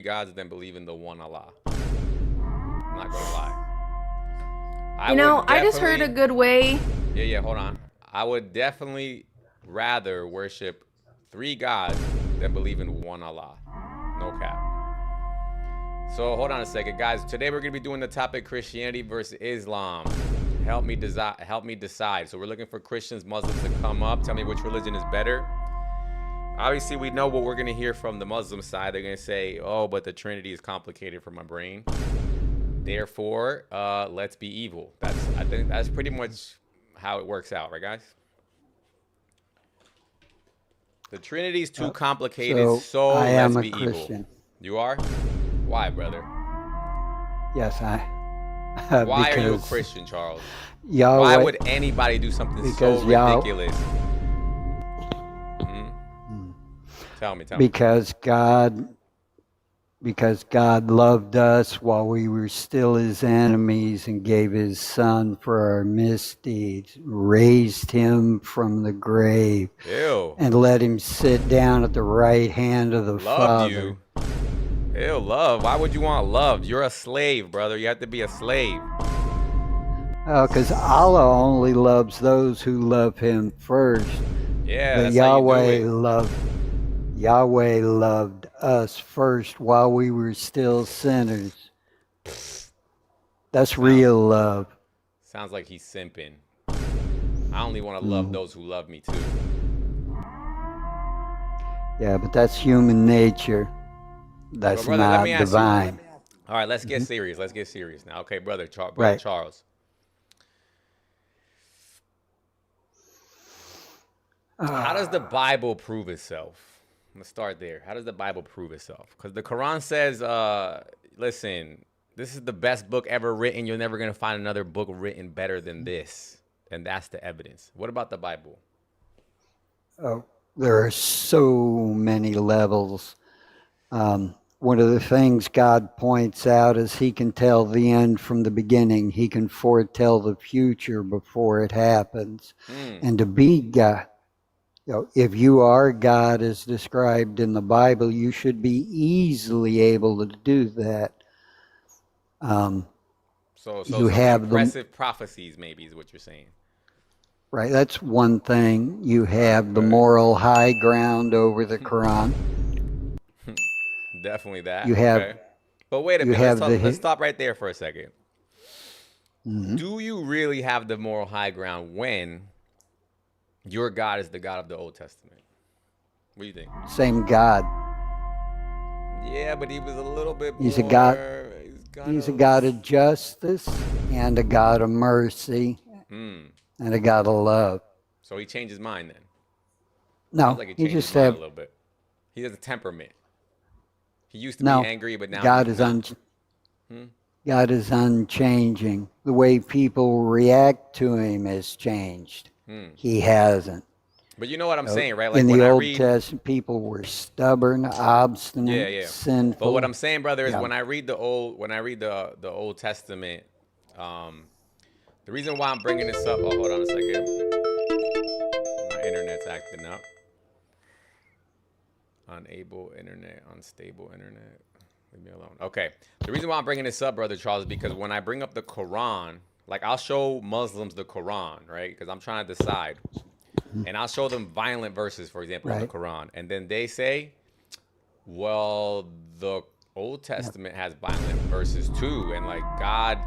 gods than believe in the one Allah. I'm not gonna lie. I You know, would I just heard a definitely, good way. yeah, hold on. I would definitely rather worship three gods than believe in one Allah. No cap. So hold on a second, guys. Today we're gonna be doing the topic Christianity versus Islam. Help me decide. So we're looking for Christians, Muslims to come up. Tell me which religion is better. Obviously, we know what we're gonna hear from the Muslim side. They're gonna say, "Oh, but the Trinity is complicated for my brain. Therefore, let's be evil." I think that's pretty much how it works out, right, guys? The Trinity is too complicated, So so I let's am a be evil. Christian. You are? Why, brother? Yes, Why are you a because Christian, Charles? Why Yahweh, would anybody do something so because Yah, ridiculous? Hmm? Tell me. because God loved us while we were still His enemies and gave His Son for our misdeeds, raised Him from the grave, Ew. and let Him sit down at the right hand of the Loved Father. you. Ew, love. Why would you want love? You're a slave, brother. You have to be a slave. Because Allah only loves those who love Him first. Yeah, But that's how you do it. Yahweh loved us first while we were still sinners. That's real love. Sounds like he's simping. I only want to love those who love me too. Yeah, but that's human nature. But That's brother, let not me ask you. divine. All right, let's get serious. Let's get serious now. Okay, brother Right. Charles. How does the Bible prove itself? Let's start there. How does the Bible prove itself? Because the Quran says, listen, this is the best book ever written. You're never going to find another book written better than this. And that's the evidence. What about the Bible? Oh, there are so many levels. One of the things God points out is He can tell the end from the beginning. He can foretell the future before it happens. And to be God, if you are God as described in the Bible, you should be easily able to do that. So You some have impressive prophecies, maybe, is what you're saying. right? That's one thing. You have the moral high ground over the Quran. Definitely that. You have, okay. But wait a you minute. have Let's stop right there for a second. Do you really have the moral high ground when your God is the God of the Old Testament? What do you think? same God. Yeah, but he was a little bit He's more. a God. He's a God of justice and a God of mercy and a God of love. So he changed his mind then. No, Sounds like he he changed just his mind have a little bit. He has a temperament. He used to no. be angry, but now God he's is not. God is unchanging. The way people react to Him has changed. He hasn't. But you know what I'm saying, right? Like In when the I Old read, Testament, people were stubborn, obstinate, sinful. But what I'm saying, brother, is Yeah. when I read the Old Testament, the reason why I'm bringing this up. Oh, hold on a second. My internet's acting up. Unable internet, unstable internet. Leave me alone. Okay. The reason why I'm bringing this up, brother Charles, is because when I bring up the Quran, like I'll show Muslims the Quran, right? Because I'm trying to decide. And I'll show them violent verses, for example, in the Quran. And then they say, well, the Old Testament has violent verses too. And like God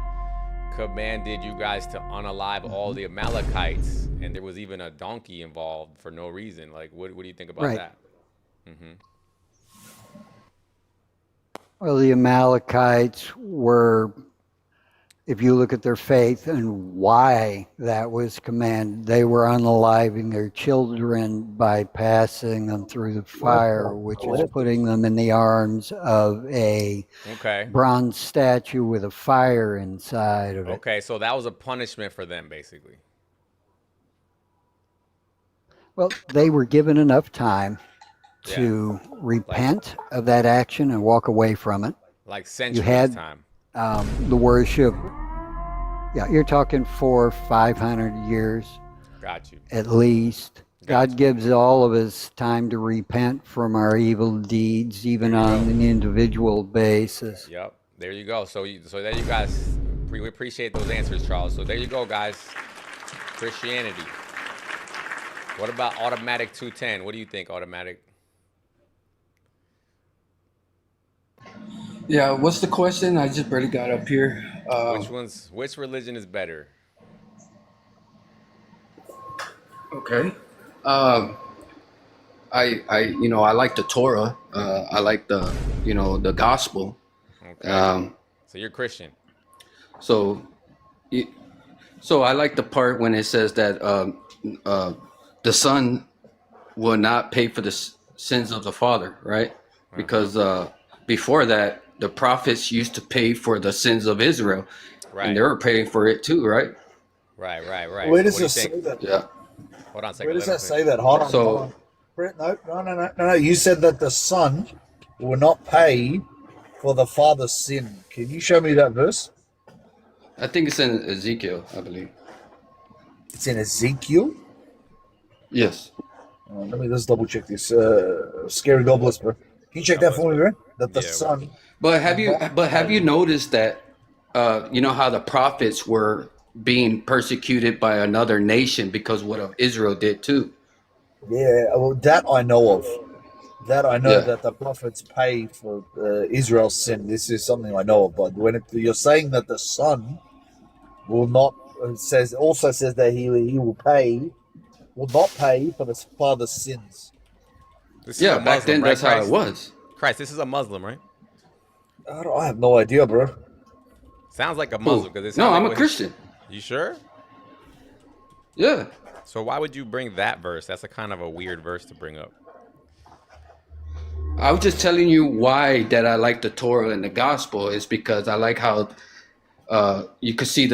commanded you guys to unalive all the Amalekites. And there was even a donkey involved for no reason. Like, what do you think about that? Well, the Amalekites were, if you look at their faith and why that was commanded, they were unaliving their children by passing them through the fire, which is putting them in the arms of a bronze statue with a fire inside of it. Okay, so that was a punishment for them, basically. Well, they were given enough time to repent of that action and walk away from it. Like centuries time. The worship. Yeah, you're talking 400-500 years. Got you. At least. God gives all of us time to repent from our evil deeds, even There you on go. an individual basis. Yep. There you go. So there you guys. We appreciate those answers, Charles. So there you go, guys. Christianity. What about automatic 210? What do you think, automatic? Yeah, what's the question? I just barely got up here. Which religion is better? Okay. Um, I like the Torah. I like the gospel. Okay. So you're Christian. So, it- so I like the part when it says that the son will not pay for the sins of the father, right? Because before that, the prophets used to pay for the sins of Israel, Right. and they were paying for it too, right? Right. Where So does what do you it say think? that? Yeah. Hold on a second. Where does let me that finish. say that? Hold on. So- hold on. Brett, no. You said that the son will not pay for the father's sin. Can you show me that verse? I think it's in Ezekiel, I believe. It's in Ezekiel. Yes. Let me just double check this. Scary Goblins, bro. Can you check that for me, bro? That the Yeah, son. But have you noticed that you know how the prophets were being persecuted by another nation because what Israel did too? Yeah, well, that I know of. That I know Yeah. that the prophets pay for Israel's sin. This is something I know of. But when you're saying that the son will not, also says that he will not pay for the father's sins. This is Yeah, a back Muslim, then right, that's how Christ? it was. Christ, this is a Muslim, right? I have no idea, bro. Sounds like a Who? Muslim because it No, sounds like I'm a what Christian. You sure? Yeah. So why would you bring that verse? That's a kind of a weird verse to bring up. I was just telling you why that I like the Torah and the gospel is because I like how you could see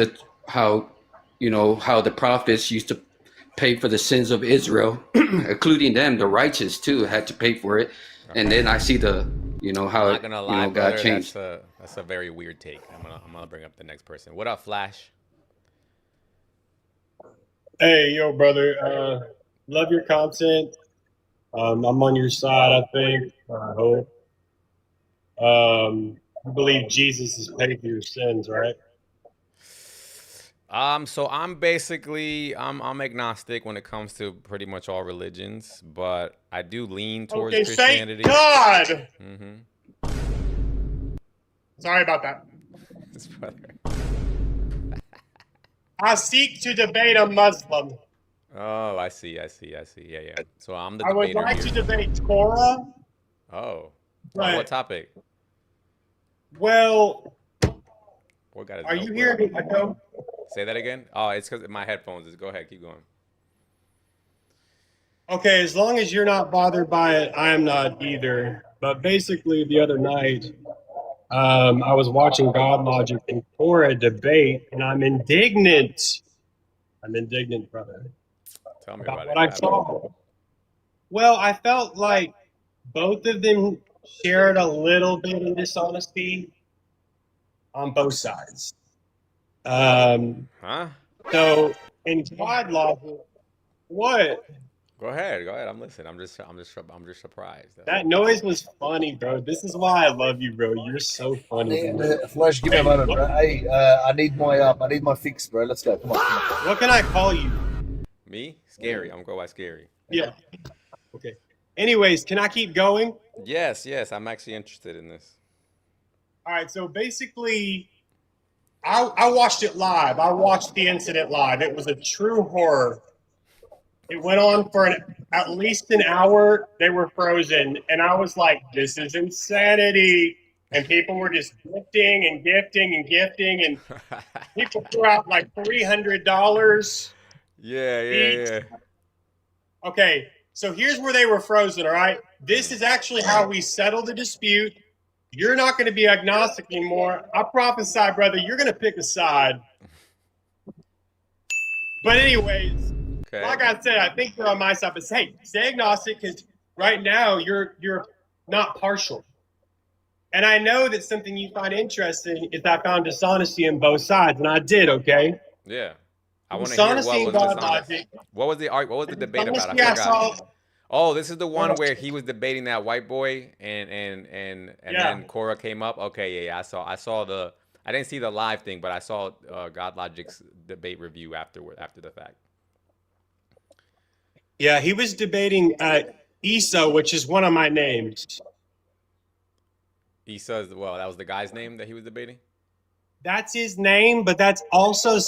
how the prophets used to pay for the sins of Israel, including them, the righteous too, had to pay for it. And then I see how I'm not gonna lie, God brother. changed. That's a very weird take. I'm gonna bring up the next person. What up, Flash? Hey, yo, brother. Love your content. I'm on your side, I think. I hope. I believe Jesus has paid for your sins, right? So I'm agnostic when it comes to pretty much all religions, but I do lean towards Okay, Christianity. thank God. Mm-hmm. Sorry about that. This brother. I seek to debate a Muslim. Oh, I see. Yeah. So I'm the I would debater like here. to debate Torah. Oh. But- On what topic? Well, What got his are you notebook? hearing me echo? Say that again? Oh, it's because my headphones. Go ahead, keep going. Okay, as long as you're not bothered by it, I am not either. But basically, the other night, I was watching God Logic and Torah debate, and I'm indignant. I'm indignant, brother, Tell me about about what it. I saw. Well, I felt like both of them shared a little bit of dishonesty on both sides. Huh? So in God Logic, what? Go ahead. I'm listening. I'm just surprised. That noise was funny, bro. This is why I love you, bro. You're so funny. Bro. Flash, give me a moment, bro. Hey, I need my fix, bro. Let's go. Come on. What can I call you? Me? Scary. I'm gonna go by Scary. Yeah. Okay. Anyways, can I keep going? Yes. I'm actually interested in this. All right. So basically, I watched it live. I watched the incident live. It was a true horror. It went on for at least an hour. They were frozen. And I was like, this is insanity. And people were just gifting and gifting and gifting. And people threw out like $300. Yeah. Okay, so here's where they were frozen, all right? This is actually how we settle the dispute. You're not going to be agnostic anymore. I prophesy, brother, you're going to pick a side. But anyways, Okay. like I said, I think you're on my side. But hey, stay agnostic because right now you're not partial. And I know that something you find interesting is I found dishonesty in both sides, and I did, okay? Yeah. I want to hear Dishonesty and what was God dishonest. logic. What was the debate about? I Dishonesty, I forgot. saw. Oh, this is the one where he was debating that white boy, and Yeah. then Cora came up. Okay, yeah, I saw the. I didn't see the live thing, but I saw God Logic's debate review after the fact. Yeah, he was debating Isa, which is one of my names. Isa's, well, that was the guy's name that he was debating. That's his name, but that's also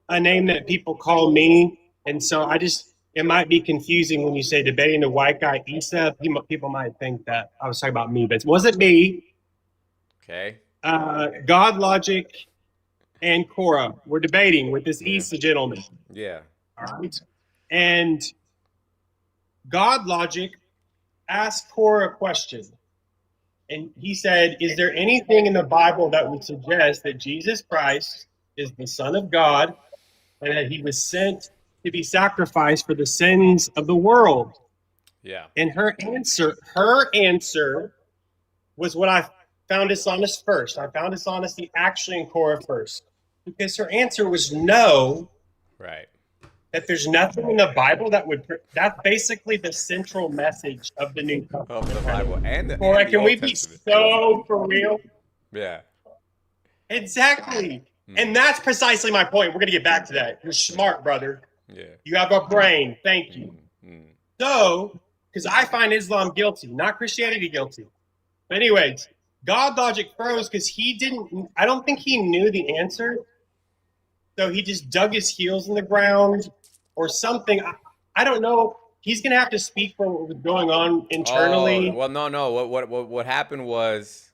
a name that people call me, and so it might be confusing when you say debating the white guy Isa. People might think that I was talking about me, but it wasn't me. Okay. God Logic and Cora were debating with this Isa gentleman. Yeah. All right. And God Logic asked Cora a question. And he said, is there anything in the Bible that would suggest that Jesus Christ is the Son of God and that he was sent to be sacrificed for the sins of the world? Yeah. And her answer was what I found dishonest first. I found dishonesty actually in Cora first. Because her answer was no, Right. that there's nothing in the Bible that's basically the central message of the New Testament. Of the Bible and the, Cora, and the can we Old be Testament. so for real? Yeah. Exactly. And that's precisely my point. We're going to get back to that. You're smart, brother. Yeah. You have a brain. Thank you. Mm. So, because I find Islam guilty, not Christianity guilty. But anyways, God Logic froze because I don't think he knew the answer. So he just dug his heels in the ground or something. I don't know. He's going to have to speak for what was going on internally. Oh, well, no. What happened was,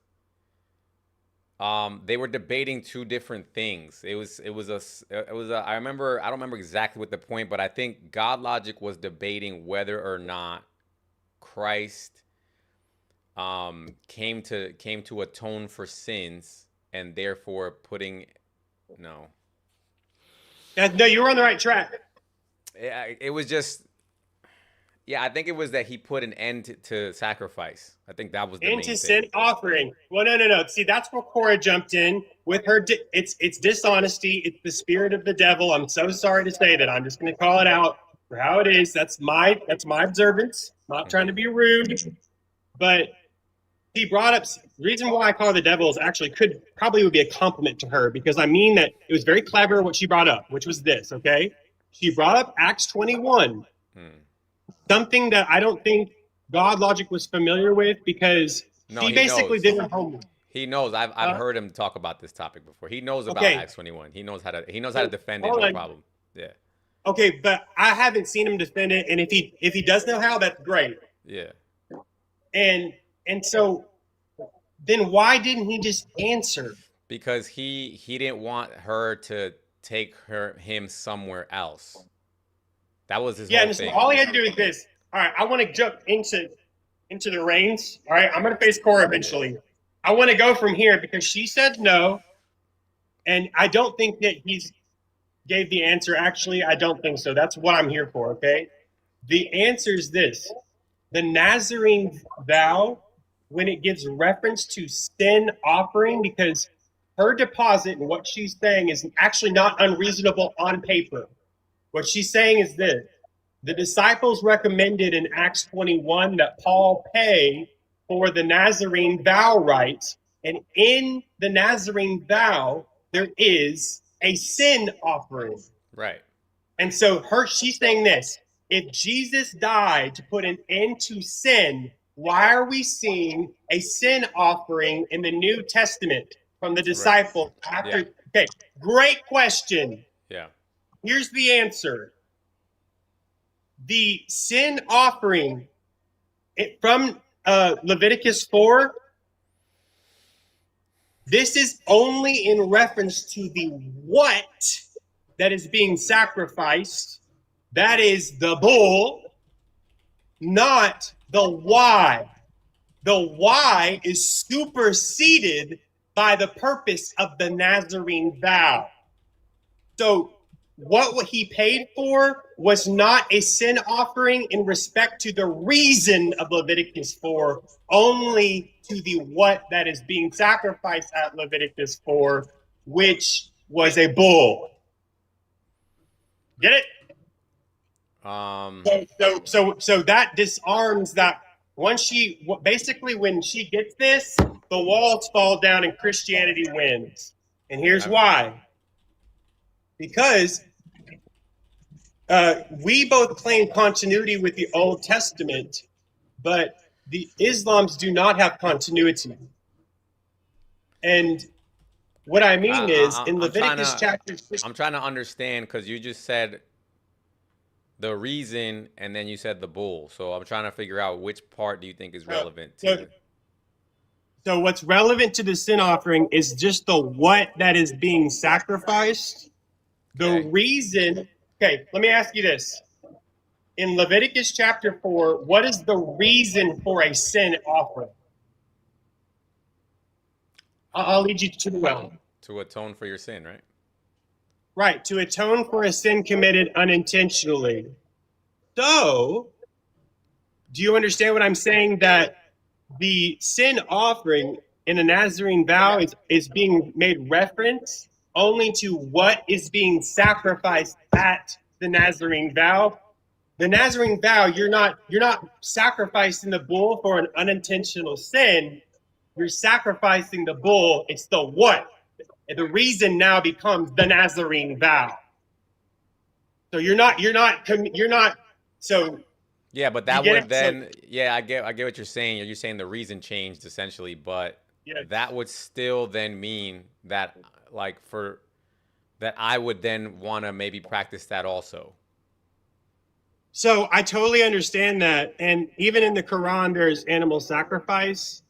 they were debating two different things. It was a, I don't remember exactly what the point, but I think God Logic was debating whether or not Christ came to atone for sins and therefore no, you were on the right track. it was just, yeah, I think it was that he put an end to sacrifice. I think that was the main Into thing. sin offering. Well, no. See, that's where Cora jumped in with her. It's dishonesty. It's the spirit of the devil. I'm so sorry to say that. I'm just going to call it out for how it is. That's my observance. I'm not trying to be rude, but he brought up the reason why I call her the devil is actually would be a compliment to her, because I mean that it was very clever what she brought up, which was this. Okay, she brought up Acts 21. Something that I don't think God Logic was familiar with, because he basically did her homework. He knows. I've heard him talk about this topic before. He knows about Acts 21. He knows how to defend it. No problem. Yeah. Okay, but I haven't seen him defend it, and if he does know how, that's great. Yeah. And so then why didn't he just answer? Because he didn't want her to take him somewhere else. That was his whole thing. All he had to do is this. All right, I want to jump into the reins. All right, I'm going to face Cora eventually. I want to go from here because she said no, and I don't think that he's gave the answer. Actually, I don't think so. That's what I'm here for, okay? The answer is this. The Nazarene vow, when it gives reference to sin offering, because her deposit and what she's saying is actually not unreasonable on paper. What she's saying is this. The disciples recommended in Acts 21 that Paul pay for the Nazarene vow rites. And in the Nazarene vow, there is a sin offering. Right. And so she's saying this. If Jesus died to put an end to sin, why are we seeing a sin offering in the New Testament from the disciples after? Yeah. Okay, great question. Yeah. Here's the answer. The sin offering from Leviticus 4, this is only in reference to the what that is being sacrificed. That is the bull, not the why. The why is superseded by the purpose of the Nazarene vow. So what he paid for was not a sin offering in respect to the reason of Leviticus 4, only to the what that is being sacrificed at Leviticus 4, which was a bull. Get it? So that disarms that. Once basically when she gets this, the walls fall down and Christianity wins. And here's why. Because we both claim continuity with the Old Testament, but the Islams do not have continuity. And what I mean is, in Leviticus chapter 6, I'm trying to understand, because you just said the reason and then you said the bull. So I'm trying to figure out which part do you think is relevant to so what's relevant to the sin offering is just the what that is being sacrificed. The reason, okay, let me ask you this. In Leviticus chapter 4, what is the reason for a sin offering? I'll lead you to the well. To atone for your sin, right? Right, to atone for a sin committed unintentionally. So, do you understand what I'm saying? That the sin offering in a Nazarene vow is being made reference only to what is being sacrificed at the Nazarene vow. The Nazarene vow, you're not sacrificing the bull for an unintentional sin. You're sacrificing the bull. It's the what. And the reason now becomes the Nazarene vow. So you're not. So yeah, but that would then, yeah, I get what you're saying. You're saying the reason changed essentially, but that would still then mean that, like, that I would then want to maybe practice that also. So I totally understand that, and even in the Quran, there's animal sacrifice.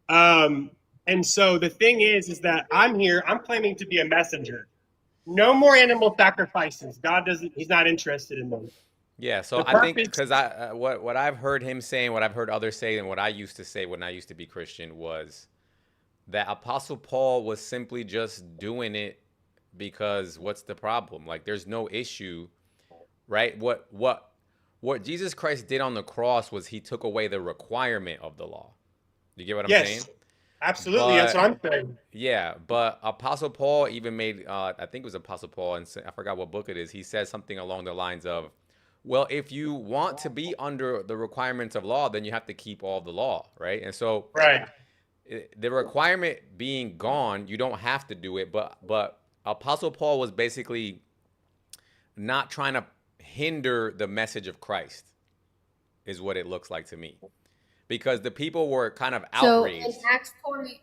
And so the thing is that I'm here. I'm claiming to be a messenger. No more animal sacrifices. God doesn't. He's not interested in them. Yeah, so I think because what I've heard him saying, what I've heard others say, and what I used to say when I used to be Christian was that Apostle Paul was simply just doing it because what's the problem? Like, there's no issue, right? What Jesus Christ did on the cross was he took away the requirement of the law. You get what I'm saying? Absolutely, that's what I'm saying. Yeah, but Apostle Paul even made, I think it was Apostle Paul, and I forgot what book it is. He says something along the lines of, well, if you want to be under the requirements of law, then you have to keep all the law, right? And so the requirement being gone, you don't have to do it. But Apostle Paul was basically not trying to hinder the message of Christ, is what it looks like to me. Because the people were kind of outraged. So in Acts 20.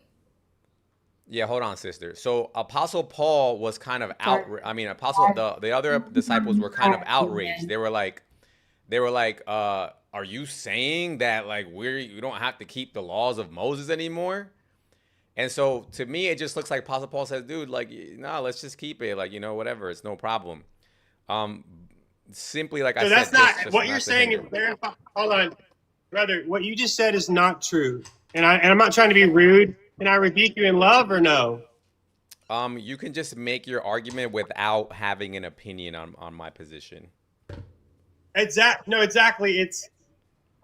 Yeah, hold on, sister. So Apostle Paul was kind of outraged. I mean, the other disciples were kind of outraged. They were like, are you saying that, like, you don't have to keep the laws of Moses anymore? And so to me, it just looks like Apostle Paul says, dude, like, no, let's just keep it. Like, whatever. It's no problem. Simply, like I said. So that's not what you're saying. Hold on. Brother, what you just said is not true. And I'm not trying to be rude. Can I rebuke you in love or no? You can just make your argument without having an opinion on my position. Exactly. It's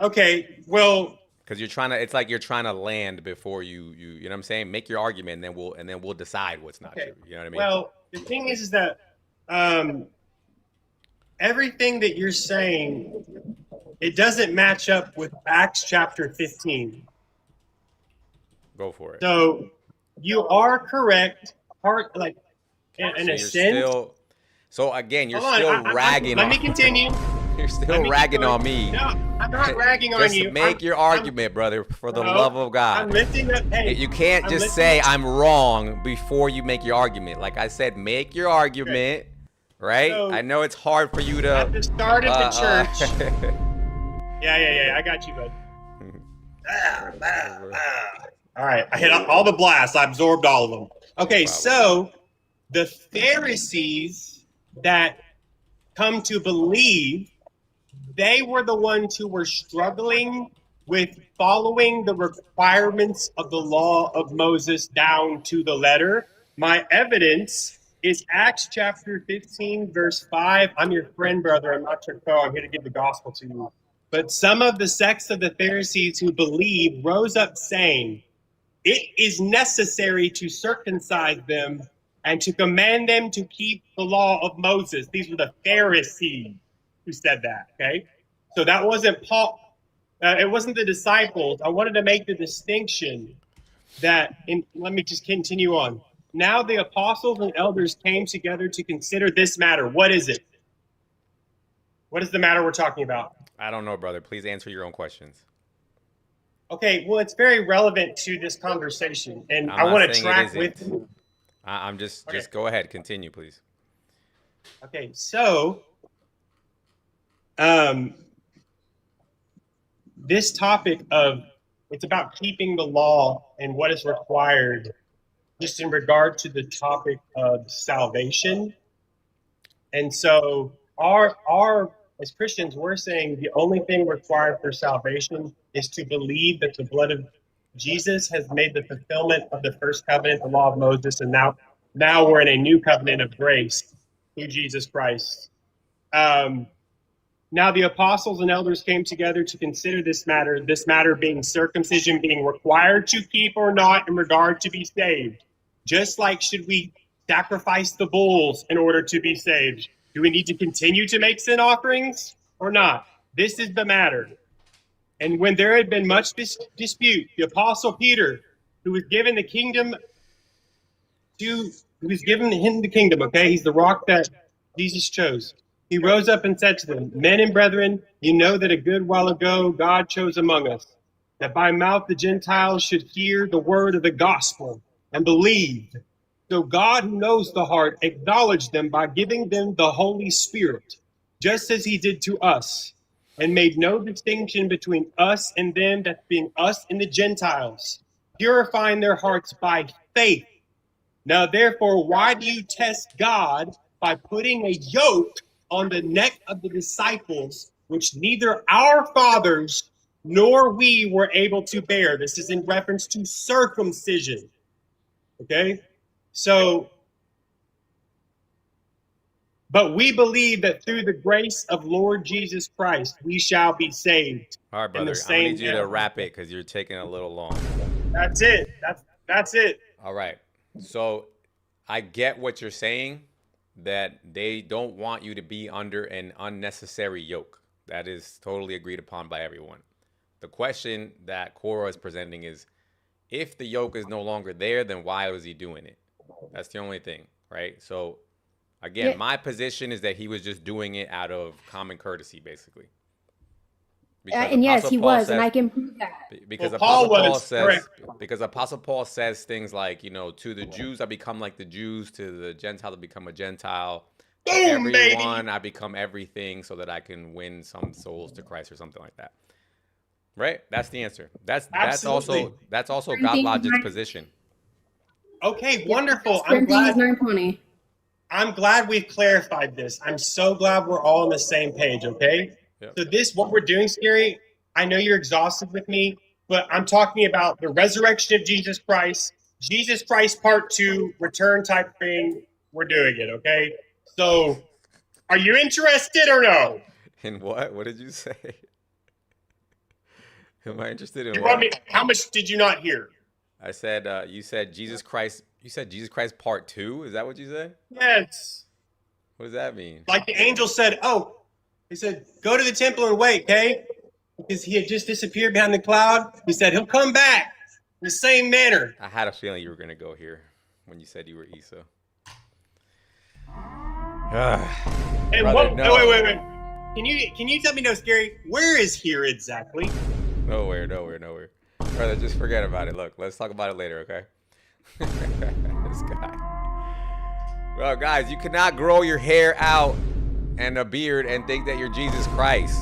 okay. Well, because it's like you're trying to land before you know what I'm saying? Make your argument and then we'll decide what's not true. You know what I mean? Well, the thing is that everything that you're saying, it doesn't match up with Acts chapter 15. Go for it. So you are correct, in a sense. So again, you're still ragging on me. Let me continue. You're still ragging on me. No, I'm not ragging on you. Just make your argument, brother, for the love of God. I'm lifting up. Hey, you can't just say I'm wrong before you make your argument. Like I said, make your argument, right? So, I know it's hard for you to. At the start of the church. Yeah. I got you, bud. All right, I hit all the blasts. I absorbed all of them. Okay, so the Pharisees that come to believe, they were the ones who were struggling with following the requirements of the law of Moses down to the letter. My evidence is Acts chapter 15, verse 5. I'm your friend, brother. I'm not your foe. I'm here to give the gospel to you. But some of the sects of the Pharisees who believed rose up saying, it is necessary to circumcise them and to command them to keep the law of Moses. These were the Pharisees who said that, okay? So that wasn't Paul. It wasn't the disciples. I wanted to make the distinction that, let me just continue on. Now the apostles and elders came together to consider this matter. What is it? What is the matter we're talking about? I don't know, brother. Please answer your own questions. Okay, well, it's very relevant to this conversation, and I'm I not want to saying track it with isn't. you. I'm just Okay. go ahead. Continue, please. Okay, so this topic of it's about keeping the law and what is required, just in regard to the topic of salvation. And so our as Christians, we're saying the only thing required for salvation is to believe that the blood of Jesus has made the fulfillment of the first covenant, the law of Moses, and now we're in a new covenant of grace through Jesus Christ. Now the apostles and elders came together to consider this matter being circumcision being required to keep or not in regard to be saved. Just like should we sacrifice the bulls in order to be saved? Do we need to continue to make sin offerings or not? This is the matter. And when there had been much dispute, the apostle Peter, who was given the kingdom okay? He's the rock that Jesus chose. He rose up and said to them, Men and brethren, you know that a good while ago God chose among us, that by mouth the Gentiles should hear the word of the gospel and believe. So God, who knows the heart, acknowledged them by giving them the Holy Spirit, just as he did to us, and made no distinction between us and them, that being us and the Gentiles, purifying their hearts by faith. Now, therefore, why do you test God by putting a yoke on the neck of the disciples, which neither our fathers nor we were able to bear? This is in reference to circumcision. Okay? So, but we believe that through the grace of Lord Jesus Christ, we shall be saved. All right, In brother. the I need same you to manner. wrap it because you're taking a little long. That's it. That's it. All right. So I get what you're saying, that they don't want you to be under an unnecessary yoke. That is totally agreed upon by everyone. The question that Cora is presenting is, if the yoke is no longer there, then why was he doing it? That's the only thing, right? So again, Yeah. my position is that he was just doing it out of common courtesy, basically. And yes, Apostle he Paul was, and says- I can prove that. Because Well, Paul Apostle Paul was, says, correct. because Apostle Paul says things like, you know, to the Jews I become like the Jews, to the Gentile I become a Gentile, to Boom, baby. everyone I become everything, so that I can win some souls to Christ, or something like that. Right? That's the answer. That's Absolutely. also Same God thing Logic's with- position. Okay, wonderful. I'm Corinthians glad. 9:20. I'm glad we've clarified this. I'm so glad we're all on the same page, okay? Yep. So what we're doing, Scary, I know you're exhausted with me, but I'm talking about the resurrection of Jesus Christ part 2, return type thing. We're doing it, okay? So are you interested or no? In what? What did you say? Am I interested in You what? want me, how much did you not hear? I said, you said Jesus Christ. You said Jesus Christ part 2. Is that what you said? Yes. What does that mean? Like the angel said, he said, go to the temple and wait, okay? Because he had just disappeared behind the cloud. He said, he'll come back in the same manner. I had a feeling you were going to go here when you said you were Esau. And Brother, what? no. Wait. Can you tell me, no, Scary? Where is here exactly? Nowhere. Brother, just forget about it. Look, let's talk about it later, okay? This guy. Well, guys, you cannot grow your hair out and a beard and think that you're Jesus Christ.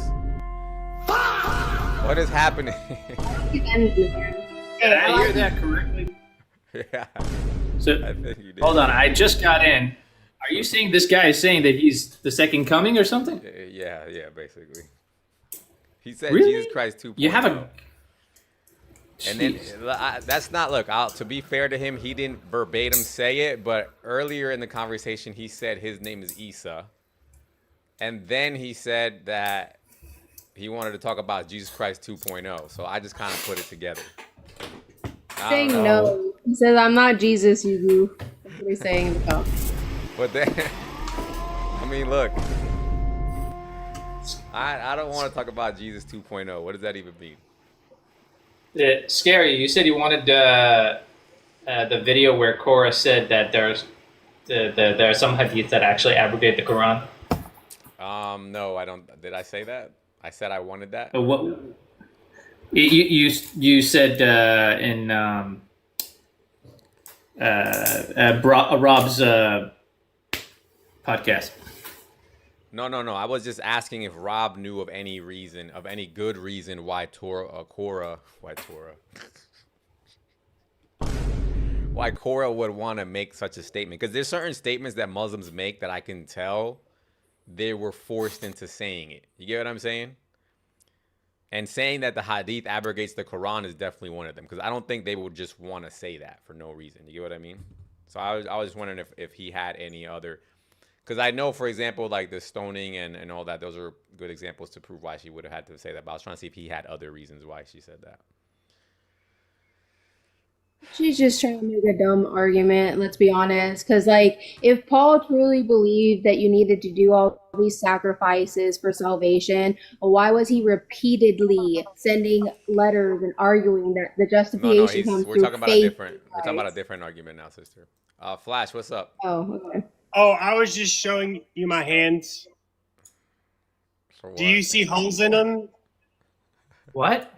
What is happening? Did I hear that correctly? Yeah, So, I think you did. hold on. I just got in. Are you saying this guy is saying that he's the second coming or something? Yeah, basically. He said Really? Jesus Christ 2.0. You have a. And then Jeez. that's not, look, to be fair to him, he didn't verbatim say it, but earlier in the conversation, he said his name is Isa. And then he said that he wanted to talk about Jesus Christ 2.0. So I just kind of put it together. I Saying don't know. no. He says, I'm not Jesus, you goof. what he's saying in the comments. But then, I mean, look, I don't want to talk about Jesus 2.0. What does that even mean? Scary. You said you wanted the video where Korah said that there are some hadiths that actually abrogate the Quran. No, I don't. Did I say that? I said I wanted that. What you said in Rob's podcast. No. I was just asking if Rob knew of any reason, of any good reason why Korah would want to make such a statement. Because there's certain statements that Muslims make that I can tell they were forced into saying it. You get what I'm saying? And saying that the hadith abrogates the Quran is definitely one of them. Because I don't think they would just want to say that for no reason. You get what I mean? So I was just wondering if he had any other... Because I know, for example, like the stoning and all that, those are good examples to prove why she would have had to say that. But I was trying to see if he had other reasons why she said that. She's just trying to make a dumb argument, let's be honest. Because, like, if Paul truly believed that you needed to do all these sacrifices for salvation, why was he repeatedly sending letters and arguing that the justification comes we're through talking about faith? we're talking about a different argument now, sister. Flash, what's up? Oh, okay. Oh, I was just showing you my hands. For what? Do you see holes in them? What?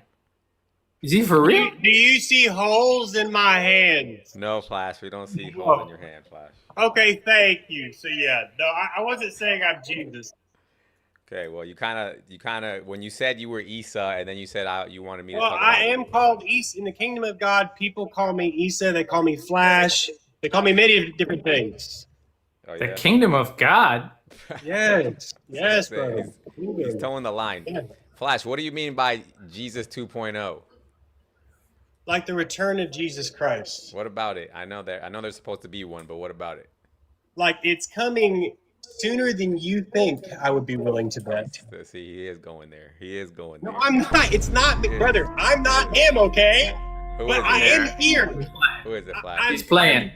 Is he for real? Do you see holes in my hands? No, Flash, we don't see holes in your hand, Flash. Okay, thank you. So yeah, no, I wasn't saying I'm Jesus. Okay, well, you kind of, when you said you were Isa, and then you said you wanted me to Well, talk I about am called Isa in the kingdom of God. People call me Isa. They call me Flash. They call me many different things. Oh, The yeah? kingdom of God. Yes, yes, bro. He's towing the line. Yeah. Flash, what do you mean by Jesus 2.0? Like the return of Jesus Christ. What about it? I know there's supposed to be one, but what about it? Like it's coming sooner than you think. I would be willing to bet. So, see, he is going there. He is going there. No, I'm not. It's not me, brother. I'm not him. Okay, Who but is I it? am here. Who is it, Flash? I'm- He's playing.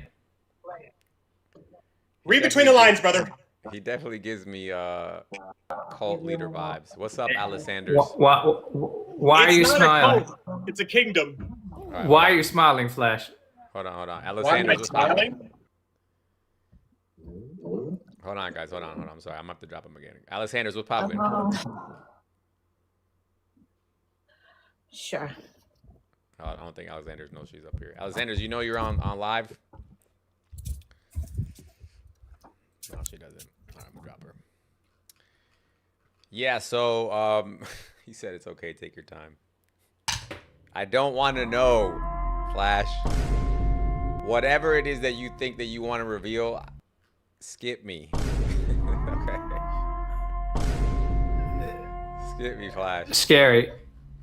Read between the lines, brother. He definitely gives me cult leader vibes. What's up, Alessanders? Why are you It's not a smiling? cult. It's a kingdom. All right, Why are you smiling, Flash? Hold on. Why am I Alessanders, what's poppin'? smiling? Hold on, guys. Hold on. I'm sorry. I'm going to have to drop him again. Alessanders, what's poppin'? Sure. I don't think Alexander's knows she's up here. Alexander's, you know you're on live? No, she doesn't. All right, I'm gonna drop her. Yeah, so he said it's okay, take your time. I don't want to know, Flash. Whatever it is that you think that you want to reveal, skip me. Okay. Skip me, Flash. Scary.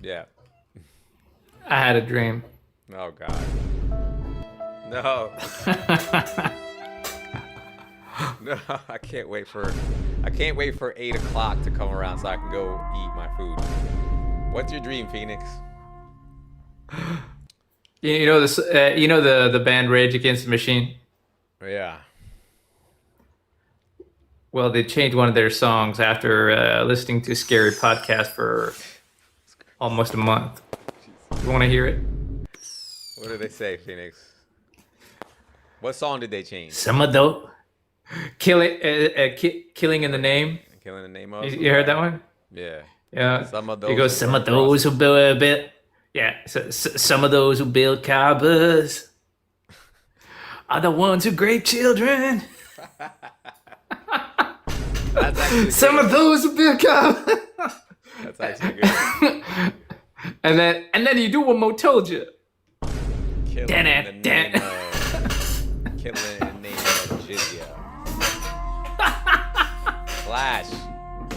Yeah. I had a dream. Oh God. No. No, I can't wait for 8 o'clock to come around so I can go eat my food. What's your dream, Phoenix? You know this. You know the band Rage Against the Machine. Yeah. Well, they changed one of their songs after listening to Scary podcast for almost a month. You want to hear it? What did they say, Phoenix? What song did they change? Some of those killing in the name. Killing the name of? You heard that one? Yeah. Yeah. Some of those. It goes. Some of those who build a bit. Yeah. Some of those who build Kaabas are the ones who grape children. That's actually Some good. of those who build Kaabas. That's actually good. And then you do what Mo told you. Killing in the name of jizya. Flash,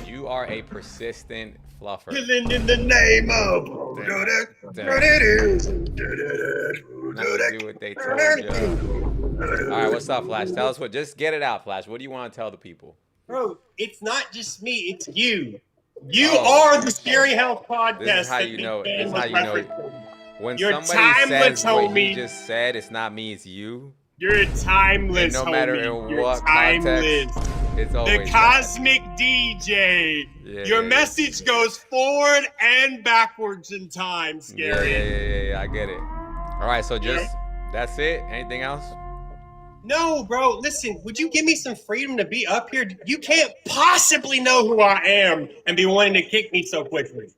you are a persistent fluffer. Killing in the name of. Nothing to do what they told you. All right, what's up, Flash? Tell us what. Just get it out, Flash. What do you want to tell the people? Bro, it's not just me. It's you. You Oh. are the Scary Health podcast. This is how that you the know. fan This is how was you know. referencing. When Your somebody timeless says what he homie. just said, it's not me, it's you. You're timeless, And no matter homie. in You're what timeless. context, it's The always cosmic DJ. Yeah, Your yeah, message yeah. goes forward and backwards in time, Scary. Yeah, I get it. All right, so just that's it. Anything else? No, bro, listen, would you give me some freedom to be up here? You can't possibly know who I am and be wanting to kick me so quickly.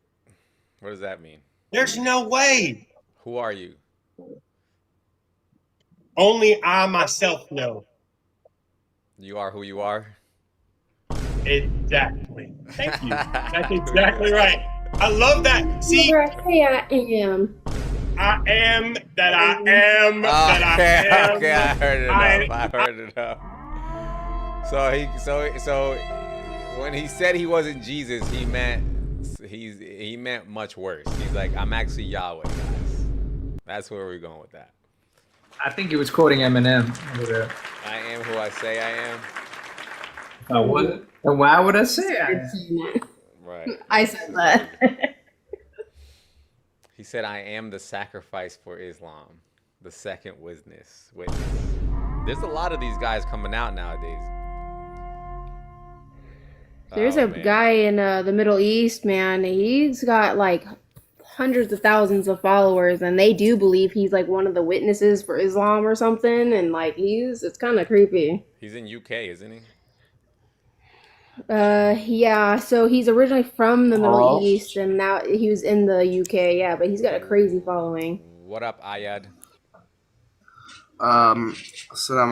What does that mean? There's no way. Who are you? Only I myself know. You are who you are. Exactly. Thank you. That's exactly right. I love that. See, Whenever I say I am, I am that I am that I am. Okay, I heard enough. I heard enough. So when he said he wasn't Jesus, he meant much worse. He's like, I'm actually Yahweh, guys. That's where we're going with that. I think he was quoting Eminem over there. I am who I say I am. What? And why would I say I am? I've seen that. Right. I said that. He said, I am the sacrifice for Islam. The second witness. There's a lot of these guys coming out nowadays. There's a man. guy in the Middle East, man. He's got like hundreds of thousands of followers, and they do believe he's like one of the witnesses for Islam or something. And like it's kind of creepy. He's in UK, isn't he? Yeah. So he's originally from the Middle Oh. East, and now he was in the UK. Yeah, but he's got a crazy following. What up, Ayad? Assalamu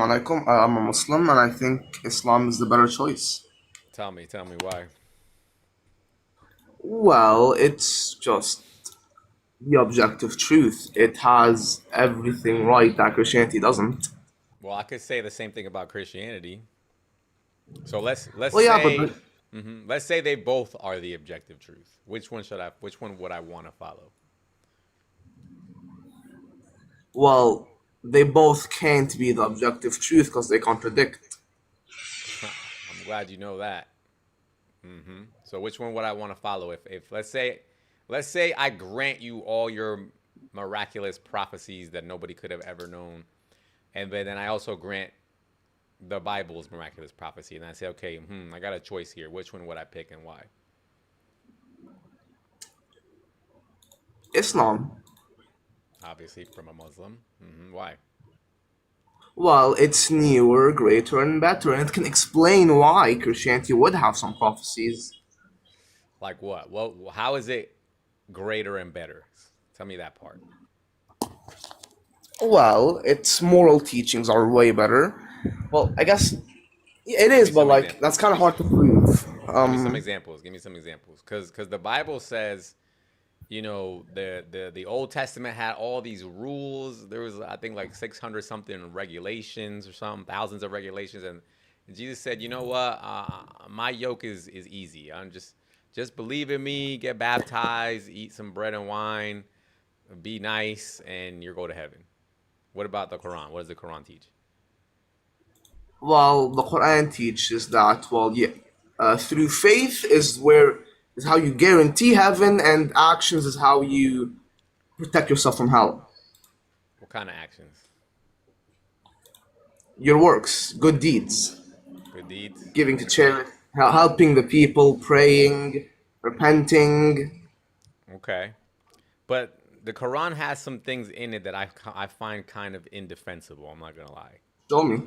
alaikum. I'm a Muslim and I think Islam is the better choice. Tell me why. Well, it's just the objective truth. It has everything right that Christianity doesn't. Well, I could say the same thing about Christianity. So let's Well, yeah, say but let's say they both are the objective truth. Which one would I want to follow? well, they both can't be the objective truth because they contradict. I'm glad you know that. So which one would I want to follow? If let's say I grant you all your miraculous prophecies that nobody could have ever known, and then I also grant the Bible's miraculous prophecy, and I say, okay, I got a choice here. Which one would I pick and why? Islam. Obviously, from a Muslim. Why? Well, it's newer, greater, and better, and it can explain why Christianity would have some prophecies. Like what? Well, how is it greater and better? Tell me that part. Well, its moral teachings are way better. Well, I guess it is, me but some like examples. that's kind of hard to prove. Give me some examples. Give me some examples. Because the Bible says, you know, the Old Testament had all these rules. There was, I think, like 600 something regulations or something, thousands of regulations, and Jesus said, you know what? My yoke is easy. I'm just believe in me, get baptized, eat some bread and wine, be nice, and you'll go to heaven. What about the Quran? What does the Quran teach? Well, the Quran teaches that through faith is how you guarantee heaven, and actions is how you protect yourself from hell. What kind of actions? Your works, good deeds, Good deeds? giving to charity, helping the people, praying, repenting. Okay. But the Quran has some things in it that I find kind of indefensible. I'm not going to lie. Show me.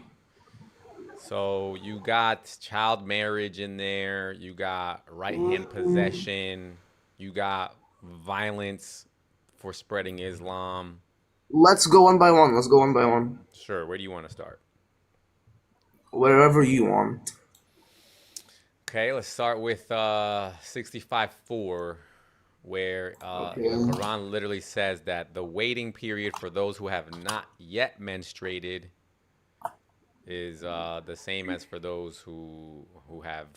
So you got child marriage in there. You got right-hand possession. You got violence for spreading Islam. Let's go one by one. Sure. Where do you want to start? Wherever you want. Okay, let's start with 65:4, where Okay. the Quran literally says that the waiting period for those who have not yet menstruated is the same as for those who have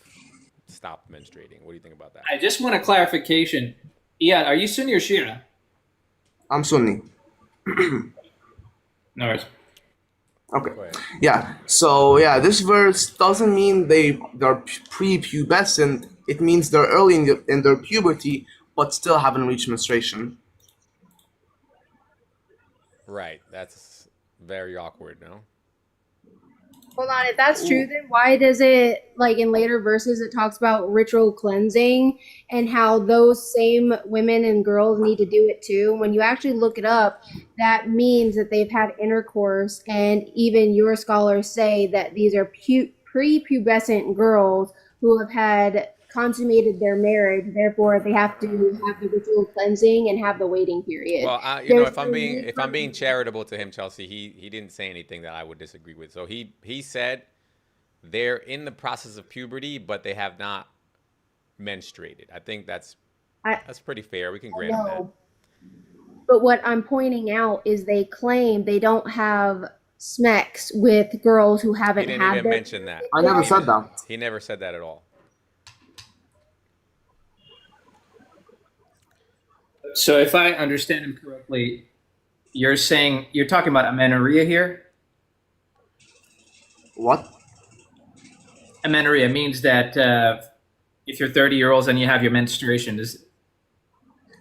stopped menstruating. What do you think about that? I just want a clarification. Iyad, are you Sunni or Shia? I'm Sunni. No worries. Okay. Go ahead. Yeah. So yeah, this verse doesn't mean they're pre-pubescent. It means they're early in their puberty, but still haven't reached menstruation. Right. That's very awkward, no? Hold on, if that's true, then why does it, like in later verses, it talks about ritual cleansing and how those same women and girls need to do it too? When you actually look it up, that means that they've had intercourse, and even your scholars say that these are prepubescent girls who have had consummated their marriage, therefore they have to have the ritual cleansing and have the waiting period. Well, There's if I'm being charitable to him, Chelsea, he didn't say anything that I would disagree with. So he said they're in the process of puberty, but they have not menstruated. I think that's pretty fair. We can grant him that. But what I'm pointing out is they claim they don't have smex with girls who He haven't didn't had even them. mention that. I never said that. He never said that at all. So if I understand him correctly, you're talking about amenorrhea here. What? Amenorrhea means that if you're 30-year-olds and you have your menstruation,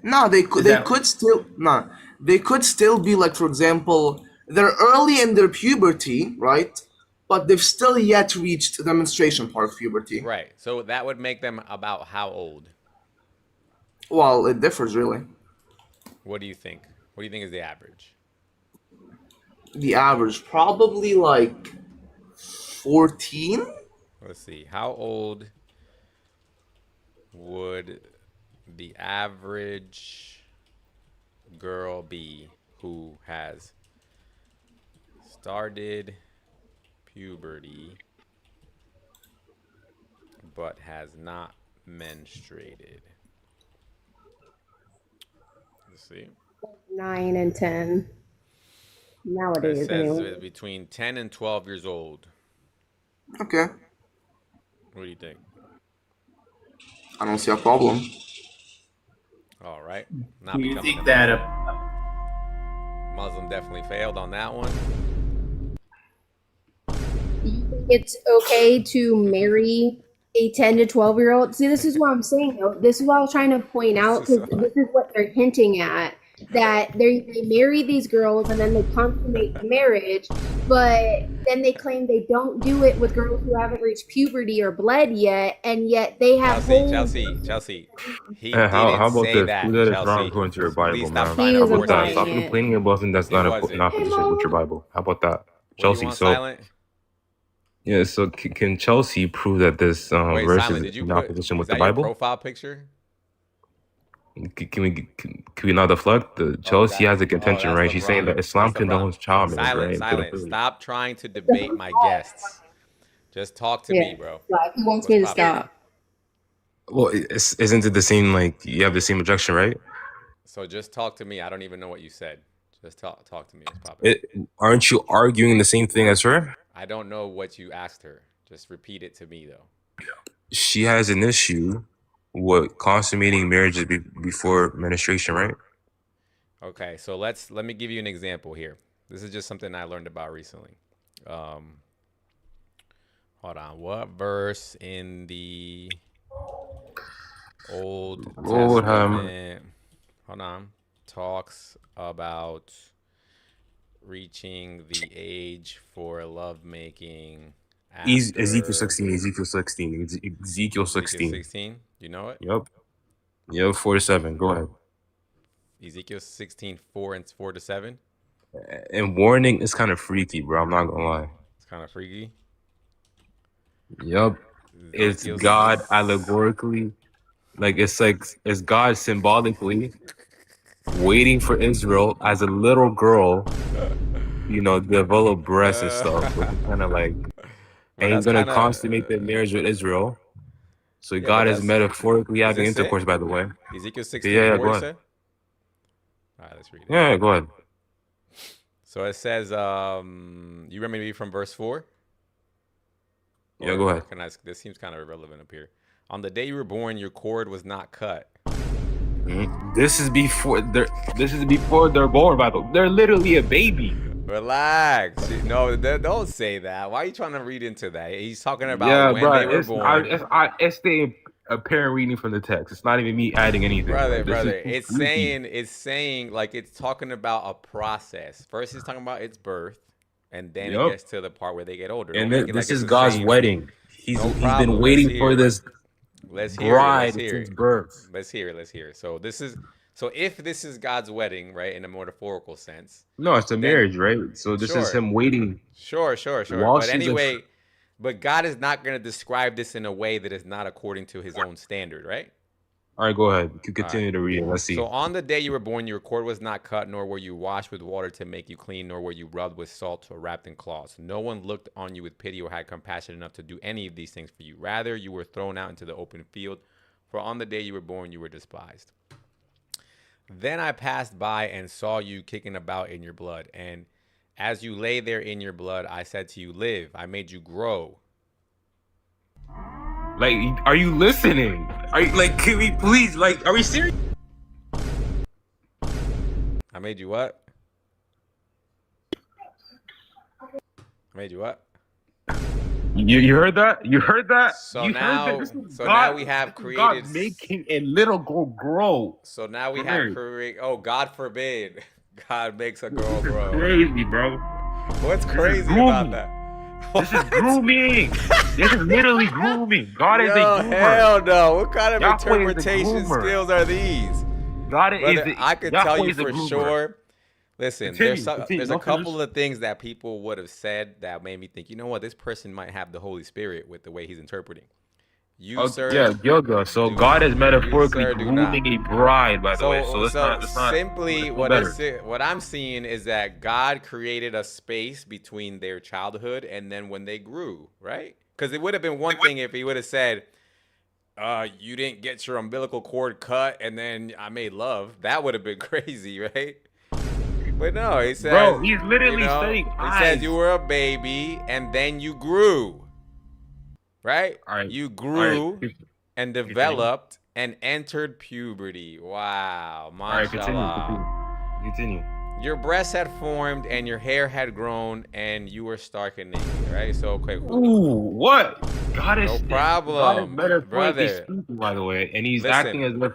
No, they that- could still be like, for example, they're early in their puberty, right? But they've still yet reached the menstruation part of puberty. Right. So that would make them about how old? Well, it differs really. What do you think? What do you think is the average? The average probably like 14. Let's see. How old would the average girl be who has started puberty but has not menstruated? Let's see. 9 and 10 It nowadays. says Anyway. between 10 and 12 years old. Okay, What do you think? I don't see a problem. All right. Not Do you becoming think a that Muslim definitely failed on that one. You think it's okay to marry a 10 to 12-year-old? See, this is what I'm saying, though. This is what I was trying to point out, because this is what they're hinting at. That they marry these girls and then they consummate the marriage, but then they claim they don't do it with girls who haven't reached puberty or bled yet, and yet they have Chelsea. He didn't How about say this? that, Who that is Chelsea. wrong according to your Bible, Please man? stop He trying to was force Stop implying it. it. complaining about something that's He not wasn't. in opposition with your Bible. How about that, What, you Chelsea? want So silent? yeah, so can Chelsea prove that this Wait, verse silent. is Did you in put? opposition Is with that the your Bible? profile picture? Can we not deflect? Chelsea has a contention, right? She's saying that Islam That's LeBron. condones child marriage, Silent, right? silent. Stop trying to debate my guests. Just talk to me, bro. Like, he wants me to What's poppin'? stop. Well, isn't it the same? Like you have the same objection, right? So just talk to me. I don't even know what you said. Just talk to me. What's poppin'? Aren't you arguing the same thing as her? I don't know what you asked her. Just repeat it to me, though. She has an issue with consummating marriages before menstruation, right? Okay, so let me give you an example here. This is just something I learned about recently. Hold on. What verse in the Old Lord, Testament, hold on, talks about reaching the age for lovemaking Ezekiel after 16, Ezekiel 16, Ezekiel Ezekiel 16. 16? You know it? Yep, 4-7. Go ahead. Ezekiel 16, 4 and 4 to 7? And warning is kind of freaky, bro. I'm not gonna lie. It's kind of freaky. Yep, it's Ezekiel God allegorically, it's God symbolically waiting for Israel as a little girl, develop breasts and stuff, which is kind of like Well, ain't that's gonna kinda- consummate the marriage with Israel. So Yeah, but God is that's- metaphorically having this it? intercourse, by the way. Ezekiel 16, Yeah, 4, go you ahead. said? All right, let's read it. Yeah, go ahead. So it says, you remember me from verse 4? Yeah, go ahead. This seems kind of irrelevant up here. On the day you were born, your cord was not cut. This is before they're born, by the way. They're literally a baby. Relax. No, don't say that. Why are you trying to read into that? He's talking about when they were born. It's the apparent reading from the text. It's not even me adding anything. Brother, This is it's saying like it's talking about a process. First, he's talking about its birth, and then it Yup. gets to the part where they get older. And Don't make it this like it's is the God's same. wedding. He's No he's problem. been Let's waiting hear for it. this Let's hear it. bride Let's hear since it. birth. Let's hear it. Let's hear it. So if this is God's wedding, right, in a metaphorical sense. No, it's a Then- marriage, right? So this is Sure. him waiting. Sure. While But she's anyway, but God is not going to describe this in a way that is not according to his own standard, right? All right, go ahead. You can continue to read. Let's see. So on the day you were born, your cord was not cut, nor were you washed with water to make you clean, nor were you rubbed with salt or wrapped in cloths. No one looked on you with pity or had compassion enough to do any of these things for you. Rather, you were thrown out into the open field, for on the day you were born, you were despised. Then I passed by and saw you kicking about in your blood, and as you lay there in your blood, I said to you, live. I made you grow. Like, are you listening? Are you like? Can we please? Like, are we serious? I made you what? I made you what? You heard that? You heard that? So you now- heard that? This is so God- now we have this is God created- making a little girl grow. So now we Right. have create. Oh, God forbid, God makes a girl This is grow. crazy, bro. What's is crazy about grooming. that? This is grooming. This is literally grooming. God is a Yo, groomer. hell no! What kind of Yahweh is the interpretation groomer. skills are these? God is Brother, the, I could Yahweh tell you is the for groomer. sure. Listen, Continue, there's a don't couple finish. of things that people would have said that made me think, you know what, this person might have the Holy Spirit with the way he's interpreting. You, Oh, sir. yeah, yoga. So do God not. is metaphorically You, sir, do not. grooming a bride, by the way. So it's not. simply it's what better. what I'm seeing is that God created a space between their childhood and then when they grew, right? Because it would have been one thing if he would have said, you didn't get your umbilical cord cut and then I made love. That would have been crazy, right? But no, he says, Bro, he's literally saying he says eyes. you were a baby and then you grew, right? All right. You All grew right. and developed and entered puberty. Wow, All right, mashallah. continue. Your breasts had formed and your hair had grown and you were stark and naked, right? So, okay, cool. Ooh, what? God is No God problem, is metaphorically brother. speaking, by the way, and he's Listen. acting as if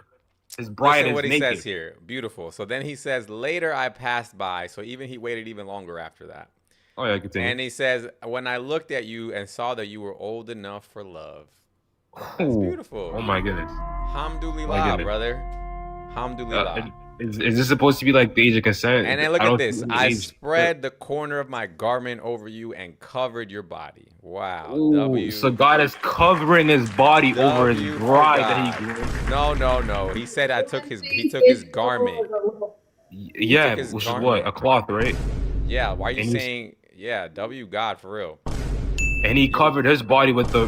his bride Listen is what he naked. says here. Beautiful. So then he says, later I passed by. So he waited even longer after that. Oh yeah, continue. And he says, when I looked at you and saw that you were old enough for love. That's Ooh. beautiful. Oh my goodness. Alhamdulillah, goodness. brother. Alhamdulillah. Is this supposed to be like the age of consent? And then look I at don't this. see the I age. spread the corner of my garment over you and covered your body. Wow. Ooh, so God is covering his body over his W for bride God. that he grew. No. He said he took his garment. Yeah, took his which garment. is what? A cloth, right? Yeah, why are you And he's- saying, yeah, W God for real? And he covered his body with the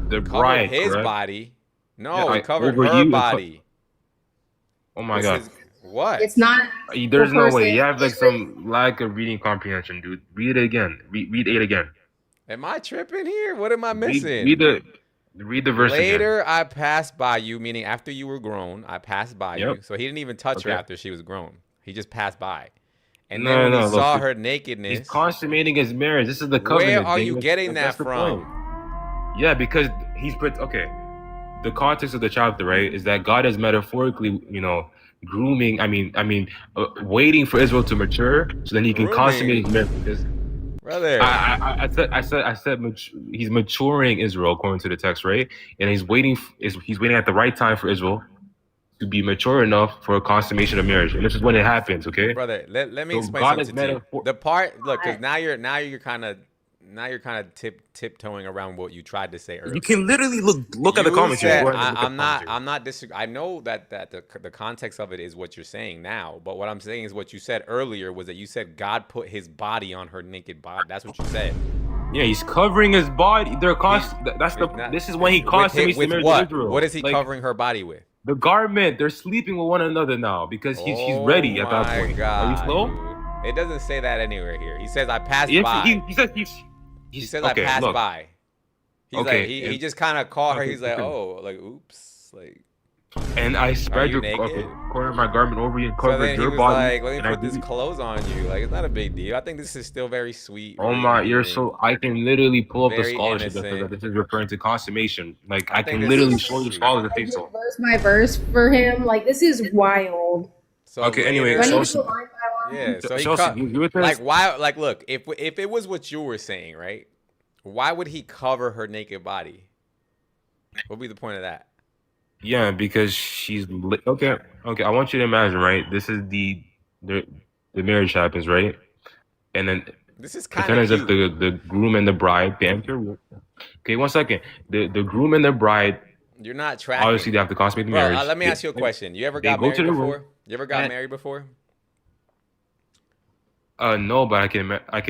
Covered bride, his correct? body. No, Yeah, he like, covered over her you, body. Oh my This god. is- what? It's not. There's no way. person. You have like some lack of reading comprehension, dude. Read it again. Read 8 again. Am I tripping here? What am I missing? Read the verse again. Later, I passed by you, meaning after you were grown, I passed by you. Yep. So he didn't even touch her Okay. after she was grown. He just passed by. And No, then when no, he look, saw he's- her nakedness, He's consummating his marriage. This is the covenant. where are Dave. you getting that That's the from? point. Yeah, because he's put. Okay, the context of the chapter, right, is that God is metaphorically, grooming. Waiting for Israel to mature, so then he can Grooming. consummate his marriage. Because Brother, I said he's maturing Israel according to the text, right? And he's waiting at the right time for Israel to be mature enough for a consummation of marriage, and this is when it happens. Okay. brother, let me So explain God is something to you. metaphor- The part, look, because now you're kind of tiptoeing around what you tried to say earlier. You can literally look at the You commentary. said- Go ahead and look at I'm the not. commentary. I'm not disagreeing. I know that the context of it is what you're saying now, but what I'm saying is what you said earlier was that you said God put His body on her naked body. That's what you said. Yeah, he's covering his body. This is when he consummates the with marriage what? of Israel. What is he Like, covering her body with? The garment. They're sleeping with one another now because he's ready at that Oh my point. God, Are you slow? dude. It doesn't say that anywhere here. He says I passed If by. he says He says okay, I passed look. by. He's Okay, like he and- just kind of caught her. okay, He's like, okay. oh, like oops, like. And I spread you your naked? corner of my garment over you and So covered then he your was body. like, let and me I put this did- clothes on you. Like it's not a big deal. I think this is still very sweet. Oh really, my, you're really. so. I can literally pull up the Very scholarship that says innocent. that this is referring to consummation. Like I I think can this literally is show you sweet. scholars that think so. Verse by verse for him. Like this is wild. So Okay, anyway, Do I later- need so- to go line by Yeah, so he Chelsea, you with this? like why? Like, look, if it was what you were saying, right? Why would he cover her naked body? What would be the point of that? Yeah, because she's okay. Okay, I want you to imagine, right? This is the marriage happens, right? And then This is pretend kind as of if cute. the groom and the bride banter. Okay, 1 second. The groom and the bride You're not tracking. obviously they have to consummate the Bro, marriage. let me ask you a question. You ever they got go married to the room. before? You ever got and- married before? No, but I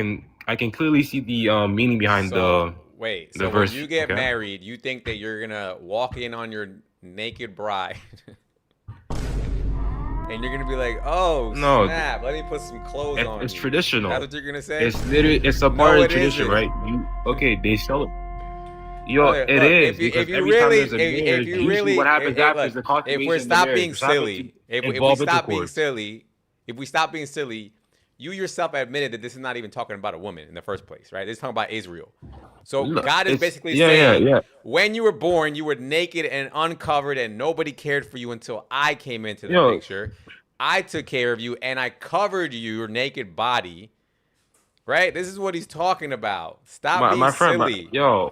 can clearly see the meaning behind the Wait, the so verse, when you get okay? married, you think that you're gonna walk in on your naked bride and you're gonna be like, "Oh, No, snap! Let me put some clothes on." it's you." traditional. That's what you're gonna say. It's literally it's a No, part of it the tradition, isn't. right? They sell it. Yo, Brother, it look, is if you because really, every time there's a if marriage, you usually really, what happens after is the if consummation we're of the stop marriage, being which happens silly, to if we involve stop being intercourse. silly, if we stop being silly, you yourself admitted that this is not even talking about a woman in the first place, right? This is talking about Israel. So Look, God is it's- basically yeah, saying, yeah. when you were born, you were naked and uncovered, and nobody cared for you until I came into the Yo. picture. I took care of you, and I covered your naked body. Right? This is what he's talking about. Stop being My friend, silly.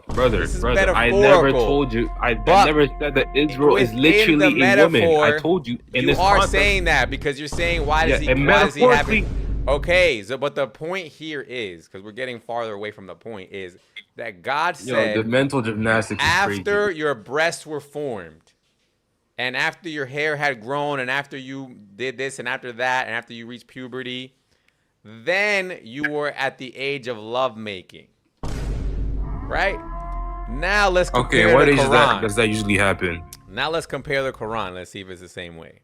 brother, This is I never metaphorical. told you. I But never said that Israel is within literally the a woman. I metaphor, told you in you this are context. saying that because you're saying why does Yeah, he and why does he have it? metaphorically- Okay, so but the point here is, because we're getting farther away from the point, is that God Yo, said the mental gymnastics is after crazy. your breasts were formed, and after your hair had grown, and after you did this, and after that, and after you reached puberty, then you were at the age of lovemaking. Right? Now let's compare Okay, what the age Quran. does that usually happen? Now let's compare the Quran. Let's see if it's the same way.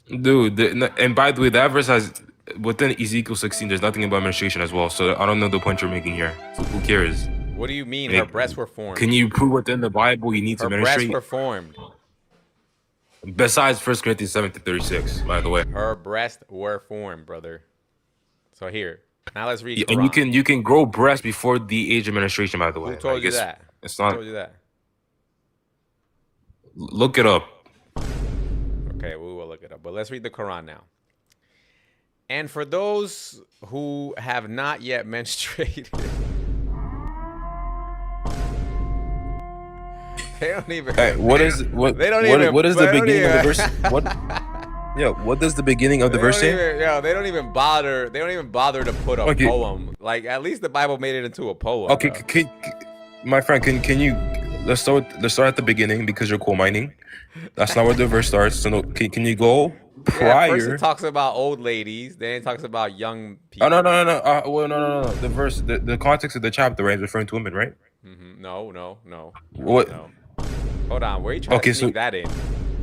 Dude, and by the way, that verse has within Ezekiel 16. There's nothing about menstruation as well, so I don't know the point you're making here. So who cares? What do you mean Like, her breasts were formed? Can you prove within the Bible you need Her to breasts menstruate? were formed. Besides 1 Corinthians 7-36, by the way. Her breasts were formed, brother. So here, now let's read. Yeah, Quran. and you can grow breasts before the age of menstruation, by the way. Who told Like, you it's- that? It's Who not. told you that? Look it up. Okay, we will look it up. But let's read the Quran now. And for those who have not yet menstruated, they don't even. What is what? They don't what, even. what is the they don't beginning of the even- verse? What? Yeah, what does the beginning of the They verse don't say? even, they don't even bother. They don't even bother to put a Okay. poem. Like at least the Bible made it into a poem. Okay, bro. my friend, can you let's start at the beginning because you're coal mining. That's not where the verse starts. So no, can you go Yeah, first prior? it talks about old ladies, then it talks about young people. Oh no. Well, no. The verse, the context of the chapter, right, is referring to women, right? No. What? No. Hold on, where are you trying Okay, to sneak so- that in?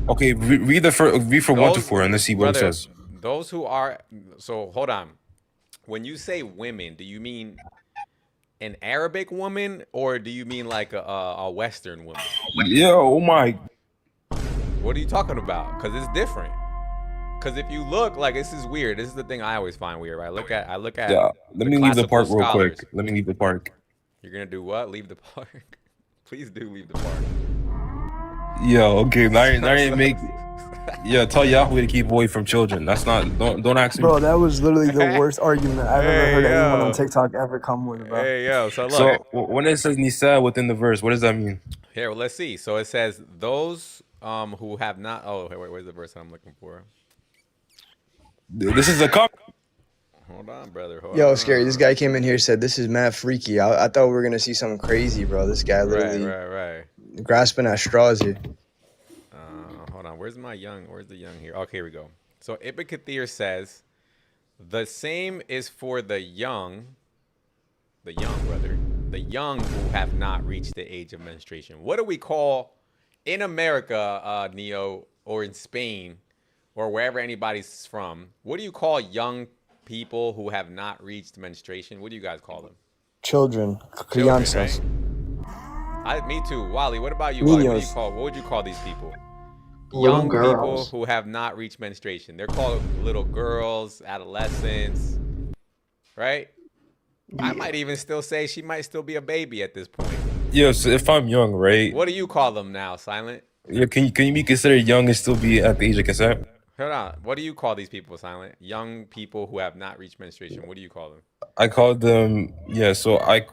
Okay, read from 1 to 4 and let's see what brother, it says. Those who are so hold on. When you say women, do you mean an Arabic woman or do you mean like a Western woman? Yeah. Oh my. What are you talking about? Because it's different. Because if you look like this is weird. This is the thing I always find weird. I look at Yeah. Let me leave the park classical real scholars. quick. Let me leave the park. You're gonna do what? Leave the park? Please do leave the park. Yeah. Okay. Now you make. Yeah. Tell Yahweh to keep away from children. That's not. Don't ask me. Bro, that was literally the worst argument I've ever heard anyone yo. on TikTok ever come with, bro. Hey yo, so look. So when it says Nisa within the verse, what does that mean? Here, well, let's see. So it says those who have not. Oh, wait, where's the verse I'm looking for? This is a cup. Hold on, brother. Hold Yo, on. Scary, this guy came in here said this is mad freaky. I thought we were gonna see something crazy, bro. This guy literally Right. grasping at straws here. Hold on. Where's the young here? Okay, here we go. So Ibn Kathir says, the same is for the young, brother, the young who have not reached the age of menstruation. What do we call in America, Neo, or in Spain, or wherever anybody's from? What do you call young people who have not reached menstruation? What do you guys call them? Children, Children, crianzas. Me too. Wally, what about you? Wally? Niños. What would you call these people? Little Young people girls. who have not reached menstruation. They're called little girls, adolescents, right? I might even still say she might still be a baby at this point. Yeah. So if I'm young, right? What do you call them now, Silent? Yeah. Can you be considered young and still be at the age of consent? Hold on. What do you call these people, Silent? Young people who have not reached menstruation. What do you call them? I called them. Yeah. So I.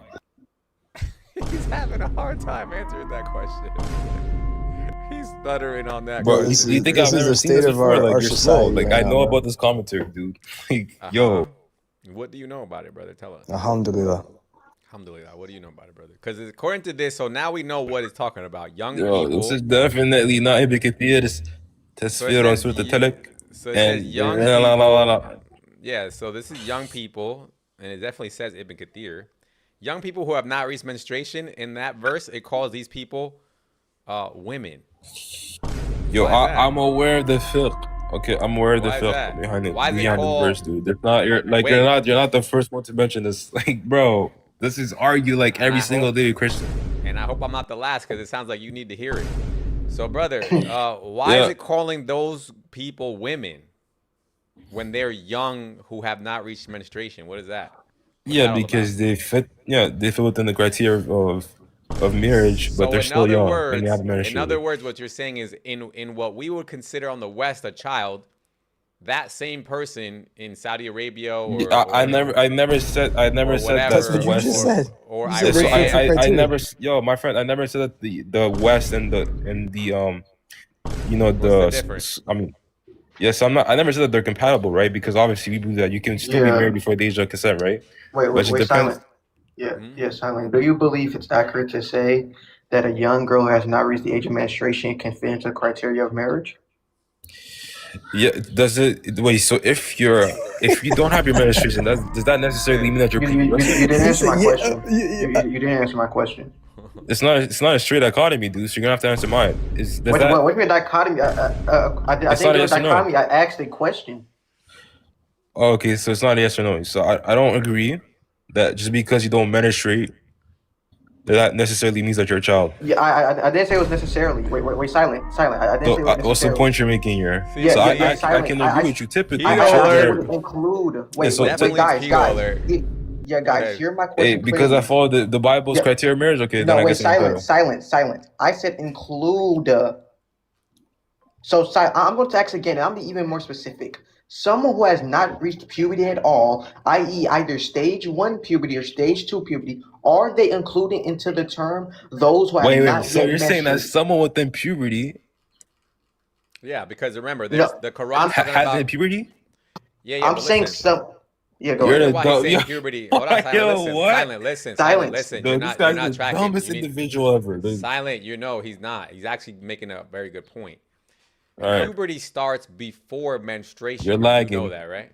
He's having a hard time answering that question. He's stuttering on that. Bro, question. you think this I've is never the seen this state of before? our Like you're slow. society Like right I now, know bro. about this commentary, dude. Like, Uh-huh. yo, What do you know about it, brother? Tell us. Alhamdulillah. Alhamdulillah. What do you know about it, brother? Because according to this, so now we know what it's talking about. Young yo, people. this is definitely not Ibn Kathir's tasfir on says Surah ye- Al-Talaq. So it says And young la, la, la, la, la. people. Yeah, so this is young people, and it definitely says Ibn Kathir. Young people who have not reached menstruation. In that verse, it calls these people women. Yo, Why is that? I'm aware of the fiqh. Okay, I'm aware of the Why is fiqh that? behind it. Why is it Behind called- this verse, dude. It's not you're like Wait. you're not the first one to mention this. Like, bro, this is argued like every I single hope- day, Christian. And I hope I'm not the last because it sounds like you need to hear it. So, brother, why Yeah. is it calling those people women when they're young who have not reached menstruation? What is that? What's that Yeah, all because they fit within the criteria of marriage, but So they're in still other young words, and they haven't in menstruated. other words, what you're saying is in what we would consider on the West a child, that same person in Saudi Arabia or I never said or that whatever, That's what the you West. just said. or You Yeah, said so they fit the I criteria. never, yo, my friend, I never said that the West and the you know What's the the difference? I mean, yes, I never said that they're compatible, right? Because obviously we believe that you can still be Yeah. married before the age of consent, right? Wait, But wait, it wait, depends. Silent. Yeah, Mhm. yeah, Silent. Do you believe it's accurate to say that a young girl who has not reached the age of menstruation can fit into the criteria of marriage? Yeah, does it? Wait, so if you don't have your menstruation, does that necessarily mean that you're You didn't answer my Yeah, question. yeah, You didn't answer my question. It's not a straight dichotomy, dude. So you're gonna have to answer mine. Does What that? do you mean dichotomy? I It's didn't not do a a yes or no. dichotomy. I asked a question. Oh, okay, so it's not a yes or no. So I don't agree that just because you don't menstruate, that necessarily means that you're a child. Yeah, I didn't say it was necessarily. Wait, Silent. I didn't say So it was what's the necessarily. point you're making here? See, So yeah, I silent. can I- agree with you. Typically, He it I should alert. be- would include. Yeah, Wait, so Definitely guys, Ego alert. Yeah, Go guys, ahead. hear my Hey, question because I clearly. follow the Bible's Yeah. criteria of marriage. Okay, then No, I wait, guess I'm silent. I said include. I'm going to ask again, and I'm be even more specific. Someone who has not reached puberty at all, i.e., either stage 1 puberty or stage 2 puberty, are they included into the term those who have Wait, not so yet you're saying that menstruated? someone within puberty Yeah, because remember, there's the Quran's talking hasn't about. puberty? Yeah, I'm but saying listen. some. Yeah, go You're ahead. the Why he's dumb- saying yo- puberty? Hold on, silent. Yo, Listen, what? silent. Listen, Silence. silent. Listen. Dude, You're this not guy's the tracking. dumbest You need- individual ever. Dude. Silent. You know he's not. He's actually making a very good point. All right. Puberty starts before menstruation. You're You lagging. know that, right?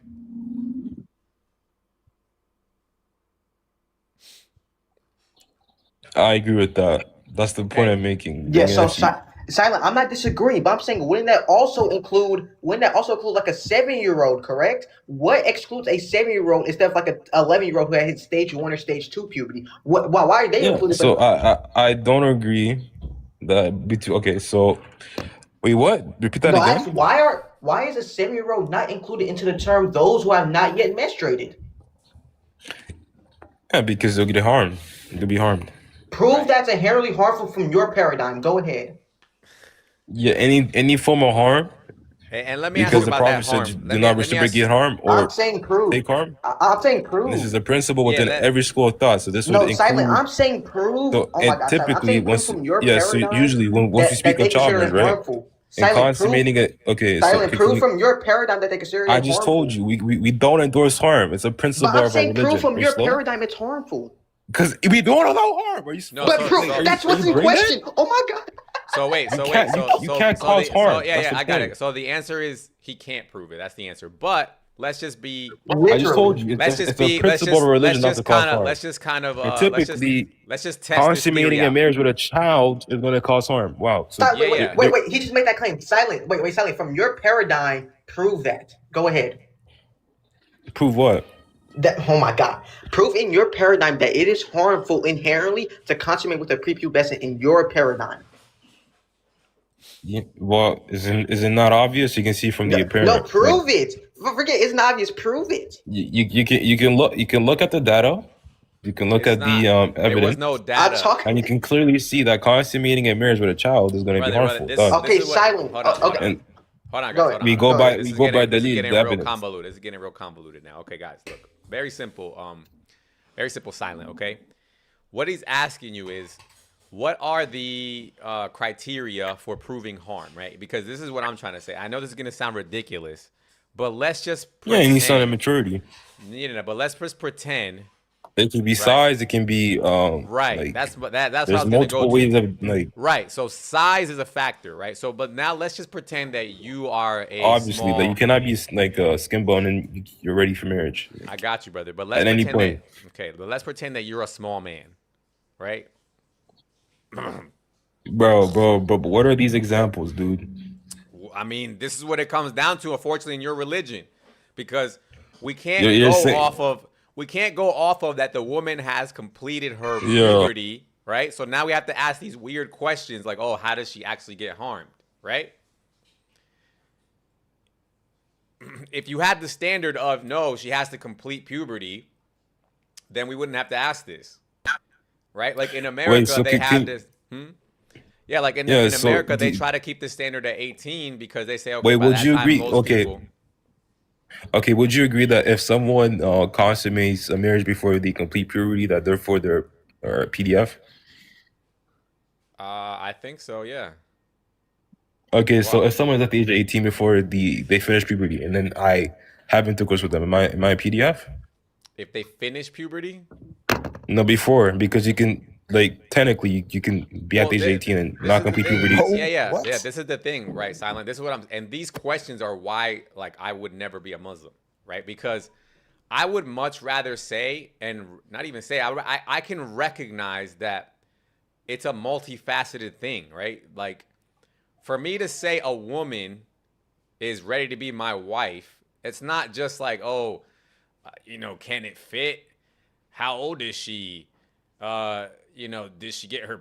I agree with that. That's the point Okay. I'm making. Yeah, Bringing so it to you. silent. I'm not disagreeing, but I'm saying wouldn't that also include like a 7-year-old? Correct? What excludes a 7-year-old instead of like a 11-year-old who had his stage 1 or stage 2 puberty? Why are they Yeah, included? so I don't agree that between. Okay, so wait, what? Repeat that No, again. actually, why is a 7-year-old not included into the term those who have not yet menstruated? Yeah, because they'll get harmed. They'll be harmed. Prove that's inherently harmful from your paradigm. Go ahead. Yeah, any form of harm, And let me ask because you the about Prophet that harm. said, Let "Do me- not let me reciprocate ask- harm or I'm saying prove. take harm." I'm saying prove. This is a principle Yeah, within that- every school of thought. So this No, would silent. include. I'm saying prove. So Oh my and God, silent. I'm typically, saying prove once from your yeah, so paradigm usually once you that speak they of consider childhood, it right, harmful. and Silent, prove. consummating it. Okay, so Silent, can prove we- from your paradigm that they consider it I harmful. just told you we don't endorse harm. It's a principle But I'm of our saying prove religion. from Are you your slow? paradigm it's harmful. Because we don't allow harm. Are you? No, But so- prove so- that's are what's you in brain dead? question. Oh my God. So wait, You so can't- wait, you can't cause harm. yeah, That's the I got point. it. So the answer is he can't prove it. That's the answer. But let's just be. I just told you. Let's It's just a be. Let's principle just. of religion Let's not just to cause kind of. harm. Let's just kind of. And Let's typically, just. Let's just test this consummating theory a out. marriage with a child is going to cause harm. Wow. So Stop, Yeah, yeah. wait. He just made that claim. Silent. Wait. Silent. From your paradigm, prove that. Go ahead. prove what? That. Oh my God. Prove in your paradigm that it is harmful inherently to consummate with a prepubescent in your paradigm. Yeah, well, is it not obvious? You can see from the apparent. No, prove it. Forget it's not obvious. Prove it. You can look at the data. You can look It's at the not. There was evidence, no I'm data. talking. and you can clearly see that consummating a marriage with a child is going to be Brother, harmful. this- Done. Okay, this is what- silent. hold on, hold Okay. on. And Hold on, Go guys. ahead. Hold on. We hold go on. by This we is go getting- by this is the getting real evidence. convoluted. This is getting real convoluted now. Okay, guys, look. Very simple. Very simple. Silent. Okay. What he's asking you is, what are the criteria for proving harm, right? Because this is what I'm trying to say. I know this is gonna sound ridiculous, but let's just Yeah, you need some pretend. maturity. But let's just pretend. It can be Right. size. It can be Right. like That's what I there's was gonna go multiple to. ways of like. Right. So size is a factor, right? So, but now let's just pretend that you are a Obviously, small. like you cannot be like a skin bone and you're ready for marriage. I got you, brother. But let's At any pretend that. Okay, but let's pretend that you're a small man, right? Bro, but what are these examples, dude? I mean, this is what it comes down to, unfortunately, in your religion, because we can't You're go saying- off of that the woman has completed her Yeah. puberty, right? So now we have to ask these weird questions like, oh, how does she actually get harmed, right? If you had the standard of no, she has to complete puberty, then we wouldn't have to ask this, right? Like in America, so they can- have this. Yeah, like in Yeah, so America, they do- try to keep the standard at 18 because they say, okay, Wait, by would that you time, agree? most Okay. people- Okay, would you agree that if someone consummates a marriage before they complete puberty, that therefore they're PDF? I think so. Yeah. Okay, so Wow. if someone's at the age of 18 before they finish puberty, and then I have intercourse with them, am I a PDF? If they finish puberty, No, before, because you can like technically you can be at Well, the age of thi- 18 and this not is the complete thing. puberty. Yeah. What? Yeah. This is the thing, right, Silent? This is what I'm, and these questions are why, like, I would never be a Muslim, right? Because I would much rather say, and not even say, I can recognize that it's a multifaceted thing, right? Like, for me to say a woman is ready to be my wife, it's not just like, oh, can it fit? How old is she? Did she get her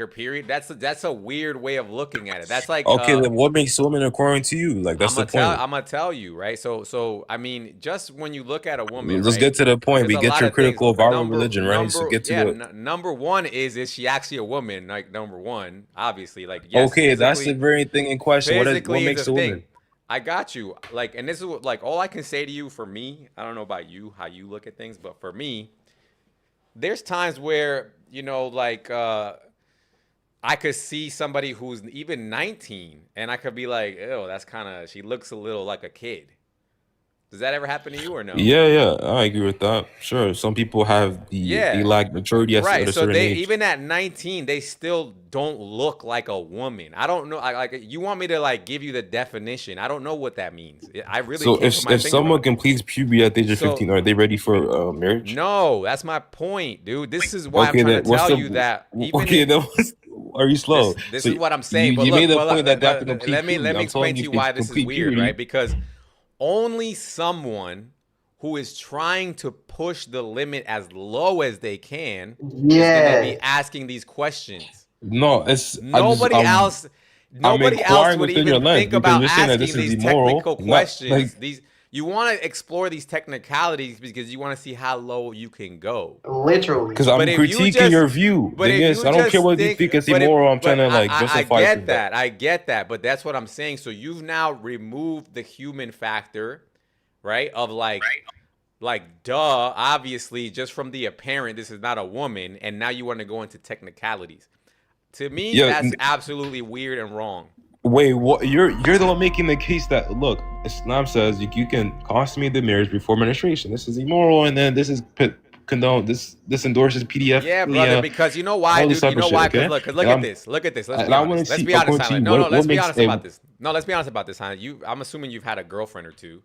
period? That's a weird way of looking at it. That's like Okay, then what makes women according to you? Like that's the point. I'm gonna tell you, right? So I mean, just when you look at a woman, Let's right, get to the point. We there's a get lot your of things. critical of our religion, right? So get to the Number one is she actually a woman? Like number one, obviously, like yes, okay. That's the physically- very thing in question. What physically makes is a a thing. woman? I got you. Like, and this is what, like, all I can say to you for me. I don't know about you, how you look at things, but for me, there's times where I could see somebody who's even 19, and I could be like, "Oh, that's kind of she looks a little like a kid." Does that ever happen to you or no? Yeah, I agree with that. Sure, some people have Yeah. they lack maturity at Right. a So certain they age. even at 19, they still don't look like a woman. I don't know. Like you want me to like give you the definition? I don't know what that means. I really So can't if put my if finger someone on it. completes puberty at the age of So- 15, are they ready for marriage? No, that's my point, dude. This is why Okay, I'm trying then to what's tell the- you that. Even Okay, if- then are you slow? This So is what I'm saying. You, but you look, made the but point look, that they have but to complete let me puberty. I'm explain telling to you if why this is complete weird, puberty- right? Because only someone who is trying to push the limit as low as they can is going to Yeah. be asking these questions. No, it's Nobody else inquiring would within your even lens think because about you're saying that asking this is these immoral, technical not, questions. like- You want to explore these technicalities because you want to see how low you can go. Literally. Because I'm But if you critiquing just- your view. But Thing if is, you I don't just care whether you think it's but if- immoral. I'm trying to but like I justify get it. that. I get that. But that's what I'm saying. So you've now removed the human factor, right? Of like, duh, obviously, just from the apparent, this is not a woman, and now you want to go into technicalities. To me, Yeah, that's absolutely weird and wrong. Wait, what? You're the one making the case that look, Islam says you can consummate the marriage before menstruation. This is immoral, and then this is condoned. This endorses PDF. Yeah, brother, because you know why, all this dude? You type of know why? shit, okay? Because look And at this. Look at this. Let's and be I honest. wanna Let's see, be honest, according to Silent. you, No, what let's be makes honest a- about this. No, let's be honest about this, Silent. I'm assuming you've had a girlfriend or two.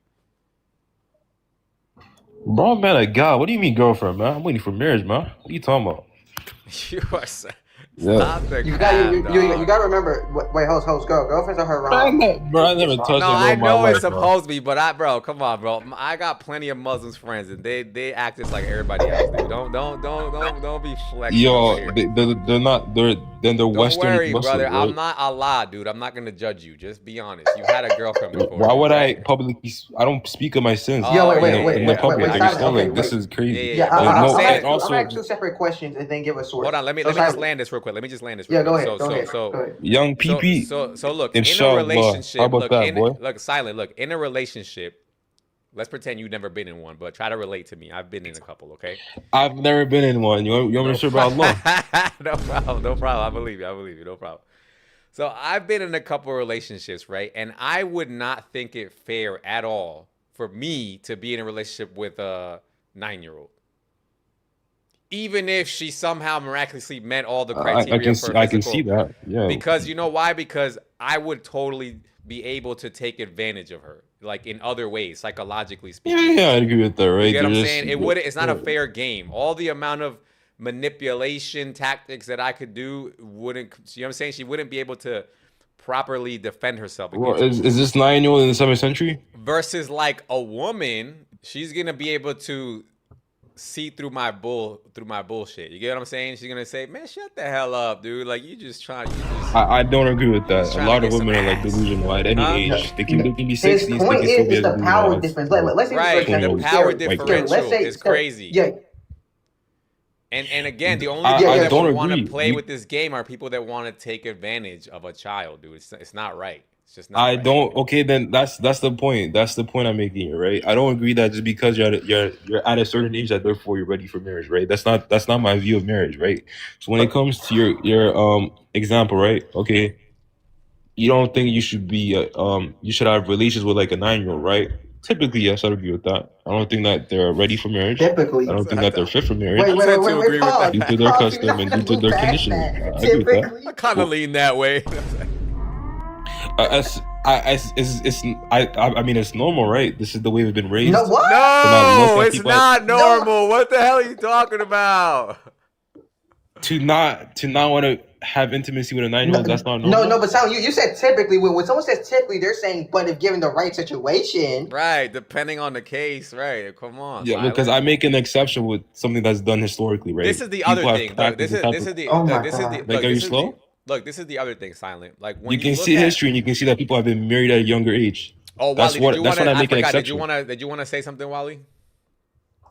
Bro, man, like God, what do you mean girlfriend, man? I'm waiting for marriage, man. What are you talking about? You are so, Yeah. stop the You cap, got you dog. got to remember. Wait, host, go. Girlfriends are her Bro, I never touched No, a girl I in my know life, it's bro. supposed to be, but bro, come on, bro. I got plenty of Muslims friends, and they act just like everybody else, dude. Don't be flexing over Yo, here. they're not. than the Don't Western worry, Muslims, brother. right? I'm not Allah, dude. I'm not gonna judge you. Just be honest. You had a girlfriend before. Why would I okay? publicly? I don't speak of my sins Yeah, Oh, wait, in wait, the, wait, in the wait, public. wait, Like, Silent, it's still okay, like this wait. is crazy. Yeah, Yeah, but what I'm no, saying, and also I'm two separate questions and then give a source. hold on. Let me So just Silent, land this real quick. Let me just land this. yeah, Real go quick. ahead, go ahead, go ahead. young So PP, look, in a inshallah. relationship, How about look, that, boy? look, Silent, look, in a relationship, let's pretend you've never been in one, but try to relate to me. I've been in a couple, okay? I've never been in one. You want me to share about Allah? No problem, no problem. I believe you, no problem. So I've been in a couple relationships, right? And I would not think it fair at all for me to be in a relationship with a 9-year-old. Even if she somehow miraculously met all the criteria for I can physical. see that. Yeah. Because you know why? Because I would totally be able to take advantage of her, like in other ways, psychologically speaking. Yeah, I agree with that, right? You get what I'm They're saying? just- It's not a fair game. All the amount of manipulation tactics that I could do wouldn't, you know what I'm saying? She wouldn't be able to properly defend herself Well, against is this 9-year-old in the 7th century? versus like a woman, she's gonna be able to see through my bullshit. You get what I'm saying? She's gonna say, "Man, shut the hell up, dude. Like you just I don't agree with that. Just A trying to lot of get some women are like ass. delusional at any Huh? age. They can be His 60s. They point can still is be it's the as power delusional as- difference. Let's say right. for example, The power Sarah, differential let's say, is crazy. Yeah, And again, the only I people that don't would want to agree. play You- with this game are people that want to take advantage of a child, dude. It's not right. It's just not I right. don't. Okay, then that's the point. That's the point I'm making here, right? I don't agree that just because you're at a certain age that therefore you're ready for marriage, right? That's not my view of marriage, right? So when it comes to your example, right? Okay, you don't think you should be you should have relations with like a 9-year-old, right? Typically, yes, I agree with that. I don't think that they're ready for marriage. typically. I don't think that they're fit for marriage Wait, tend to agree with pause. that. due to their Pause, custom you're and not due to gonna their move past conditioning. that. I agree with that. Typically. I kind of lean that way. I mean, it's normal, right? This is the way we've been raised. No, what? not look No, at it's people not No. normal. What the hell are you talking about? To not want to have intimacy with a 9-year-old. That's not normal. No, but Sal, you said typically when someone says typically, they're saying, but if given the right situation. Right, depending on the case, right? Come on. Yeah, Silent. because I make an exception with something that's done historically, right? This is the People other have thing. Look, practiced this type is of- the Oh look, my this is God. the Like, look, are you this is slow? look, this is the other thing, Silent. Like when You can look see at- history and you can see that people have been married at a younger age. Oh, That's Wally, what- did you that's wanna, when I make an forgot, exception. Did you want to say something, Wally?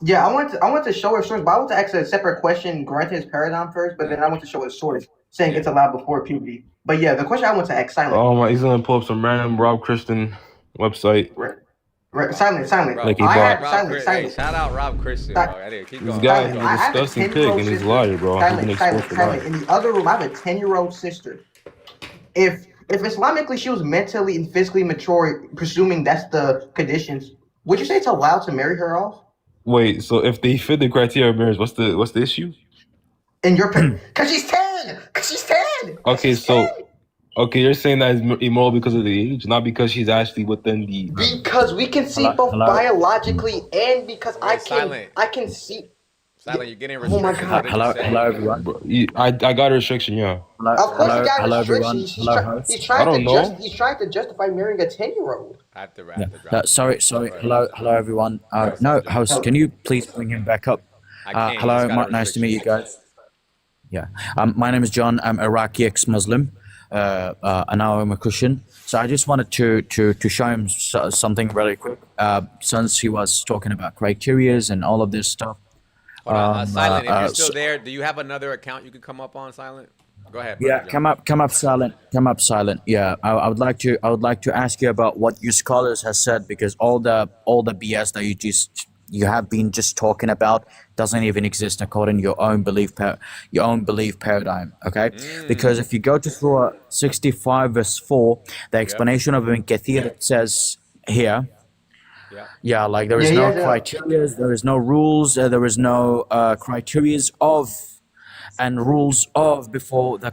Yeah, I want to show a source, but I want to ask a separate question, granted his paradigm first, but then I want to show a source saying it's allowed before puberty. But yeah, the question I want to ask Silent. Oh my, he's gonna pull up some random Rob Christian website. Silent. Like he I bought- have Rob, silent, Hey, silent. shout out Rob Christian, Si- bro. Anyway, keep This going. guy Keep is going. I a have a disgusting 10-year-old pig and he's a sister. liar, bro. He's been exposed for Silent. that. In the other room, I have a 10-year-old sister. If Islamically she was mentally and physically mature, presuming that's the conditions, would you say it's allowed to marry her off? Wait, so if they fit the criteria of marriage, what's the issue? In your opinion, because she's 10. Okay, so you're saying that it's immoral because of the age, not because she's actually within the. Because we can see both biologically and because Silent. I can see. Silent, you're getting Oh my restricted. God. What did you say? everyone. Bro, I got a restriction, yeah. Of course, he got everyone. restrictions. Hello, host. He's I trying don't know. he's trying to justify marrying a 10-year-old. I have to Yeah. drop. Sorry. Hello, everyone. No, host, can you please bring him back up? I can't. He's Hello, got a nice to meet you restriction. guys. Yeah. My name is John. I'm Iraqi ex-Muslim, and now I'm a Christian. So I just wanted to show him something really quick. Since he was talking about criterias and all of this stuff. Hold on, Silent, if you're still so- there, do you have another account you can come up on, Silent? Go ahead. Yeah, brother John. come up, silent. Yeah, I would like to ask you about what your scholars has said, because all the BS that you have been just talking about doesn't even exist according to your own belief paradigm. Okay, because if you go to Surah 65 verse 4, the explanation of Ibn Kathir, it says here. Yeah, like there is no criteria, there is no rules, there is no criteria of and rules of before the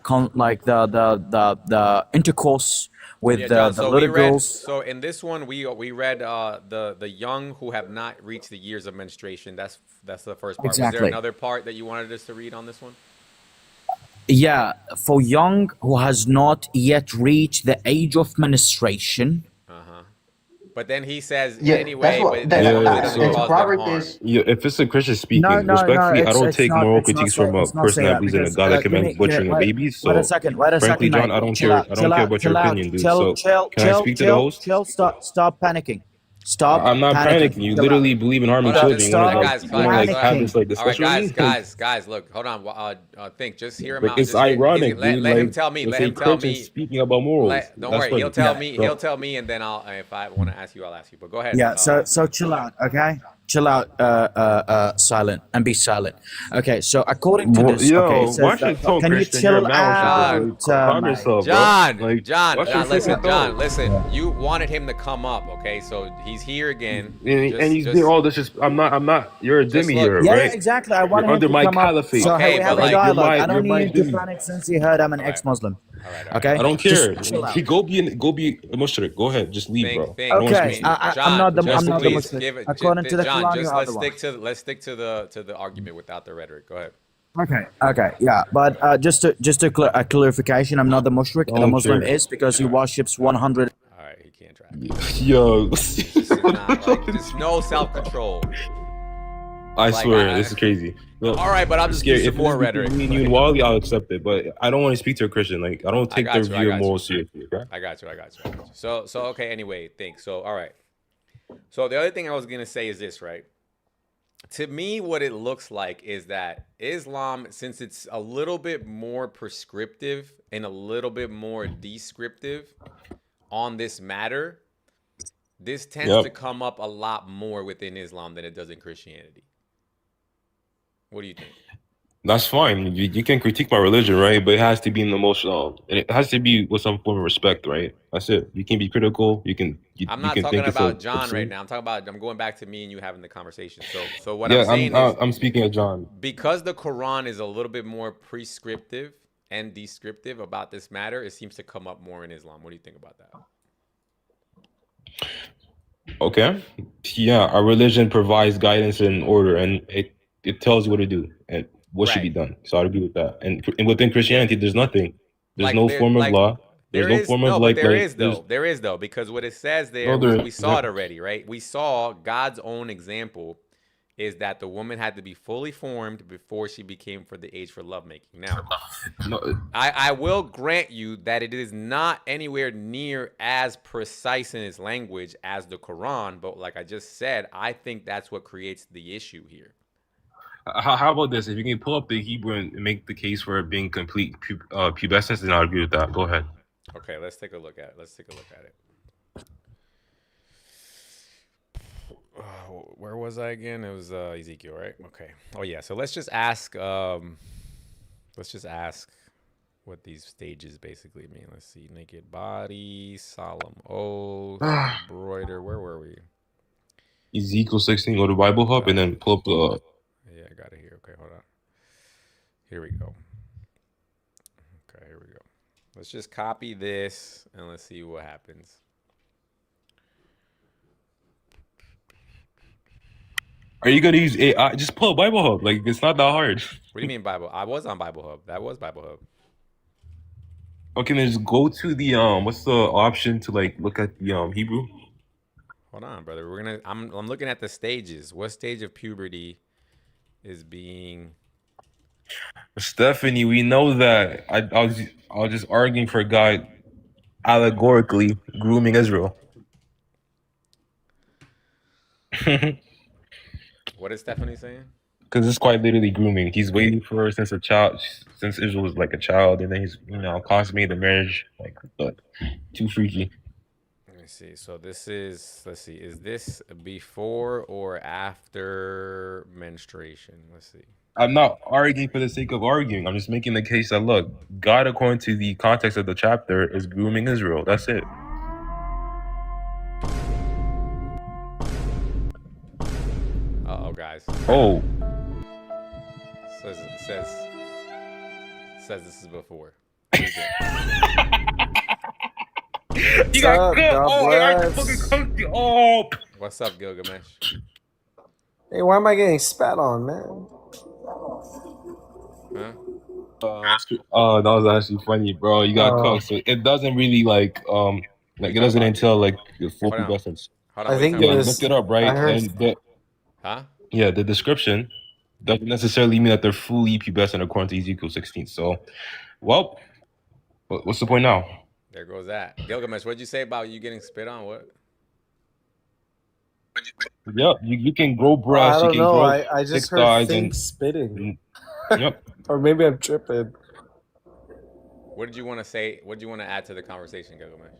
intercourse with Yeah, the John, so little we read, girls. so in this one we read the young who have not reached the years of menstruation. That's the first part. Was there Exactly. another part that you wanted us to read on this one? Yeah, for young who has not yet reached the age of menstruation. But then he says Yeah, anyway, that's what but that, that Yeah, really yeah, doesn't and so cause them Proverb harm. is yeah, if it's a Christian No, speaking, no, no. respectfully, I don't It's take not. moral It's not critiques say. from a It's not person say that that believes in a because God that give commands me. Give, butchering of babies. wait a So, second. Wait a frankly, second, John, mate. I don't Chill care. out. I don't Chill care out. about your Chill out. opinion, dude. Chill. So, Chill. can I Chill. speak to the Chill. host? Chill. Stop panicking. Stop I'm not panicking. panicking. You Chill out. literally believe in harming Hold on, children. just You want Stop to guys, like, you want to like have panicking. this like all right, discussion with me? guys, look, hold on. Think, just hear him Like out. it's Just hear, ironic, let, dude. let him Like tell me. it's Let a him tell Christian me. speaking about morals. Don't That's worry. funny. He'll tell Yeah. me. So, He'll tell me, and then if I want to ask you, I'll ask you. But go ahead. Yeah. So chill out. Okay. Chill out. Silent and be silent. Okay. So according to this, okay, it yo, says watch that. your tone, Can you Christian. You're a chill man with your out, bro. Calm mate? yourself, bro. John, Like, John, watch your listen, freaking John, tone. listen. You wanted him to come up, okay? So he's here again. And he's doing all this. Just I'm not. You're a Just dhimmi look. here, Yeah, right? exactly. I wanted You're him under to my come up. caliphate. So Okay, we but have a like- dialogue. I you're don't my need him to dhimmi. panic since he heard I'm an All right. ex-Muslim. All right. Okay. I don't care. Just chill out. Go be a mushrik. Go ahead. Just leave, bro. Think. I don't want to Okay. speak to you. I'm John, not the. just I'm not the please Muslim. give it. According to the John, Quran, just you're otherwise. let's stick to the argument without the rhetoric. Go ahead. Okay, yeah, but just a clarification, I'm not the mushrik. The Don't Muslim care. is because he worships 100. All right, he can't try. Yo, This is not like there's no self-control. I Like, swear, this is crazy. Look, All right, but I'm just scared. giving If some more it's rhetoric. between me and you and Wally, I'll accept it. But I don't want to speak to a Christian. Like I don't take got their you, I view got of you. morals seriously. Okay? I got you. So okay. Anyway, think. So all right. So the other thing I was gonna say is this, right? To me, what it looks like is that Islam, since it's a little bit more prescriptive and a little bit more descriptive on this matter, this tends to come up a lot more within Islam than it does in Christianity. What do you think? That's fine. You can critique my religion, right? But it has to be in the most it has to be with some form of respect, right? That's it. You can be critical. You can. I'm you not can talking think it's about a John right obscene. now. I'm going back to me and you having the conversation. So what Yeah, I'm saying is, I'm speaking of John. because the Quran is a little bit more prescriptive and descriptive about this matter, it seems to come up more in Islam. What do you think about that? Okay. Yeah, our religion provides guidance and order, and it tells you what to do and what should be Right. done. So I agree with that. And within Christianity, there's nothing. There's Like, no there- form of like, law. There's no form of like. there like, is there's- though. There is though, because what it says there, No, there- we saw it there- already, right? We saw God's own example is that the woman had to be fully formed before she became for the age for lovemaking. Now, No, I will grant you that it is not anywhere near as precise in its language as the Quran, but like I just said, I think that's what creates the issue here. how about this? If you can pull up the Hebrew and make the case for it being complete pubescence, then I'll agree with that. Go ahead. Okay, let's take a look at it. Where was I again? It was Ezekiel, right? Okay. Oh yeah. So let's just ask what these stages basically mean. Let's see. Naked body, solemn oath, embroider. Where were we? Ezekiel 16, go to Bible Hub, and then pull up the. Yeah, I got it here. Okay, hold on. Here we go. Okay, here we go. Let's just copy this and let's see what happens. Are you gonna use AI? Just pull up Bible Hub. Like it's not that hard. What do you mean Bible? I was on Bible Hub. That was Bible Hub. Okay, then just go to the what's the option to like look at the Hebrew? Hold on, brother. I'm looking at the stages. What stage of puberty is being? Stephanie, we know that. I was just arguing for God allegorically grooming Israel. What is Stephanie saying? Because it's quite literally grooming. He's waiting for her since Israel was like a child, and then he's consummating the marriage. Like, but too freaky. Let me see. So this is, let's see, is this before or after menstruation? Let's see. I'm not arguing for the sake of arguing. I'm just making the case that look, God, according to the context of the chapter, is grooming Israel. That's it. Uh-oh, guys. Oh, Says this is before. What is it? you got good. Oh, I fucking cooked you. Oh. What's up, Gilgamesh? Hey, why am I getting spat on, man? Huh? That was actually funny, bro. You got cooked. So it doesn't really like it doesn't entail like the full Hold on. pubescence. Hold on, I what think are you it talking Yeah, about? was. look it up, I right? heard. And the Huh? yeah, the description doesn't necessarily mean that they're fully pubescent according to Ezekiel 16. So, well, what's the point now? There goes that. Gilgamesh, what'd you say about you getting spit on? What? Yep, you can grow Oh, I breasts, you don't can know. grow I thick just heard thighs, Think and spitting, yep. or maybe I'm tripping. What did you want to say? What did you want to add to the conversation, Gilgamesh?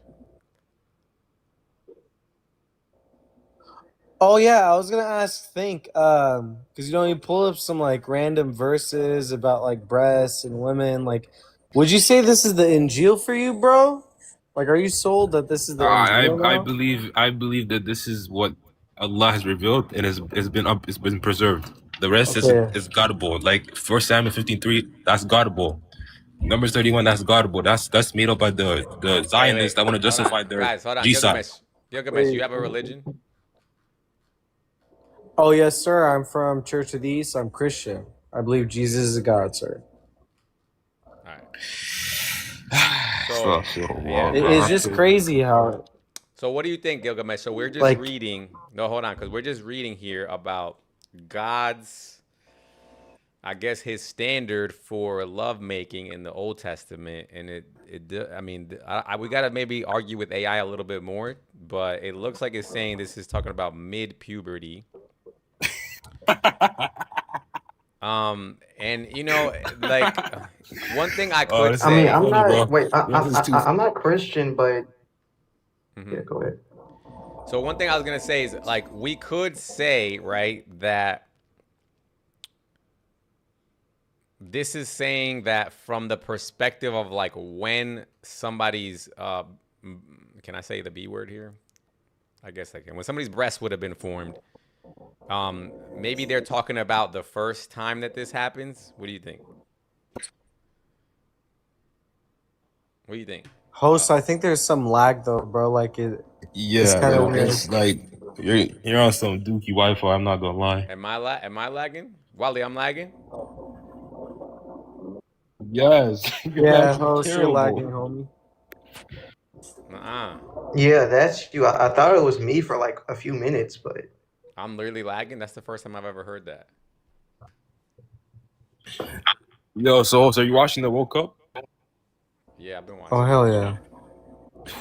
Oh yeah, I was gonna ask Think, because you pull up some like random verses about like breasts and women. Like, would you say this is the Injil for you, bro? Like, are you sold that this is the Injil I now? believe that this is what Allah has revealed and it's been preserved. The rest Okay. is Godable. Like 1 Samuel 15:3, that's Godable. Numbers 31, that's Godable. That's made up by the Wait, Zionists that want to hold on, justify their guys, hold on, G-side. Gilgamesh, you have a religion? Oh yes, sir. I'm from Church of the East. I'm Christian. I believe Jesus is God, sir. All right. So, yeah. It's just crazy how. So what do you think, Gilgamesh? So we're just Like- reading. No, hold on, because we're just reading here about God's, I guess, his standard for lovemaking in the Old Testament, and we gotta maybe argue with AI a little bit more, but it looks like it's saying this is talking about mid-puberty. And like one thing I could I mean, say. I'm not. Wait, This is too- I'm not Christian, but Mhm. yeah, go ahead. So one thing I was gonna say is like we could say, right, that this is saying that from the perspective of like when somebody's can I say the B word here? I guess I can. When somebody's breast would have been formed, maybe they're talking about the first time that this happens. What do you think? What do you think? Host, I think there's some lag though, bro. Like it's Yeah, kind of no, weird. it's like you're on some dookie Wi-Fi. I'm not gonna lie. Am I lagging? Wally, I'm lagging? Yes, you're Yeah, actually host, you're terrible. lagging, homie. Nuh-uh. Yeah, that's you. I thought it was me for like a few minutes, but I'm literally lagging. That's the first time I've ever heard that. Yo, so are you watching the World Cup? Yeah, I've been watching. Oh hell yeah.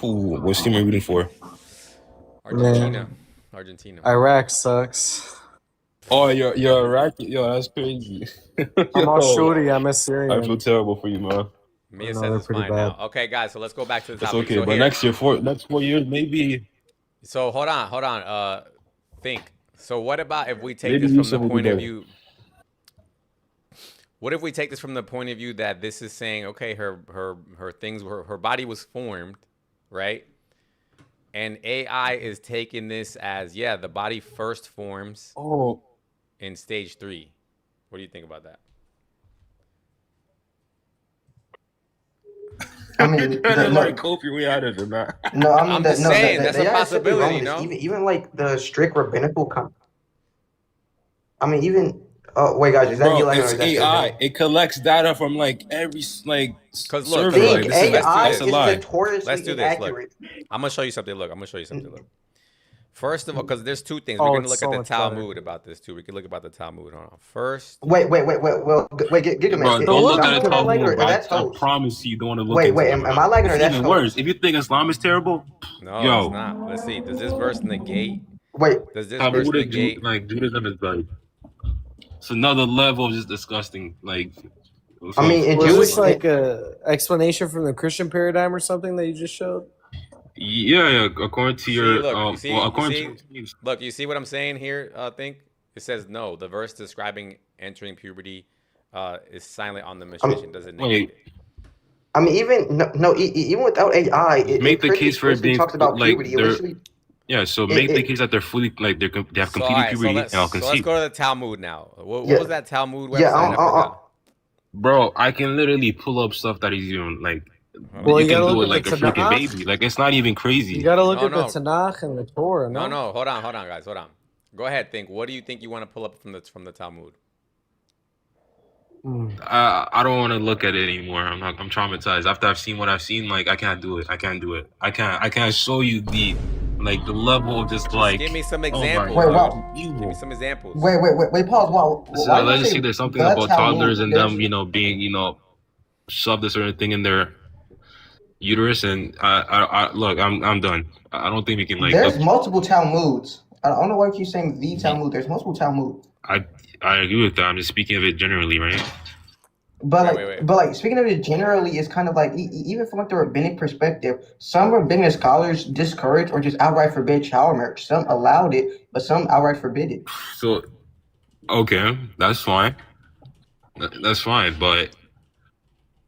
Ooh, what team are you rooting for? Argentina. Argentina. Iraq sucks. Oh, you're Iraqi. Yo, that's crazy. I'm all Yo, shorty. I'm a I Syrian. feel terrible for you, man. Mia No, says they're it's pretty fine bad. now. Okay, guys, so let's go back to the That's topic. okay, So but here- next 4 years, maybe So hold on. Think. So what about if we take Maybe this from Yusuf the will be point of better. view? What if we take this from the point of view that this is saying, okay, her body was formed, right? And AI is taking this as, yeah, the body first forms in stage 3. What do you think about that? I mean, like cope your way out of it, man. no, I mean, I'm just saying, that's a they are simply wrong possibility, with this. no? Even like the strict rabbinical. I mean, even. Oh wait, guys, is that you Bro, lagging or it's is that AI. It collects data from like every Because server. look, Think Like, AI that's a is lie. notoriously Let's do this. Look, inaccurate. I'm gonna show you something. Look. First of all, because there's two things. Oh, We're gonna it's look so at the much better. Talmud about this too. We can look about the Talmud. Hold on. First, Wait, Gilgamesh. Bro, Is don't look that at it, what I'm lagging or Talmud. that's I host? promise you don't want to look Wait, into it. am I lagging or It's that's even host? worse. If you think Islam is terrible, no, yo. it's not. Let's see. Does this verse negate? Wait, Does this Talmud verse and negate? like Judaism is like it's another level of just disgusting. Like, I mean, in Was Jewish, this like a explanation from the Christian paradigm or something that you just showed? yeah, according to your Look, you see what I'm saying here? Think it says no. The verse describing entering puberty is silent on the menstruation. Doesn't negate it. I mean, even without AI, make the case for it being talks about like puberty. It they're literally- yeah. So make the case that they're fully like they have So, completed all right, puberty and I'll so let's concede. go to the Talmud now. What Yeah. was that Talmud website? Yeah, I forgot. Bro, I can literally pull up stuff that is even like Well, you you can gotta do it look like at a the freaking Tanakh. baby. Like it's not even crazy. You gotta look No, at no. the Tanakh and the Torah. No, No, hold on, guys, hold on. Go ahead, think. What do you think you want to pull up from the Talmud? I don't want to look at it anymore. I'm traumatized after I've seen what I've seen. Like I can't do it. I can't show you the Like the level of just like. Give me some Oh my examples. Wait, God, what? Give evil. me some examples. Wait, pause. Wow, So why do let's you just say say there's something the about toddlers Talmud? and There's them, being, shoved a certain thing in their uterus, and look, I'm done. I don't think we can like there's look. multiple Talmuds. I don't know why you keep saying the Talmud. There's multiple Talmud. I agree with that. I'm just speaking of it generally, right? But Wait. speaking of it generally, it's kind of like even from like the rabbinic perspective, some rabbinic scholars discourage or just outright forbid child marriage. Some allowed it, but some outright forbid it. So okay, that's fine. That's fine, but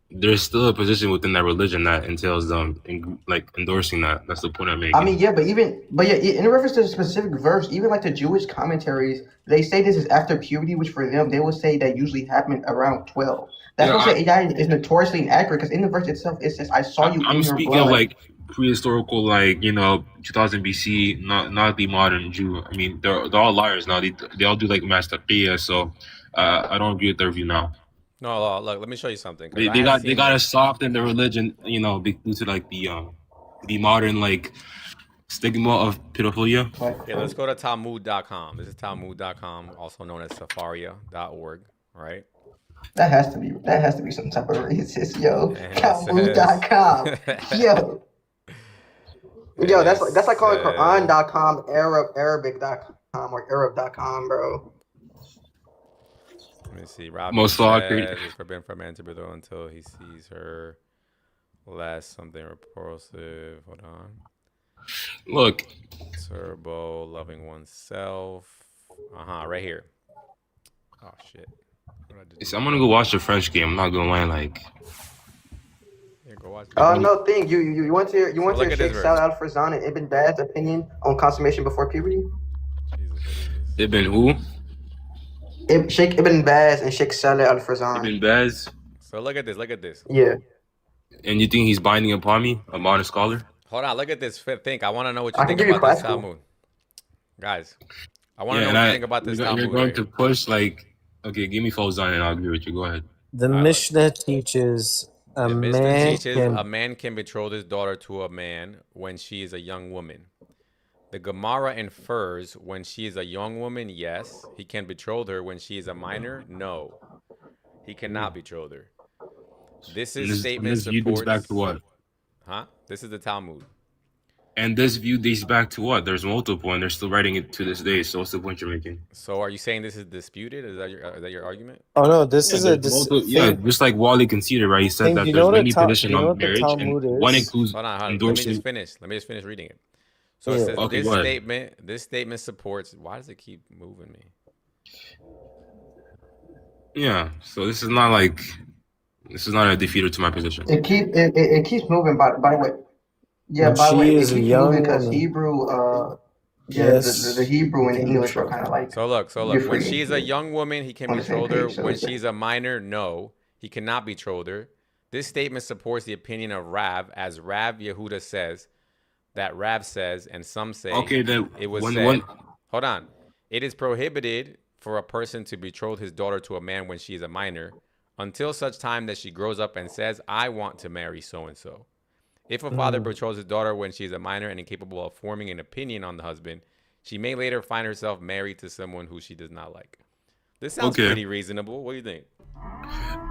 there's still a position within that religion that entails them like endorsing that. That's the point I'm making. I mean, yeah, but in reference to the specific verse, even like the Jewish commentaries, they say this is after puberty, which for them they would say that usually happened around 12. That's Yeah, what that is notoriously inaccurate because in the verse itself it says, "I saw you I'm in your speaking blood." of like prehistorical, like 2000 BC, not the modern Jew. I mean, they're all liars now. They all do like mass taqiyya, so I don't agree with their view now. No, look, let me show you something. 'cause They, I they have got seen they got to this. soften the religion, due to like the modern like stigma of pedophilia. Yeah, let's go to Talmud.com. This is Talmud.com, also known as Safaria.org, right? That has to be some type of racist, yo. And it Talmud.com, says- yo. And Yo, it that's like calling says- Quran.com, Arabic.com, or Arab.com, bro. Let me see. Rob Most says likely. it's forbidden for a man to be with until he sees her less something repulsive. Hold on. Look, Turbo, loving oneself. Right here. Oh shit. What did I do? I'm gonna go watch the French game. I'm not gonna lie, like. Yeah, go watch. No thing. You went to look your at this Sheikh verse. Saud Al Farzan and Ibn Baz opinion on consummation before puberty. Ibn who? Sheikh Ibn Baz and Sheikh Saleh Al Farzan. Ibn Baz. So look at this. Look at this. Yeah. And you think he's binding upon me, a modern scholar? Hold on. Look at this. Think. I want to know what you I can think give you about this classical. Talmud, guys. I want to know what you think about this You're Talmud. going right to here. push like, okay, give me Fauzan and I'll agree with you. Go ahead. The Mishnah teaches a The Mishnah man teaches can a man can betroth his daughter to a man when she is a young woman. The Gemara infers when she is a young woman, yes. He can betroth her. When she is a minor, no. He cannot betroth her. This is statement this view dates supports. back to what? Huh? This is the Talmud. And this view dates back to what? There's multiple, and they're still writing it to this day. So what's the point you're making? So are you saying this is disputed? Is that your argument? Oh no, this is a just like Wally conceded, right? He said Thing, that you there's know what many positions you know on what the marriage, Talmud and is? one includes Hold on. Let me endorsing. just finish. Let me just finish reading it. So it Yeah. says Okay, go ahead. this statement supports. Why does it keep moving me? Yeah. So this is not a defeater to my position. It keeps moving. By the way, yeah. When By the she way, it is keeps a young moving because woman. Hebrew. Yes. The Hebrew and Can English are betroth. kind of like. So look. When different she's a young woman, he can on the same betroth her. page, so When it's like- she's a minor, no, he cannot betroth her. This statement supports the opinion of Rav, as Rav Yehuda says, that Rav says, and some say Okay, then it was when- said. when- Hold on. It is prohibited for a person to betroth his daughter to a man when she is a minor, until such time that she grows up and says, "I want to marry so and so." If a father betroths his daughter when she is a minor and incapable of forming an opinion on the husband, she may later find herself married to someone who she does not like. This sounds Okay. pretty reasonable. What do you think?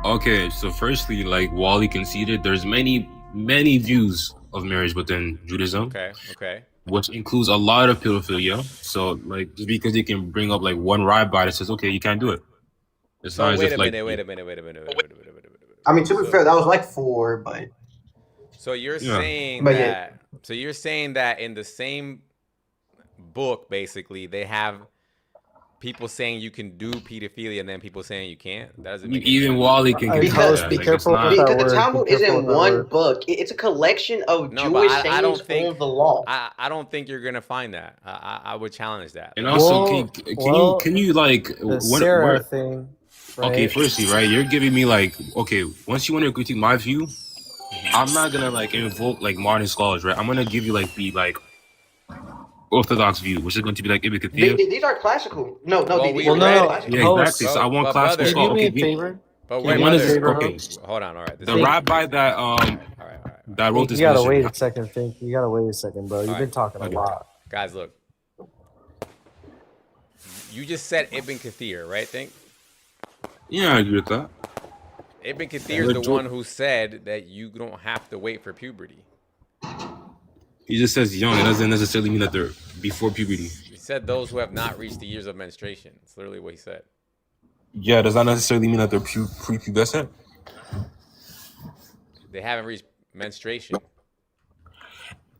Okay, so firstly, like Wally conceded, there's many views of marriage within Judaism, Okay. which includes a lot of pedophilia. So, like, just because you can bring up like one rabbi that says, okay, you can't do it. It's So not as wait if a like minute. I mean, to be fair, that was like 4, but So you're Yeah. saying But that. So you're saying that in the same book, basically, they have people saying you can do pedophilia and then people saying you can't. That doesn't make any even sense. Wally can Because- confirm that. be Like, careful it's not, with that because the word, Talmud be careful isn't with that one word. book. It's a collection of No, but Jewish I sayings don't think on the law. I don't think you're gonna find that. I would challenge that. and also, Well- can you like The Sarah where- thing. Right? Okay, firstly, right, you're giving me like, okay, once you want to critique my view, I'm not gonna like invoke like modern scholars, right? I'm gonna give you like the orthodox view, which is going to be like Ibn Kathir. These are classical. No, Well, these we are read it. classical. Yeah, exactly. So I But want classical brother- Can you scholars. do me Okay, a favor? But Can wait, you one do is me a this, favor, okay. Hope? hold on. All right. This The is- rabbi that all right. that wrote You this gotta mission. wait a second, Think. You gotta wait a second, bro. You've been Alright. talking a Okay. lot. Guys, look. You just said Ibn Kathir, right? Think. Yeah, I agree with that. Ibn Kathir is the one who said that you don't have to wait for puberty. He just says young. It doesn't necessarily mean that they're before puberty. He said those who have not reached the years of menstruation. It's literally what he said. Yeah, does not necessarily mean that they're prepubescent. They haven't reached menstruation.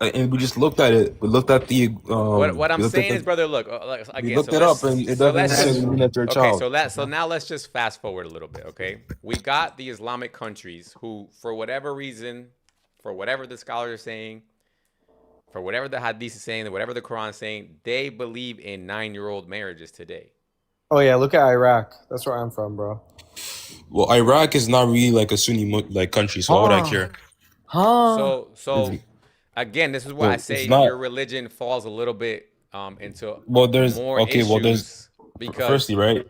And we just looked at it. We looked at the. What I'm saying is, brother, look. Again, we looked it up, and it doesn't necessarily mean that they're a child. So now let's just fast forward a little bit, okay? We got the Islamic countries who, for whatever reason, for whatever the scholars are saying, for whatever the Hadith is saying, whatever the Quran is saying, they believe in 9-year-old marriages today. Oh yeah, look at Iraq. That's where I'm from, bro. Well, Iraq is not really like a Sunni like country, so why would I care? So again, this is why I say your religion falls a little bit into more issues because firstly, right?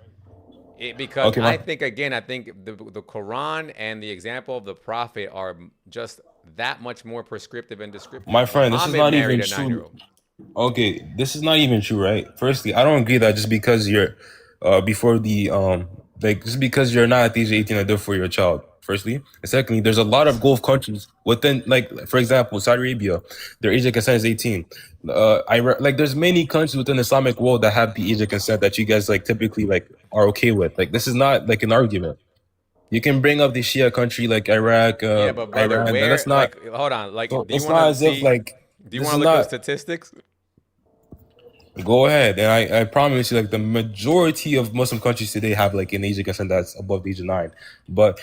Because I think the Quran and the example of the Prophet are just that much more prescriptive and descriptive. My friend, this is not even true. Okay, this is not even true, right? Firstly, I don't agree that just because you're before the just because you're not at the age of 18 or therefore you're a child. Firstly, and secondly, there's a lot of Gulf countries within, like for example, Saudi Arabia, their age of consent is 18. There's many countries within the Islamic world that have the age of consent that you guys like typically like are okay with. Like this is not like an argument. You can bring up the Shia country like Iraq, yeah, but brother, Iran, where, that's not. like, hold on, like, So do you it's want not to as if like. Do you want to look at the statistics? Go ahead, and I promise you, like the majority of Muslim countries today have like an age of consent that's above the age of 9. But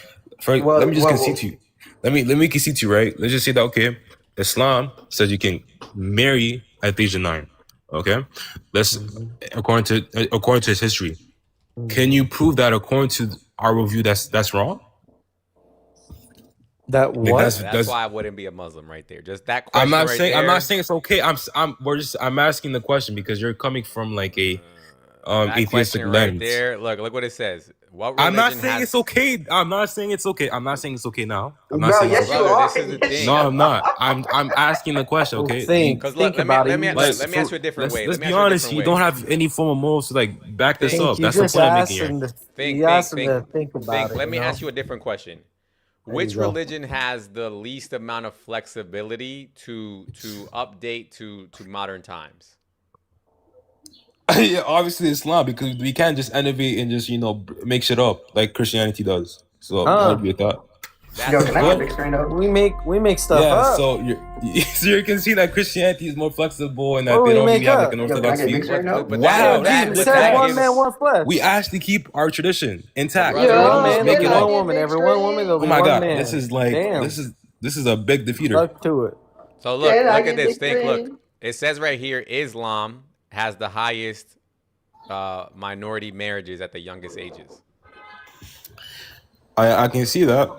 let me just concede to you. Let me concede to you, right? Let's just say that okay, Islam says you can marry at the age of 9. Okay, let's according to its history. Can you prove that according to our review that's wrong? That Like, what? That's why I wouldn't be a Muslim right there. Just that question. I'm not right saying there. I'm not saying it's okay. I'm asking the question because you're coming from like a That atheistic question right lens. there. Look what it says. What I'm not religion saying has- it's okay. I'm not saying it's okay. I'm not saying it's okay now. I'm Bro, not saying yes, it's you okay. are. This is the thing. No, I'm not. I'm asking the question. Okay. Because let me ask you a different way. Let's Let me be ask you a honest. different You way. don't have any form of morals to like back this Think. up. You That's the just point I'm asked making him here. to Think, you asked him think, to think about it. Let me you know? ask you a different question. There Which you go. religion has the least amount of flexibility to update to modern times? Yeah, obviously Islam, because we can't just innovate and just make shit up like Christianity does. So I agree with that. Yo, can I get big straight up? We make stuff Yeah, up. so you can see that Christianity is more flexible and that What they do we don't really make have up? like an Yo, can I orthodox get view. big straight up? But Wow, that It gives- says one gives- man, one flesh. We actually keep our tradition intact. Brother, We One don't just man, make there'll it be up. one woman. Every one woman, there'll Oh be my one god, man. this is like Damn. this is a big defeater. Stuck to it. So look Yeah, I at get this. big Think. Look, brain. it says right here, Islam has the highest minority marriages at the youngest ages. I can see that.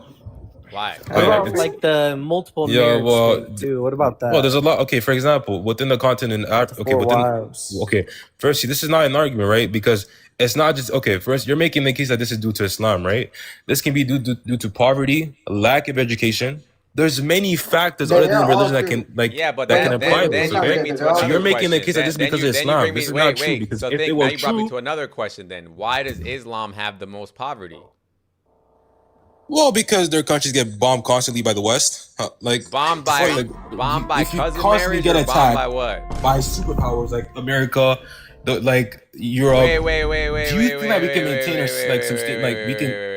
Why? What about it's- like the multiple Yeah, marriage well, thing too? What about that? Well, there's a lot. Okay, for example, within the continent, okay, Four wives. okay. Firstly, this is not an argument, right? Because it's not just okay. First, you're making the case that this is due to Islam, right? This can be due to poverty, lack of education. There's many factors other than the religion that can Yeah, but that then, can apply then this. you bring Okay, me to so another you're making the question. case that this is Then because you- of then you Islam. bring me- This is wait, not true wait. because So if think, it now were you brought me true, to another question. Then why does Islam have the most poverty? well, because their countries get bombed constantly by the West, like Bombed by if you cousin constantly marriage get or bombed attacked by what? by superpowers like America, like Europe. Wait. Do you think that we can maintain like sustain like we can?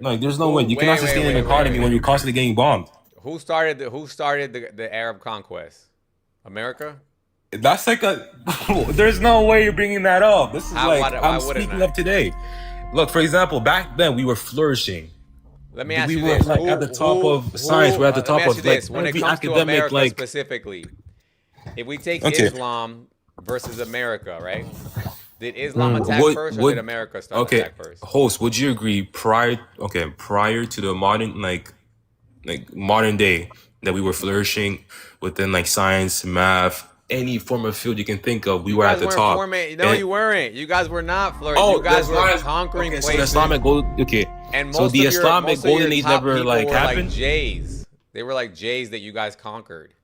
Like, there's no way you cannot sustain an economy when you're constantly getting bombed. Who started the Arab conquest? America? That's like a. There's no way you're bringing that up. This is Why I'm wouldn't speaking I? of today. Look, for example, back then we were flourishing. Let me ask We you were this. like at the top of science. We're at the let top me ask of you this. like When it every comes to academic America like. specifically, if we take Okay. Islam versus America, right? Did Islam attack first, or Would- did America start okay, attack first? host, would you agree prior to the modern modern day that we were flourishing within like science, math, any form of field you can think of, we were at the top. No, And- you weren't. You guys were not flourishing. Oh, you guys that's were why- conquering okay, so places. the Islamic and so most the of your- Islamic most of your golden age top never people like were happened. Like Jays. They were like Jays that you guys conquered.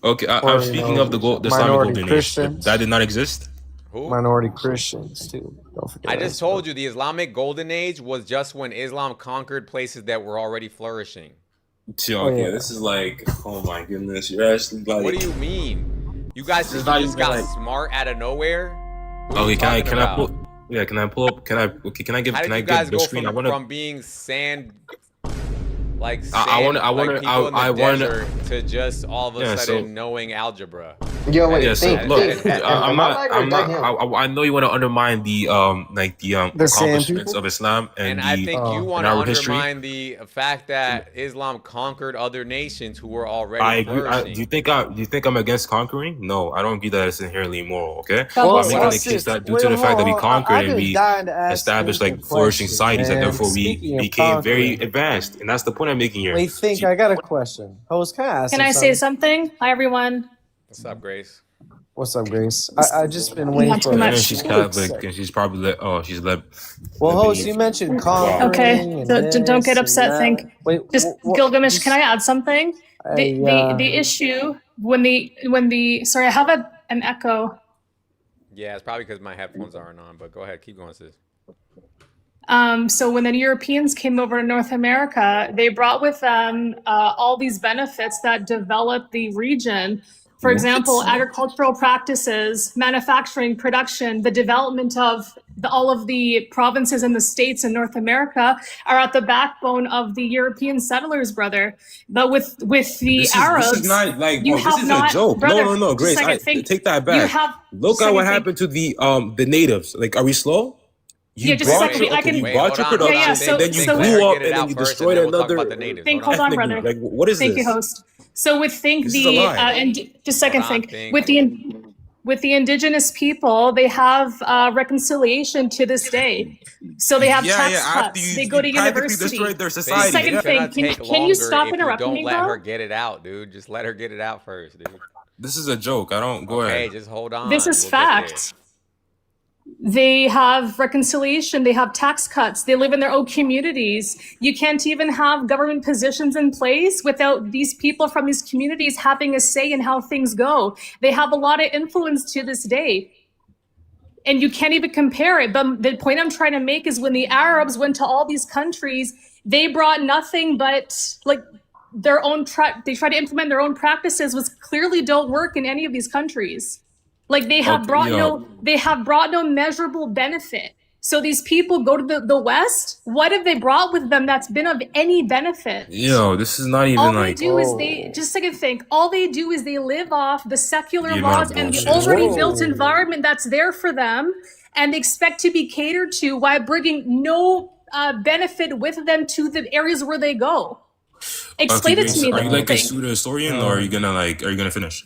Okay, Or, I'm you speaking know, of the Islamic minority Golden Age. Christians. That did not exist. Who? Minority Christians too. Don't forget. I that just as well. told you the Islamic Golden Age was just when Islam conquered places that were already flourishing. Okay, Oh, yeah. this is like, oh my goodness, you're actually like. What do you mean? You guys This is just, not you just even got like- smart out of nowhere? What are Okay, you can I talking about? pull? Yeah, can I pull up? Can I? Okay, can I give? How Can did I you guys give the go screen? from being sand, like sand, I wanna- like people in the I wanna- desert, to just all of a Yeah, sudden so- knowing algebra? Yo, wait, Yeah, so think. look, Am I'm I not. right or I'm is that not. him? I know you want to undermine the The sand accomplishments people? of Islam and And I the think you and want to our history. undermine the fact that Islam conquered other nations who were already I agree. flourishing. Do you think I'm against conquering? No, I don't agree that it's inherently immoral. Okay, Well, but I'm making the sis, case that due wait, to the fact that we hold on. conquered I've and been we dying to ask established Think like a flourishing question, societies, that man. therefore we Speaking of became very conquering. advanced, and that's the point I'm making here. Wait, Think, I got a question. Host, can I ask Can him I say something? something? Hi, everyone. What's up, Grace? What's up, Grace? I just been waiting Not for too a much. And she's quick Catholic, sec. and she's probably she's Well, host, Lebanese. you mentioned conquering Okay, and don't this get and upset. that. Think. Wait, Just Gilgamesh. Can I add something? The issue when the sorry, I have an echo. Yeah, it's probably because my headphones aren't on, but go ahead, keep going, sis. So when the Europeans came over to North America, they brought with them all these benefits that developed the region. For example, agricultural practices, manufacturing, production, the development of all of the provinces in the states in North America are at the backbone of the European settlers, brother. But with the Arabs, This is not like, you bro, this have is not, a joke. brother, No, just a Grace, second, think. take that You back. have Look just a at what second, happened to the natives. Like, are we slow? You Yeah, just a brought second, your, I okay, can- you Wait, brought hold your on, hold production, Yeah, on. so- and then you so- Let her grew get up, it and then out you first, destroyed and then we'll talk another about the natives. Think, Hold hold on, ethnic brother. group. Like, what is Thank this? you, host. So with think This is a the lie. and just a second, Hold on, think Think. with the indigenous people, they have reconciliation to this day. So they have tax after cuts. you, They go to you practically university. destroyed their Think, society. Second Yeah. it's gonna thing, take can longer you stop if you interrupting don't me, let bro? her get it out, dude. Just let her get it out first, dude. This is a joke. I don't go Hey, ahead. just hold on. This is We'll get there. fact. They have reconciliation, they have tax cuts, they live in their own communities. You can't even have government positions in place without these people from these communities having a say in how things go. They have a lot of influence to this day. And you can't even compare it. But the point I'm trying to make is when the Arabs went to all these countries, they brought nothing but like their own, they try to implement their own practices, which clearly don't work in any of these countries. Like they have brought no measurable benefit. So these people go to the West. What have they brought with them that's been of any benefit? Yo, this is not even All they like. do is they just take a think. All they do is they live off the secular The amount laws of and the bullshit. already Whoa. built environment that's there for them, and they expect to be catered to while bringing no benefit with them to the areas where they go. Explain it to me. Are you the like a thing. pseudo historian, or are you gonna finish?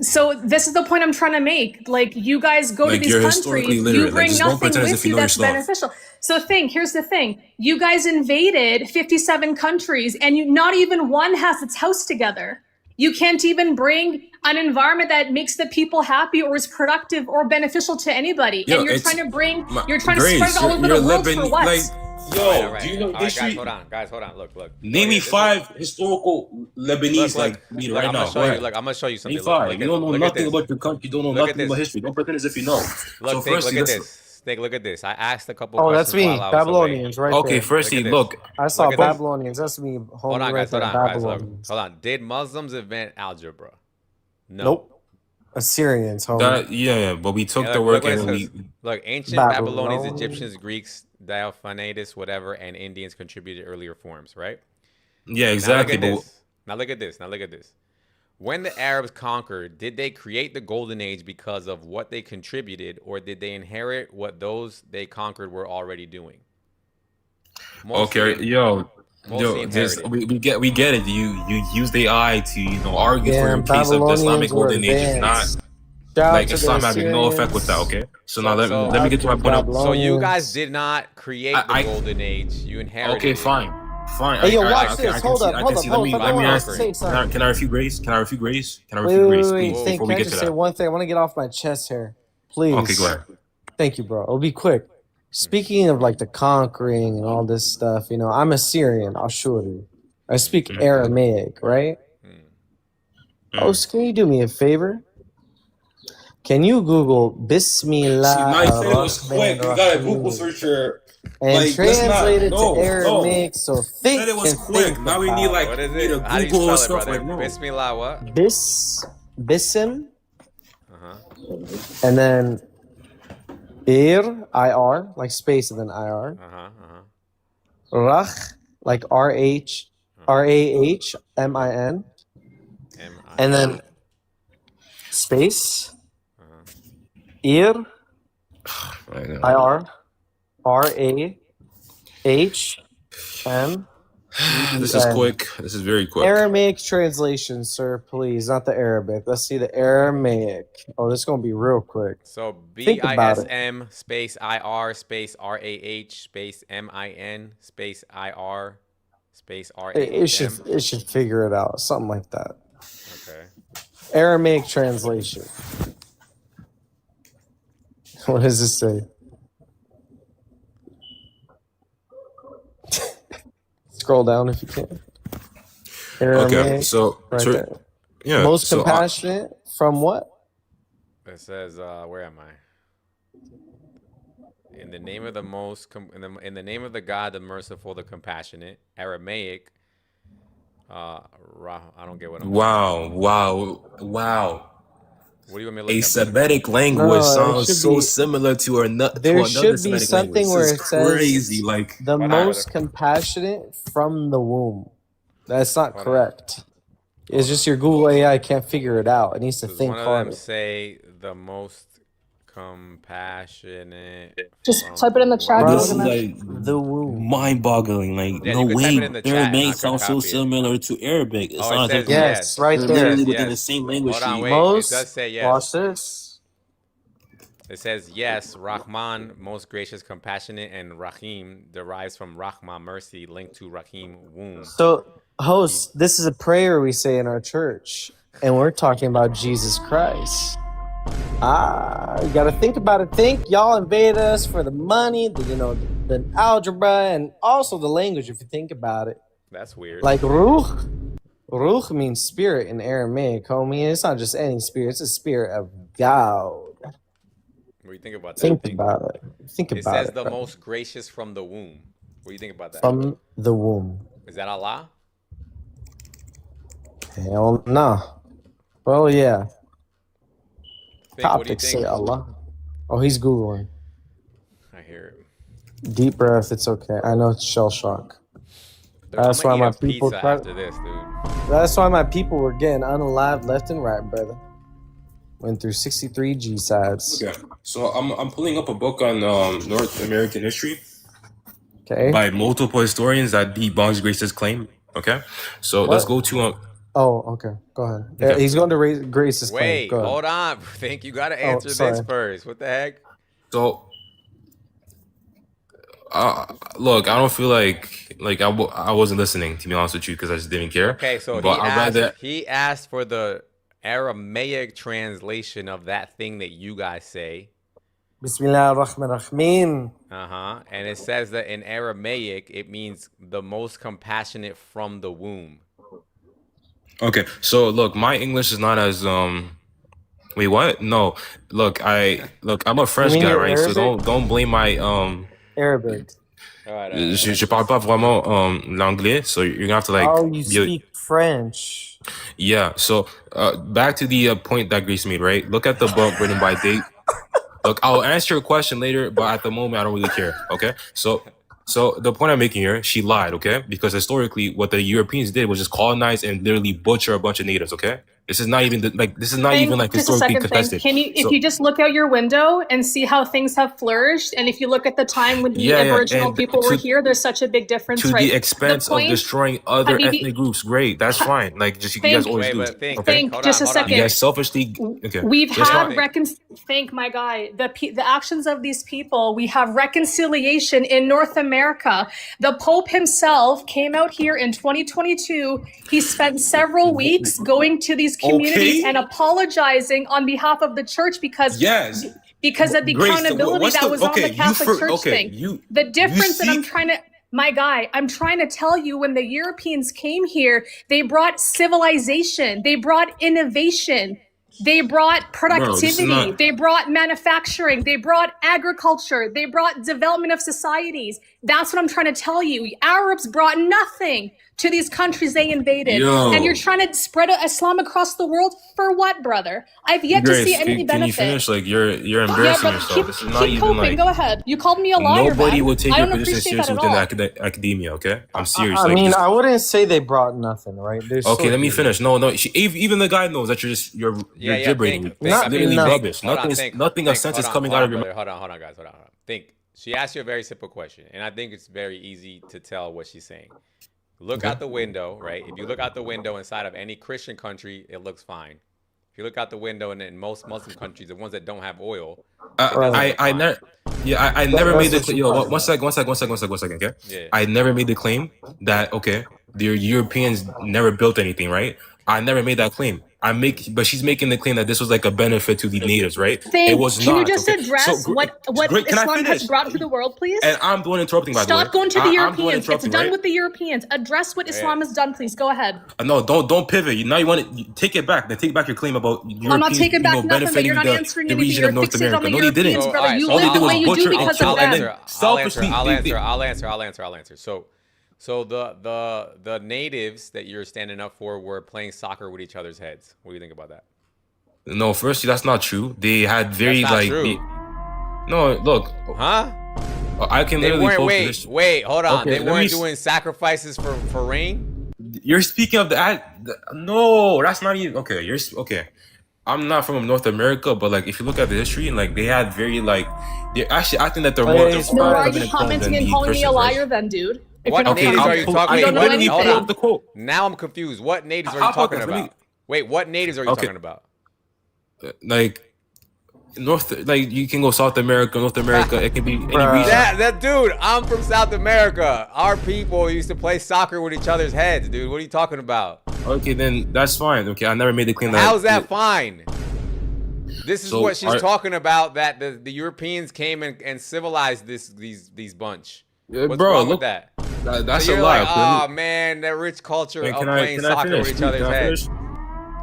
So this is the point I'm trying to make. Like you guys go to Like, these you're countries, historically you literate. Like, bring just don't nothing pretend as with if you you know your that's stuff. beneficial. So here's the thing. You guys invaded 57 countries and not even one has its house together. You can't even bring an environment that makes the people happy or is productive or beneficial to anybody. Yo, and you're it's- trying to bring, My- you're trying Grace, to spread it all over the world for what? Like, yo, All right. do you know All right, history? guys, hold on. Look. Name me This is- 5 historical Lebanese Look, me look, right I'm now. gonna show Go you. ahead. Look, I'm gonna show you something. Name 5. Look You don't know look at nothing this. about your country. You don't know Look at nothing about this. history. Don't pretend as if you know. Look, So Think, firstly, look at let's. this. Think, look at this. I asked a couple Oh, questions that's me. while I was away. Babylonians, right Okay, there. firstly, Look at look. I saw Look at this. Babylonians. That's me. Hold on, right guys. Hold there. on, guys. Babylonians. Hold on. Did Muslims invent algebra? No. Nope. Assyrians, homie. That, yeah, but we took And the look work what it and we. says. Look, ancient Babylonians. Babylonians, Egyptians, Greeks, Diophantus, whatever, and Indians contributed earlier forms, right? Yeah, exactly. Now look at this. When the Arabs conquered, did they create the Golden Age because of what they contributed, or did they inherit what those they conquered were already doing? Okay, yo, Mostly this inherited. we get it. You use the eye to argue for Yeah, your case of the Islamic Babylonians were Golden Age is not advanced. Shout out like to Islam the having no effect with that. Assyrians. Okay, so now let So- me get to my point. So you guys Babylonians. did not create the I- Golden Age. You inherited Okay, it. fine. Hey, yo, watch okay, this. I can Hold see- up, I hold can up, see. hold Let up. me I want ask. to say something. Can I refute Grace? Can I refute Grace? Can I Wait, refute wait, Grace, wait, please? wait. Think, Before can we I get just to say that. one thing? I want to get off my chest here. Please. Okay, go ahead. Thank you, bro. It'll be quick. Speaking of like the conquering and all this stuff, you know, I'm Assyrian, Ashuri. I speak Aramaic, right? Host, can you do me a favor? Can you Google Bismillah? See, now you said it was quick. You got a Google searcher. And Like, translate it no, to Aramaic. So think. Said it was and quick. think Now we about need it. like What is need it? a How do you Google spell it, stuff brother? like no. Bismillah what? Bisim, Uh-huh. and then Ir, like space and then IR. Uh-huh. Uh-huh. Rach, like RAHMIN. And then space, Ir, IR, RAHM. This is quick. This is very quick. Aramaic translation, sir, please, not the Arabic. Let's see the Aramaic. Oh, this is gonna be real quick. So Think about it. BISM space IR space RAH space MIN space IR space It should RAHM. figure it out, something like that. Okay. Aramaic translation. What does this say? Scroll down if you can. Okay, Aramaic, so right there. yeah, Most so, compassionate from what? It says, where am I? In the name of the in the name of the God, the merciful, the compassionate. Aramaic. I don't get what I'm. wow. What do you want me to A look at? Semitic language No, it sounds should so be- similar to another. There should be something where it says crazy. Like the most compassionate from the womb. That's not correct. It's just your Google AI can't figure it out. It needs to Does think one of them harder. say the most compassionate? Just type it in the chat. Bro, this is Gilgamesh. like the womb. mind-boggling. Like Yeah, no you can type way, it in the chat and I Aramaic can sounds so copy it. similar to Arabic. It Oh, it sounds says like Yes, right they're there. literally Yes, within yes. the same language. Hold on, sheet. wait. Most, It does say yes. watch this. It says yes, Rahman, most gracious, compassionate, and Rahim derives from Rahma, mercy, linked to Rahim, womb. So, host, this is a prayer we say in our church, and we're talking about Jesus Christ. You gotta think about it. Think y'all invade us for the money, the algebra, and also the language. If you think about it, That's weird. like ruch means spirit in Aramaic, homie. It's not just any spirit; it's a spirit of God. What do you think about that? Think about it. Think It about says it. the bro. most gracious from the womb. What do you think about that? From the womb. Is that Allah? Hell no. Well, yeah. Think, what do you Topics say think? Allah. Oh, he's Googling. I hear it. Deep breath. It's okay. I know it's shell shock. That's why I'm my gonna eat a people. pizza after this, dude. That's why my people were getting unalived left and right, brother. Went through 63 G sides. Okay, so I'm pulling up a book on North American history Okay. by multiple historians that debunks Grace's claim. Okay, so let's What? go to Oh, okay. Go ahead. Yeah, Okay. he's going to raise Grace's claim. Wait, Go ahead. hold on. Think you gotta Oh, answer this sorry. first. What the heck? so. Look, I don't feel like I wasn't listening, to be honest with you, because I just didn't care. Okay, so but he asked for the Aramaic translation of that thing that you guys say. Bismillah ar-Rahman ar-Rahim. And it says that in Aramaic it means the most compassionate from the womb. Okay, so look, my English is not as Wait, what? No, look, I'm a French mean guy, you're right? So Arabic? don't blame my Arabic. Je parle pas vraiment l'anglais, so you're gonna have to like. Oh, you speak French. Yeah. So back to the point that Grace made, right? Look at the book written by Date. Look, I'll answer your question later, but at the moment I don't really care. Okay. So the point I'm making here, she lied. Okay, because historically, what the Europeans did was just colonize and literally butcher a bunch of natives. Okay. This is not even like Just a historically second thing. contested. Can you, if So- you just look out your window and see how things have flourished, and if you look at the time when the Yeah, yeah, Aboriginal and people were to- here, there's such a big difference, to right? the expense of destroying other Habibi- ethnic groups, great, that's fine. Like just you Think- guys always Wait, do. but think, Okay, Think, just a second. you guys selfishly. Okay, We've Just had fine. thank my guy, the actions of these people. We have reconciliation in North America. The Pope himself came out here in 2022. He spent several weeks going to these communities Okay. and apologizing on behalf of the church because Yes. because of the Grace, accountability what's that the- was on okay, the you Catholic for- Church okay, thing. you- The difference that I'm seek- trying to My guy, I'm trying to tell you, when the Europeans came here, they brought civilization, they brought innovation, they brought Bro, this is productivity, not. they brought manufacturing, they brought agriculture, they brought development of societies. That's what I'm trying to tell you. Arabs brought nothing to these countries they invaded. Yo. And you're trying to spread Islam across the world for what, brother? I've yet to Grace, see any can benefit. you finish? Like you're Yeah, embarrassing but yourself. This is not keep even coping. like Go ahead. You called me a liar, nobody man. will take I your don't position appreciate that seriously at within all. academia. Okay, I'm serious. I Like, mean, just, I wouldn't say they brought nothing, right? There's okay, still let me good. finish. No, even the guy knows that you're Yeah, gibbering. think, It's Not literally enough. rubbish. Hold on, Nothing of sense is coming out of your mouth. Hold on, guys. Hold on. Think. She asked you a very simple question, and I think it's very easy to tell what she's saying. Look out the window, right? If you look out the window inside of any Christian country, it looks fine. If you look out the window in most Muslim countries, the ones that don't have oil, I never. Yeah, I never made the yo. One second. Okay. Yeah. I never made the claim that the Europeans never built anything, right? I never made that claim. But she's making the claim that this was like a benefit to the natives, right? Can you not. just address what great, can I Islam has finish? brought to the world, please? And I'm the one interrupting, by the way. Stop going to the I'm the one Europeans. It's interrupting, done right? with the Europeans. Address what Islam has done, please. Go ahead. No, don't pivot. Now you want to take it back. Then take back your claim about Europeans, I'm not taking back nothing, but benefiting you're not the answering anything. region You're of North fixated on America. the No, they didn't. Europeans, brother. You all live they the did way was you do butcher because each of other, and them. then selfishly, I'll answer. So the natives that you're standing up for were playing soccer with each other's heads. What do you think about that? No, firstly, that's not true. They had very That's not like. true. No, look. Huh? I can They literally weren't. post this. Wait. Hold on. Okay, They let me weren't s- doing sacrifices for rain. You're speaking of no, that's not even okay. Okay. I'm not from North America, but like if you look at the history and like they had very like they're actually acting that they're more Then why are you than commenting and the calling me a Christians, right? liar then, dude? If What you're not natives from- are you talking? You don't know Wait, anything. hold on. The quote. Now I'm confused. What natives are How you about talking this? Let me- about? Wait, what natives are you Okay. talking about? Like like you can go South America, North America. It can be any region. That dude, I'm from South America. Our people used to play soccer with each other's heads, dude. What are you talking about? Okay, then that's fine. Okay, I never made the claim that. How's that fine? This is So what she's are- talking about. That the Europeans came and civilized these bunch. What's bro, wrong look, with that? that's So a you're lie. like, okay? oh man, that rich culture Wait, of can I playing soccer finish? with each other's Can I heads. finish?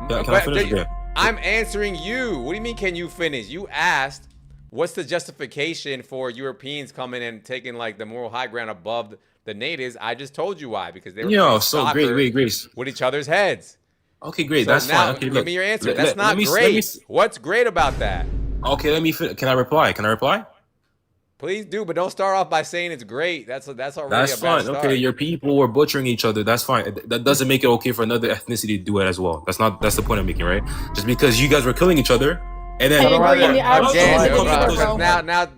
Can I But finish? Yeah. I'm answering you. What do you mean? Can you finish? You asked, what's the justification for Europeans coming and taking like the moral high ground above the natives? I just told you why, because they were Yo, playing so soccer great, Grace. with each other's heads. Okay, great. So That's now, fine. Okay, give look. me your answer. Let- That's let- not let me- great. let me- What's great about that? Okay, let me. Can I reply? Can I reply? Please do, but don't start off by saying it's great. That's already That's a bad fine. start. Okay, your people were butchering each other. That's fine. That doesn't make it okay for another ethnicity to do it as well. That's the point I'm making, right? Just because you guys were killing each other, and then I agree, and the Arabs Again, don't because do it,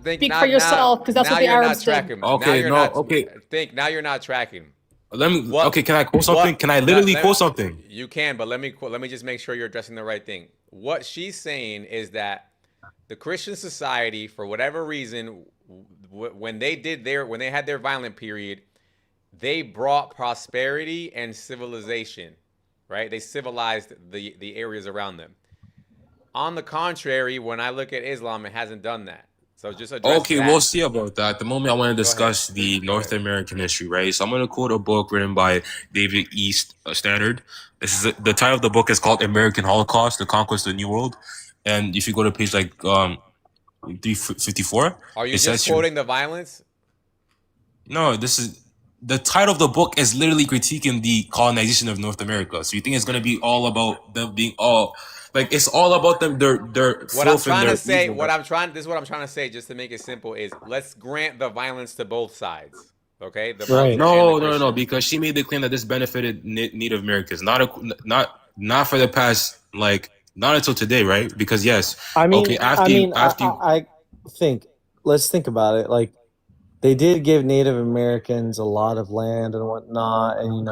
bro. Speak for yourself, because that's now what the you're Arabs not did. tracking. Now Okay, you're no, not, okay. Now you're not tracking. Let me. What- Okay, can I quote something? what- Can I literally let- quote something? You can, but let me just make sure you're addressing the right thing. What she's saying is that the Christian society, for whatever reason, when they had their violent period, they brought prosperity and civilization, right? They civilized the areas around them. On the contrary, when I look at Islam, it hasn't done that. So just address Okay, that. we'll see about that. At the moment, I want to discuss the North American history, right? So I'm going to quote a book written by David East Standard. This is the title of the book is called American Holocaust: The Conquest of the New World. And if you go to page 354, Are you it just says here- quoting the violence? No, this is the title of the book is literally critiquing the colonization of North America. So you think it's gonna be all about them being all like it's all about them? Their What I'm trying to say, this is what I'm trying to say, just to make it simple, is let's grant the violence to both sides. Okay? The Muslims and the No, Christians. because she made the claim that this benefited Native Americans, not for the past not until today, right? Because yes, I mean, okay, I think let's think about it. Like, they did give Native Americans a lot of land and whatnot, and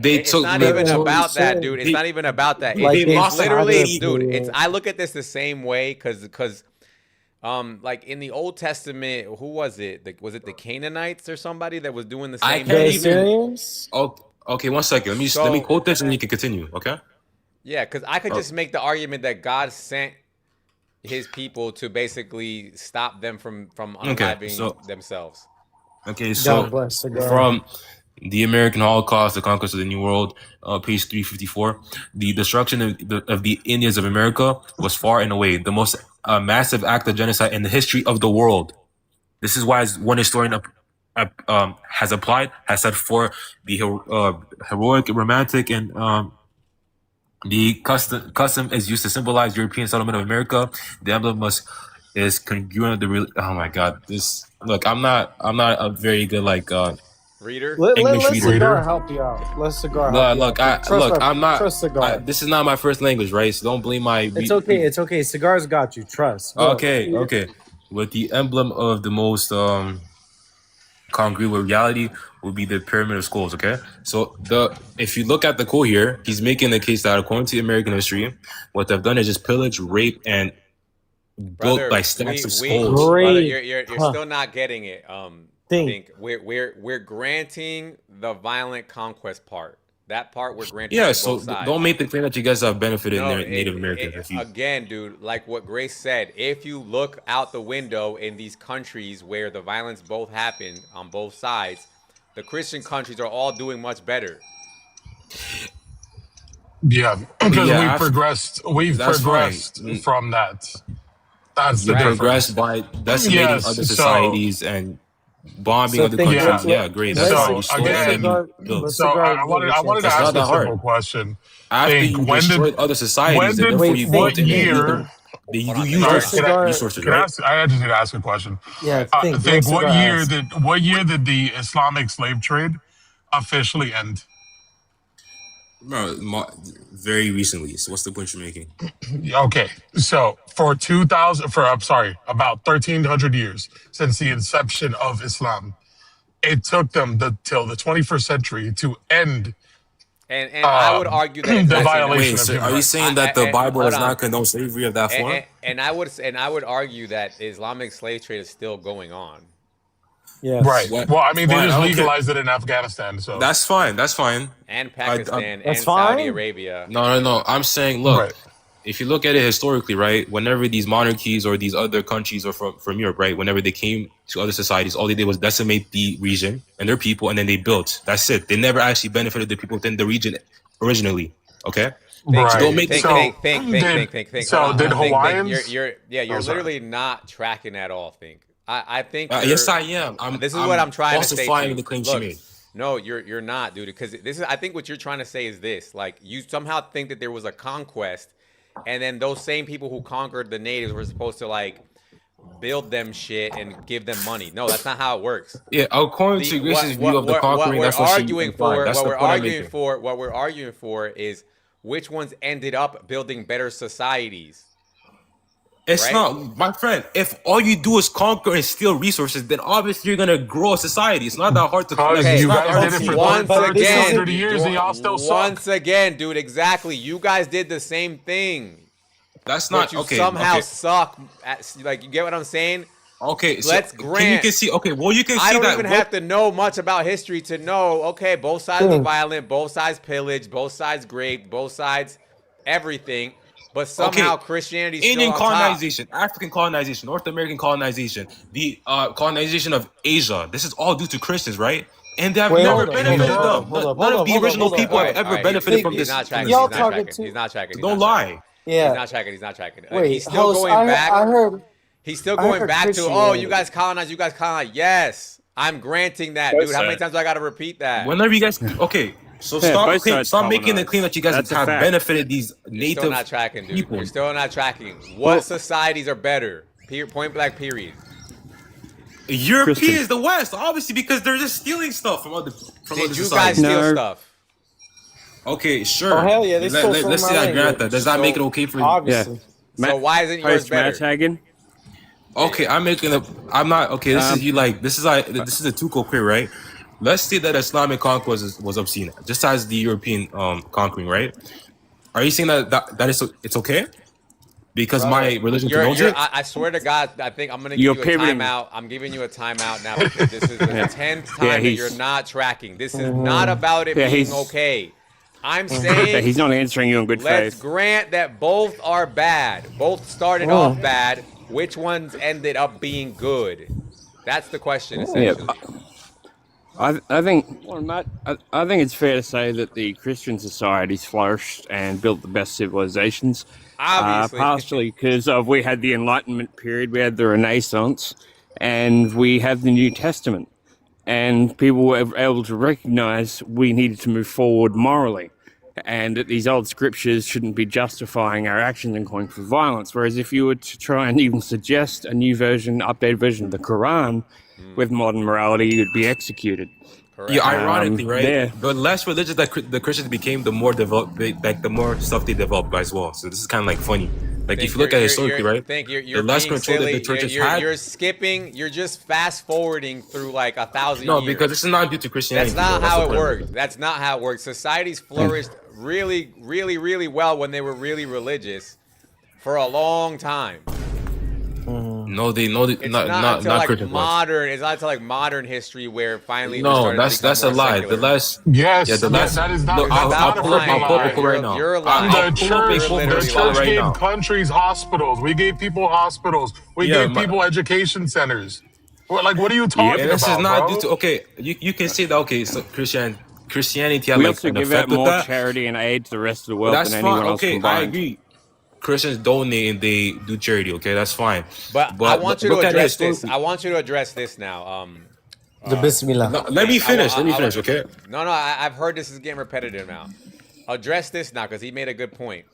It's not even about that, dude. It's not even about that. It's literally, dude. I look at this the same way because like in the Old Testament, who was it? Was it the Canaanites or somebody that was doing the same thing? Okay, one second. Let me quote this and you can continue. Okay. Yeah, because I could just make the argument that God sent his people to basically stop them from unaliving themselves. Okay, so God bless Cigar. from the American Holocaust, the conquest of the New World, page 354, the destruction of the Indians of America was far and away the most massive act of genocide in the history of the world. This is why one historian has said for the heroic, romantic, and the custom is used to symbolize European settlement of America. The emblem is congruent with the oh my god, this look, I'm not a very good reader. English let reader. Cigar help you out. Let Cigar help you Look, out. I'm not. Trust Cigar. This is not my first language, right? So don't blame my. It's okay. It's okay. Cigar's got you. Trust. Go. Okay. With the emblem of the most congruent with reality would be the pyramid of skulls. Okay, so if you look at the quote here, he's making the case that according to American history, what they've done is just pillage, rape, and built like stacks of skulls. Brother, you're still not getting it. Think we're granting the violent conquest part. That part we're granting. Yeah, to so both sides. don't make the claim that you guys have benefited Native Americans. Again, dude, like what Grace said, if you look out the window in these countries where the violence both happened on both sides, the Christian countries are all doing much better. Yeah, because Yeah, we've that's progressed right. from that. That's You the difference. progress by decimating Yes, other so- societies and bombing So other think- countries. yeah. Yeah, great. So, That's you stole again, and then you built. So I wanted to It's ask not a that simple hard. question. After Think, you when destroyed did- other societies, when and did- therefore you what built year? you Sorry, use can I- resources, can I right? ask- I just need to ask a question. Yeah, think what Cigar year asked. did the Islamic slave trade officially end? No, very recently. So what's the point you're making? Okay, so for about 1,300 years since the inception of Islam, it took them till the 21st century to end. And I would argue that it's the actually not. violation Wait, of so human are you rights. saying that the Bible hold does on. not condone slavery of that form? And I would argue that Islamic slave trade is still going on. Yeah. Right. What? Well, I mean, they Fine, just I don't care. legalized it in Afghanistan. So That's fine. That's fine. And Pakistan That's and fine. Saudi Arabia. No. I'm saying, look, Right. if you look at it historically, right, whenever these monarchies or these other countries or from Europe, right, whenever they came to other societies, all they did was decimate the region and their people, and then they built. That's it. They never actually benefited the people within the region originally. Okay? right. So don't make Think. So Hold on, did think. Hawaiians? You're Oh, sorry. literally not tracking at all. I think. yes, I am. This is what I'm trying to say. Falsifying the claims she made. No, you're not, dude. Because this is. I think what you're trying to say is this: like you somehow think that there was a conquest, and then those same people who conquered the natives were supposed to like build them shit and give them money. No, that's not how it works. Yeah, according to Grace's view of the conquering, that's what she implied. That's the point I'm making. What we're arguing for is which ones ended up building better societies. It's right? not, my friend. If all you do is conquer and steal resources, then obviously you're gonna grow a society. It's not that hard to. Because it's you not guys hard did it to- for Once 1,300 again, years and y'all still suck. once again, dude, exactly. You guys did the same thing. That's But not you okay. somehow okay. suck at, like, you get what I'm saying? Okay, so Let's You grant. can see. Okay, well, you can see I don't that. even have to know much about history to know. Okay, both sides were violent, both sides pillaged, both sides raped, both sides everything. But somehow Christianity's still Indian on top. colonization, African colonization, North American colonization, the colonization of Asia. This is all due to Christians, right? And they have Wait, never hold on, benefited hold on, them. hold on, None hold of the on, original hold on. people have All ever right, benefited from he's this. not tracking. Y'all He's not talking tracking. too- He's not tracking. Don't lie. He's not tracking. He's not tracking. Wait, He's still host, going back. I heard. He's still I going heard back to, oh, Christianity. you guys colonize, you guys colonize. Yes, I'm granting that, Both dude. How many sides. times do I got to repeat that? Whenever you guys, okay, so Yeah, stop, both sides stop making the colonized. claim that you guys That's a have fact. benefited these You're still native not tracking, dude. people. You're still not tracking. What societies are better? Point blank, period. Europeans, Christian. the West, obviously, because they're just stealing stuff from other Did you societies. guys steal No. stuff? Okay, sure. Oh, hell yeah, they stole some let's of say my I grant language. that. Does that So- make it okay for you? Obviously. So why isn't yours Host Matt better? Hagen. Okay, I'm making a. I'm not. Okay, this is you like. This is a two-co queer, right? Let's say that Islamic conquest was obscene, just as the European conquering, right? Are you saying that it's okay? Because my religion condones it? I swear to God, I think I'm gonna give You're you a pivoting. timeout. I'm giving you a timeout now because this is the 10th time that he's- you're not tracking. This is not about it Yeah, being he's- okay. I'm Yeah, saying he's not answering you in good let's faith. grant that both are bad. Both started Oh. off bad. Which ones ended up being good? That's the question, Yeah. essentially. I think, I think it's fair to say that the Christian societies flourished and built the best civilizations. Obviously. Partially because we had the Enlightenment period, we had the Renaissance, and we have the New Testament. And people were able to recognize we needed to move forward morally, and that these old scriptures shouldn't be justifying our actions and calling for violence. Whereas if you were to try and even suggest a new version, updated version of the Quran with modern morality, you'd be executed. Yeah, ironically, right? Yeah. The less religious that the Christians became, the more developed, the more stuff they developed as well. So this is kind of like funny. Like if you look at historically, right? You're the less being control that silly. the churches you're, had. You're skipping. You're just fast forwarding through like 1,000 No, years. because this is not due to Christianity. That's not bro. how the it point. worked. That's not how it worked. Societies flourished really, really, really well when they were really religious for a long time. No, It's not until like Christian ones. modern. It's not until like modern history where finally we No, started to that's become a more lie. secular. The last. Yes, Yeah, the last. that is not. Look, that's I'll not a pull up freaking my poll lie. right now. You're lying. The church, You're the literally church lying. right gave now. countries hospitals. We gave people hospitals. We Yeah, gave but- people education centers. What are you talking And this about, is not bro? due to. Okay, you can say that. Okay, so Christianity had We like also an give effect out with more that. charity and aid to the rest of the But world that's than fine. anyone else Okay, I combined. agree. Christians donate and they do charity. Okay, that's fine. But I want you to look at it address this. historically. I want you to address this now. The Bismillah. No, let me finish. Let me finish. Okay. No, I've heard this is getting repetitive now. Address this now because he made a good point.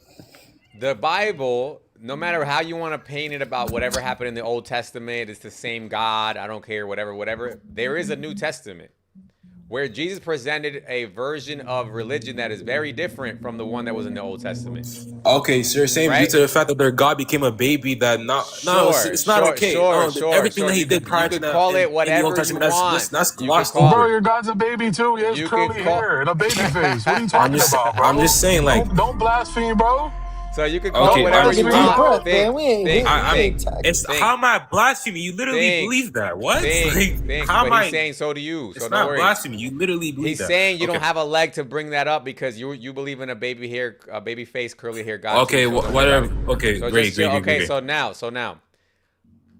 The Bible, no matter how you want to paint it about whatever happened in the Old Testament, it's the same God. I don't care, whatever. There is a New Testament where Jesus presented a version of religion that is very different from the one that was in the Old Testament. Okay, so you're saying due Right? to the fact that their God became a baby that no, it's not okay. Everything that he did prior to You that could call it in the whatever Old Testament, you that's want. just that's You lost. could call Bro, your God's a baby too. He has You curly could call- hair and a baby face. What are you talking about, bro? I'm just saying, like, don't blaspheme, bro. So you could call Okay, whatever alright, you so- want. it's how am I blaspheming? You literally believe that. What? Like, how am But I? he's saying so do you. So It's don't not worry. blasphemy. You literally believe He's that. saying you don't Okay. have a leg to bring that up because you believe in a baby face, curly hair God. Okay, too, so don't worry whatever. about it. Okay, So great, just- great, Okay, great. so now,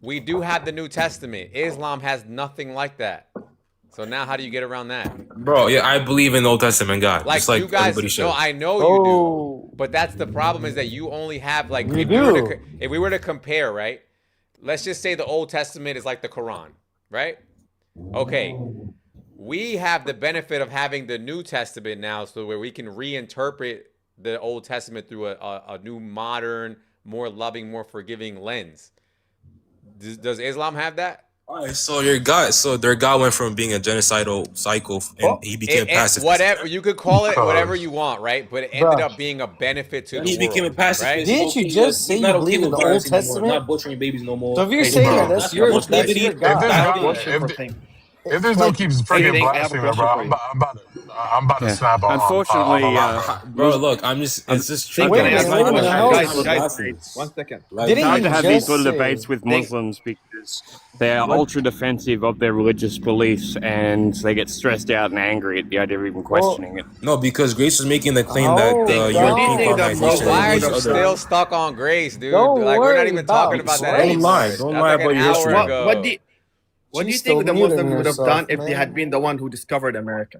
we do have the New Testament. Islam has nothing like that. So now, how do you get around that? Bro, yeah, I believe in the Old Testament God. Like, just like you guys, everybody should. no, I know you do, but that's the problem is that you only have like if we were to compare, right? Let's just say the Old Testament is like the Quran, right? Okay, we have the benefit of having the New Testament now, so where we can reinterpret the Old Testament through a new, modern, more loving, more forgiving lens. Does Islam have that? Alright, so their God went from being a genocidal psycho and he became a pacifist. Whatever you could call it, whatever you want, right? But it ended up being a benefit to the He world. became a pacifist. right? Didn't you just say you believe in the Old Testament? Not butchering babies no more. So if you're saying that, that's your God. If this dude keeps freaking blaspheming, bro, I'm about to snap off. Unfortunately, bro, look, it's just Wait, guys, one second. Didn't It's hard you to have these just sort of say- debates with Muslims because they are ultra defensive of their religious beliefs and they get stressed out and angry at the idea of even questioning it. No, because Grace was making the claim that European colonization. Why are and you other- still stuck on Grace, dude? Don't Like we're not worry even about talking about that Don't anymore. lie. Don't That's lie like about an your hour history. ago. What do you She's think still the Muslims muting would have herself, done if they man. had been the one who discovered America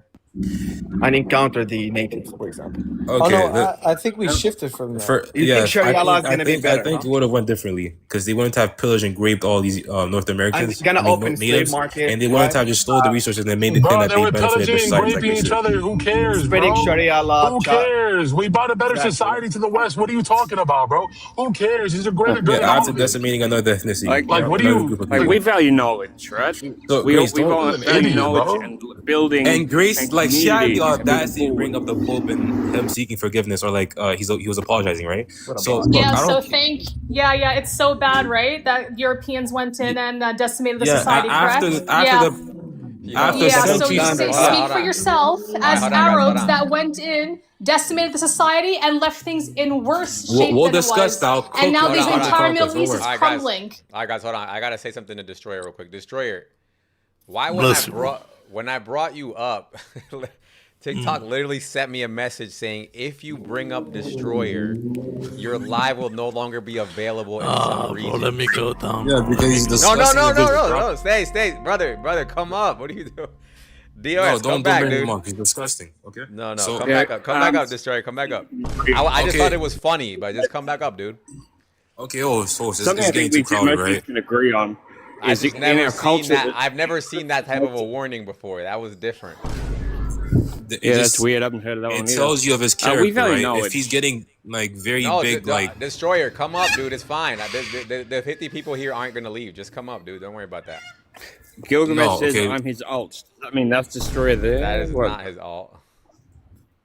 and encountered the natives, for example? Oh no, I think we shifted from that. think Sharia law is gonna be better, I think huh? it would have went differently because they wouldn't have pillaged and raped all these North Americans. it's gonna I mean, open slave natives, market, and they wouldn't right? have just stole the resources and then made the Bro, claim that they they were benefited their pillaging, society. raping each other. Who cares, Spreading bro? Sharia law. Who cares? We bought a better Exactly. society to the West. What are you talking about, bro? Who cares? These are great. Yeah, after decimating another ethnicity. Like, what do another you- group of Like, people. we value knowledge, right? So, we Grace, value idiot, knowledge bro. and building. And Grace, and like, she had the community. audacity to bring up the Pope and him seeking forgiveness, or like he was apologizing, right? So look, Yeah, I so don't. it's so bad, right? That Europeans went in and decimated the Yeah, society, correct? after yeah, so centuries. speak for yourself as hold on, guys, Arabs hold on. that went in, decimated the society, and left things in worse shape We'll than it discuss was. that. I'll And now cook these on the entire podcast, Middle don't East worry. is All right, crumbling. All right, guys, hold on. I gotta say something to Destroyer real quick. Destroyer, why when I brought you up, TikTok literally sent me a message saying if you bring up Destroyer, your live will no longer be available in some regions. let me go down. Yeah, because he's No, discussing the business, bro. Stay, brother, come up. What are you doing? DOS, come don't back, bring dude. him up. He's disgusting. Okay. No, So come back up. Come back up, Destroyer. Come back up. I just thought it was funny, but just come back up, dude. Okay. So it's Something I getting think too we crowded, most right? can agree on is in our culture. I've never seen that type of a warning before. That was different. Yeah, that's weird. I haven't heard of that one It either. tells you of his character, we value right? knowledge. If he's getting like very No, big, like Destroyer, come up, dude. It's fine. The 50 people here aren't gonna leave. Just come up, dude. Don't worry about that. Gilgamesh says I'm his alt. I mean, that's Destroyer there. That is What? not his alt.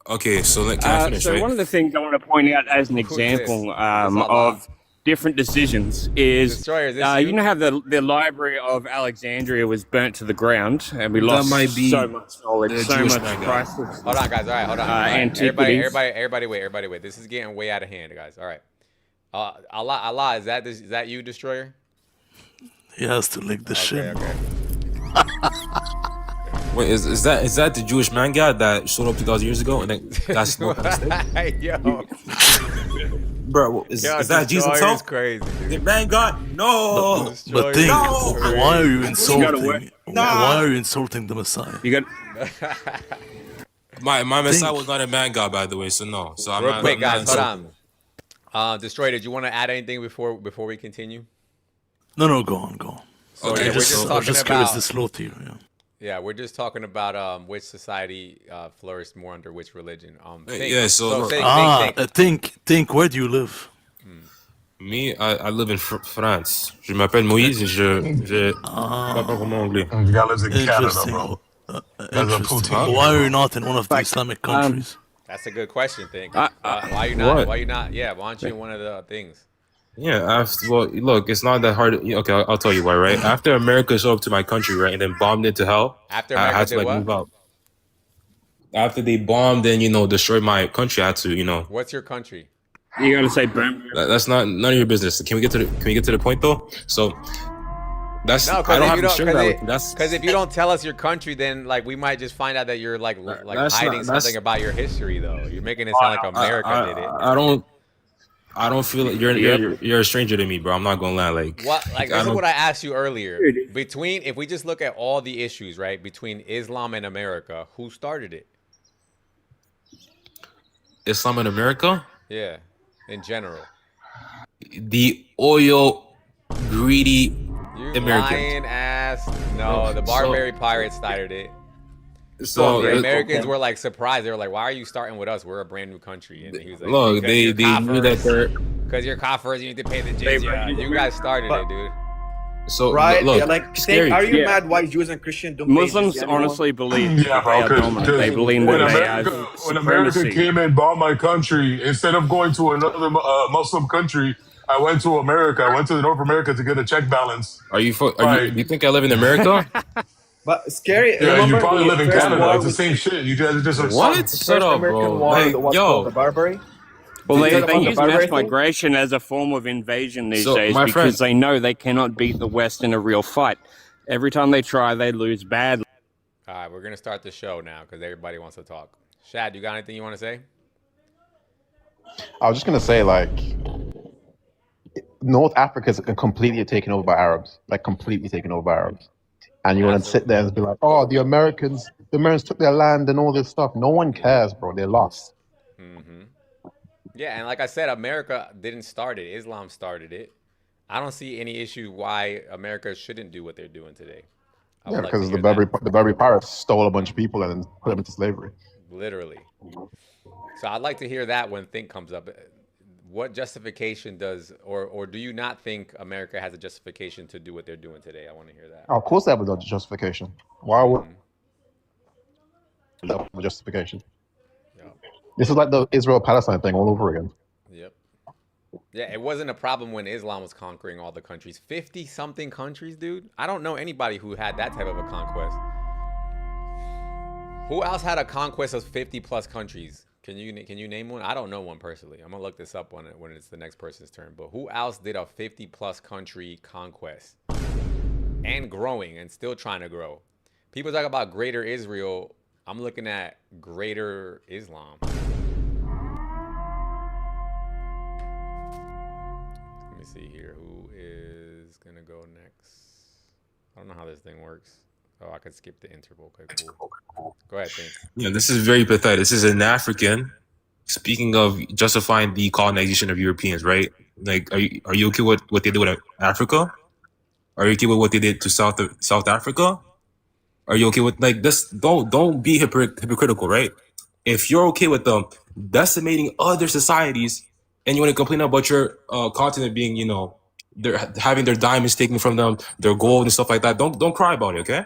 okay. So can I finish? So right? one of the things I want to point out as an Who's this? example Who's Allah? of different decisions is Destroyer, is this you you? know how the Library of Alexandria was burnt to the ground and we That lost might be so much knowledge, the so Jewish much man guy. priceless. Hold on, guys. All right, hold on. All right. Antiquities. Everybody wait. This is getting way out of hand, guys. All right. Allah, is that you, Destroyer? He has to lick the shit. Okay. Wait, is that the Jewish man guy that showed up 2,000 years ago and then got smoked on stage? Yo. Bro, is that Jesus himself? Crazy, dude. The man God? No. But think, why are you insulting? work. Why are you insulting the Messiah? You got My Messiah was not a man God, by the way. So no. So I'm Real not. quick, I'm not guys. Hold insulting. on. Destroyer, did you want to add anything before we continue? No, go on. So Okay, we're just I'm talking just curious about. the sloth here. Yeah. Yeah, we're just talking about which society flourished more under which religion. Yeah, so Think. Where do you live? Me, I live in France. Je m'appelle Moïse et je pas vraiment anglais. The guy lives in Canada, Interesting. bro. Interesting. Why are you not in one of the Islamic countries? That's a good question, Think. Why you not? What? Why you not? Yeah, why aren't you in one of the things? Yeah, well, look, it's not that hard. Okay, I'll tell you why, right? After America showed up to my country, right, and then bombed it to hell, After I America had to did what? move out. After they bombed and destroyed my country, I had to What's your country? you got to say burn. That's none of your business. Can we get to the point though? So that's No, I don't have to because share that with you. That's if you don't tell us your country, then like we might just find out that you're like that's hiding not- something that's- about your history, though. You're making it sound like America did it. I don't feel like you're a stranger to me, bro. I'm not gonna lie. Like What? Like I this is don't- what I asked you earlier. If we just look at all the issues, right, between Islam and America, who started it? Islam in America, Yeah, in general. the oil greedy You Americans. lying ass. No, the Barbary Pirates started it. So the Americans were like surprised. They were like, "Why are you starting with us? We're a brand new country." And he was like, look, they knew that they're because you're kafirs, you need to pay the jizya. You guys started it, dude. so Right? look. Yeah, like, scary. are you Yeah. mad why Jews and Christians don't pay Muslims jizya anymore? honestly believe Yeah, that bro. they are dominant. They believe when that they have America supremacy. came and bombed my country, instead of going to another Muslim country, I went to America. I went to North America to get a check balance. You think I live in America? But scary. Yeah, remember you probably the live in first Canada. war It's the with- same shit. You guys are just What? The Shut first up, American bro. war, Like, what's yo. called the Barbary. Well, You they heard about the use Barbary mass thing? migration as a form of invasion these So, days my because friend- they know they cannot beat the West in a real fight. Every time they try, they lose badly. All right, we're gonna start the show now because everybody wants to talk. Shad, you got anything you want to say? I was just gonna say, like, North Africa is completely taken over by Arabs, like completely taken over by Arabs. And you want to sit there and be like, "Oh, the Americans took their land and all this stuff." No one cares, bro. They're lost. Yeah, and like I said, America didn't start it. Islam started it. I don't see any issue why America shouldn't do what they're doing today. I would Yeah, like to because hear the Berberry pirates stole a bunch of people and put them into slavery. literally. So I'd like to hear that when Think comes up. What justification does, or do you not think America has a justification to do what they're doing today? I want to hear that. Of course, they have a justification. Why would they have a justification? This is like the Israel-Palestine thing all over again. Yep. Yeah, it wasn't a problem when Islam was conquering all the countries. 50-something countries, dude. I don't know anybody who had that type of a conquest. Who else had a conquest of 50+ countries? Can you name one? I don't know one personally. I'm gonna look this up when it's the next person's turn. But who else did a 50+ country conquest and growing and still trying to grow? People talk about Greater Israel. I'm looking at Greater Islam. Let me see here. Who is gonna go next? I don't know how this thing works. Oh, I could skip the interval. Okay, cool. Go ahead, Think. Yeah, this is very pathetic. This is an African speaking of justifying the colonization of Europeans, right? Like, are you okay with what they did with Africa? Are you okay with what they did to South Africa? Are you okay with like this? Don't be hypocritical, right? If you're okay with them decimating other societies and you want to complain about your continent being, you know, they're having their diamonds taken from them, their gold and stuff like that, don't cry about it, okay?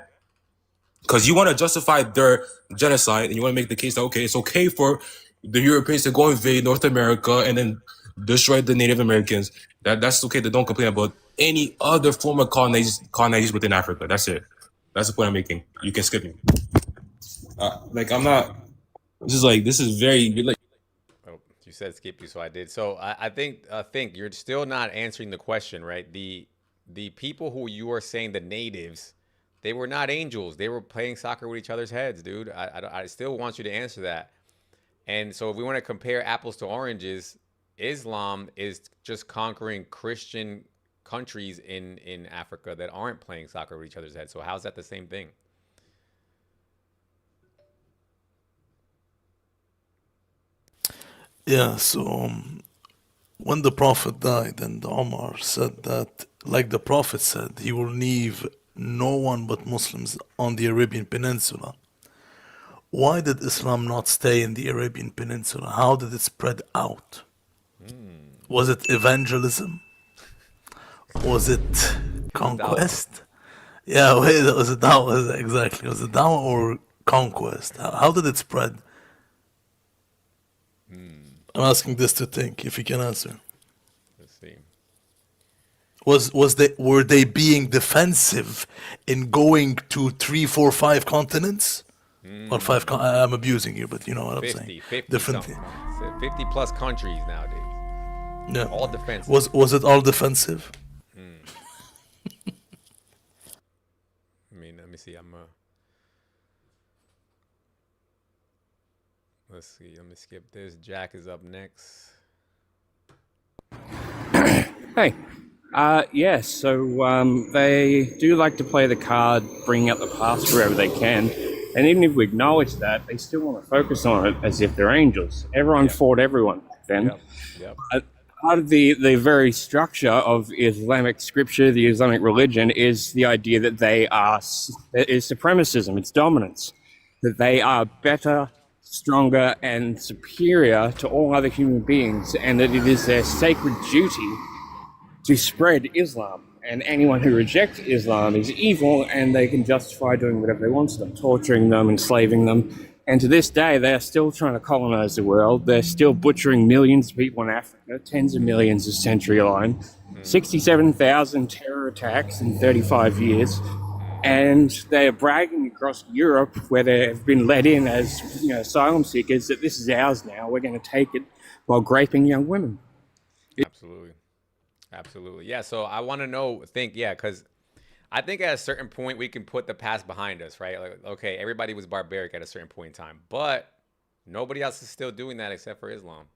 Because you want to justify their genocide and you want to make the case that, okay, it's okay for the Europeans to go invade North America and then destroy the Native Americans. That's okay. They don't complain about any other form of colonization within Africa. That's it. That's the point I'm making. You can skip me. Like, I'm not. This is very like. Oh, you said skip you, so I did. So I think you're still not answering the question, right? The people who you are saying the natives, they were not angels. They were playing soccer with each other's heads, dude. I still want you to answer that. And so if we want to compare apples to oranges, Islam is just conquering Christian countries in Africa that aren't playing soccer with each other's heads. So how's that the same thing? Yeah, so when the Prophet died and Omar said that, like the Prophet said, he will leave no one but Muslims on the Arabian Peninsula. Why did Islam not stay in the Arabian Peninsula? How did it spread out? Was it evangelism? Was it conquest? Yeah, wait, was it dawah? Exactly. Was it dawah or conquest? How did it spread? I'm asking this to think, if you can answer. Let's see. Were they being defensive in going to 3, 4, 5 continents? Or 5? I'm abusing you, but you know what I'm saying. 50 Differently. something. 50 plus countries nowadays. Yeah. All defensive. Was it all defensive? I mean, let me see. Let's see. Let me skip this. Jack is up next. Hey, yes, so they do like to play the card, bringing up the past wherever they can. And even if we acknowledge that, they still want to focus on it as if they're angels. Everyone fought everyone then. Yep. Part of the very structure of Islamic scripture, the Islamic religion, is the idea that it is supremacism, it's dominance, that they are better, stronger, and superior to all other human beings, and that it is their sacred duty to spread Islam. And anyone who rejects Islam is evil, and they can justify doing whatever they want to them, torturing them, enslaving them. And to this day, they are still trying to colonize the world. They're still butchering millions of people in Africa, tens of millions of century line, 67,000 terror attacks in 35 years. And they are bragging across Europe, where they have been let in as asylum seekers, that this is ours now. We're going to take it, while raping young women. Absolutely. Yeah. So I want to because I think at a certain point we can put the past behind us, right? Like, okay, everybody was barbaric at a certain point in time, but nobody else is still doing that except for Islam.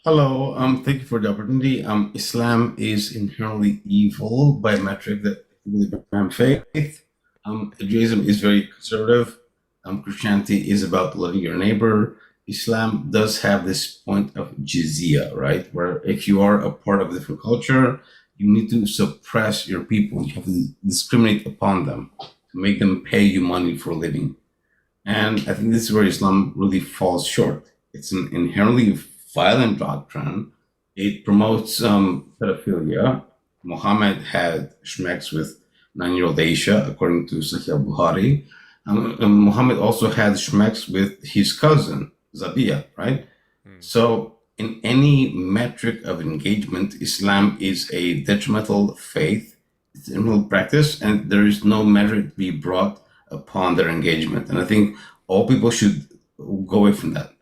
Hello, thank you for the opportunity. Islam is inherently evil by a metric that we believe in faith. Judaism is very conservative. Christianity is about loving your neighbor. Islam does have this point of jizya, right? Where if you are a part of a different culture, you need to suppress your people. You have to discriminate upon them to make them pay you money for a living. And I think this is where Islam really falls short. It's an inherently violent doctrine. It promotes pedophilia. Muhammad had schmecks with 9-year-old Aisha, according to Sahih Bukhari. Muhammad also had schmecks with his cousin, Zabiya, right? So in any metric of engagement, Islam is a detrimental faith, it's a real practice, and there is no metric to be brought upon their engagement. And I think all people should go away from that.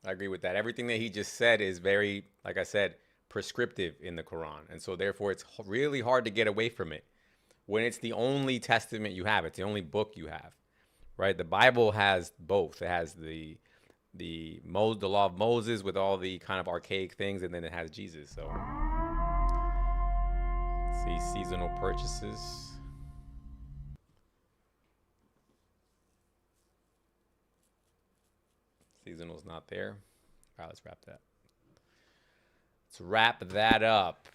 I agree with that. Everything that he just said is very, like I said, prescriptive in the Quran. And so therefore it's really hard to get away from it when it's the only testament you have. It's the only book you have, right? The Bible has both. It has the the law of Moses with all the kind of archaic things, and then it has Jesus. So see, seasonal purchases. Seasonal's not there. All right, let's wrap that. Let's wrap that up.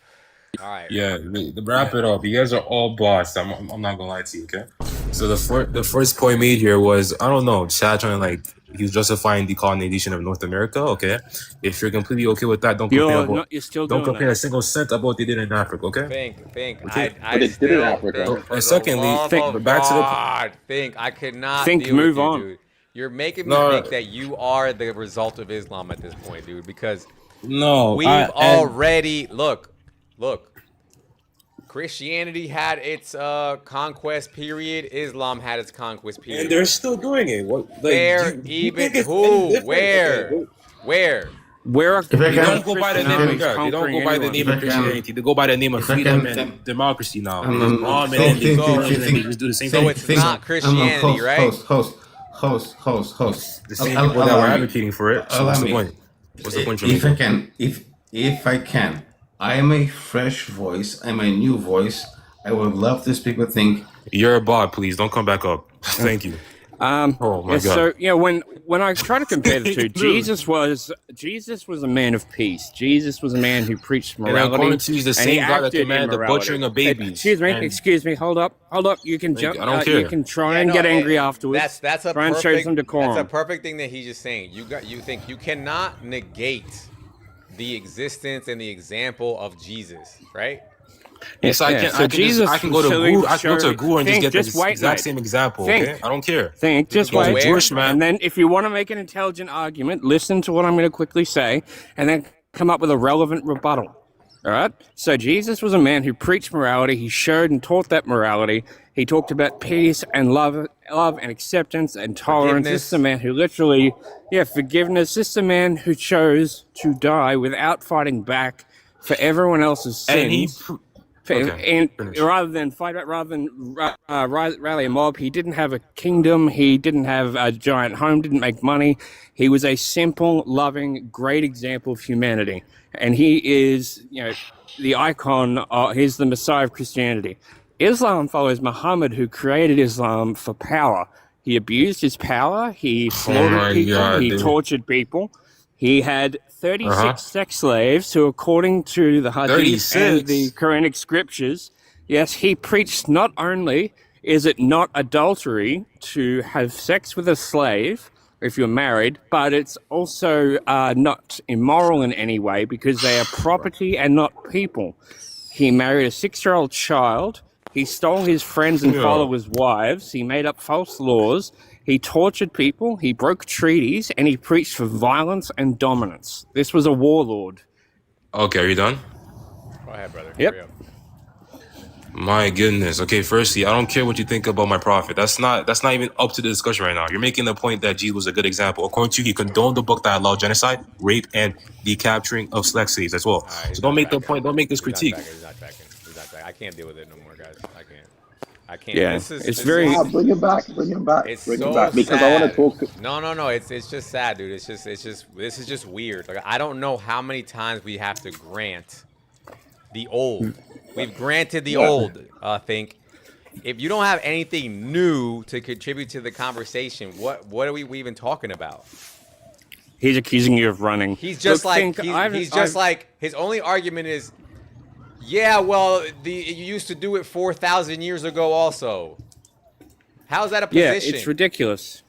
All right. Yeah, to wrap it up, you guys are all bots. I'm not gonna lie to you, okay? So the first point made here was, I don't know, Chad trying to, like, he's justifying the colonization of North America, okay? If you're completely okay with that, don't complain a single cent about what they did in Africa, okay? Think. Okay. I did in Africa. And secondly, I could not Think, deal move with you, on. dude. You're making me think that you are the result of Islam at this point, dude, because we've already look. Christianity had its conquest period. Islam had its conquest period. And they're still doing it. What? Like, Where? Where they don't go by the name of God. They don't go by the name of Christianity. They go by the name of freedom and democracy now. They just do the same thing. So it's not Christianity, right? Host. The same people that were advocating for it. So what's the point? What's the point? If I can, I am a fresh voice. I'm a new voice. I would love to speak with think. You're a bot. Please don't come back up. Thank you. Oh my God. So when I try to compare the two, Jesus was a man of peace. Jesus was a man who preached morality. And he's the same God that commanded the butchering of babies. Excuse me. Hold up. You can jump. I don't care. You can try and get angry afterwards. That's a try and show some decorum. That's a perfect thing that he's just saying. You think you cannot negate the existence and the example of Jesus, right? Yes, I can. So I can go to Google. I can go to Google and just get the exact same example. Okay, I don't care. Just wait. Jewish man. And then, if you want to make an intelligent argument, listen to what I'm going to quickly say, and then come up with a relevant rebuttal. All right. So Jesus was a man who preached morality. He showed and taught that morality. He talked about peace and love and acceptance and tolerance. This is a man who literally, forgiveness. This is a man who chose to die without fighting back for everyone else's sins. And rather than rally a mob, he didn't have a kingdom. He didn't have a giant home. Didn't make money. He was a simple, loving, great example of humanity. And he is, the icon. He's the Messiah of Christianity. Islam follows Muhammad, who created Islam for power. He abused his power. He slaughtered people. He tortured people. He had 36 sex slaves who, according to the Hadith and the Quranic scriptures, yes, he preached not only is it not adultery to have sex with a slave if you're married, but it's also not immoral in any way because they are property and not people. He married a 6-year-old child. He stole his friends' and followers' wives. He made up false laws. He tortured people, he broke treaties, and he preached for violence and dominance. This was a warlord. Okay, are you done? Go ahead, brother. Yep. My goodness. Okay, firstly, I don't care what you think about my prophet. That's not even up to the discussion right now. You're making the point that Jesus was a good example. According to you, he condoned the book that allowed genocide, rape, and the capturing of select slaves as well. So don't make the point. Don't make this critique. He's not tracking. I can't deal with it no more, guys. I can't. Yeah, bring him back. Bring him back. It's bring so him back because sad. I want to talk. No. It's just sad, dude. It's just this is just weird. Like, I don't know how many times we have to grant the old. We've granted the old. Think if you don't have anything new to contribute to the conversation, what are we even talking about? He's accusing you of running. He's just like his only argument is, yeah, well, you used to do it 4,000 years ago also. How's that a position? Yeah, it's ridiculous.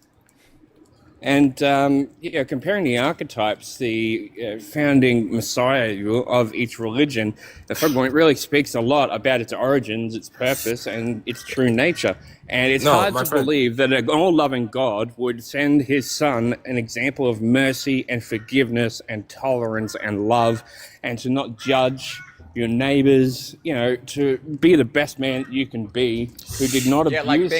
And comparing the archetypes, the founding messiah of each religion, it really speaks a lot about its origins, its purpose, and its true nature. And it's hard to believe that an all-loving God would send his son an example of mercy and forgiveness and tolerance and love, and to not judge your neighbors, to be the best man you can be, who did not abuse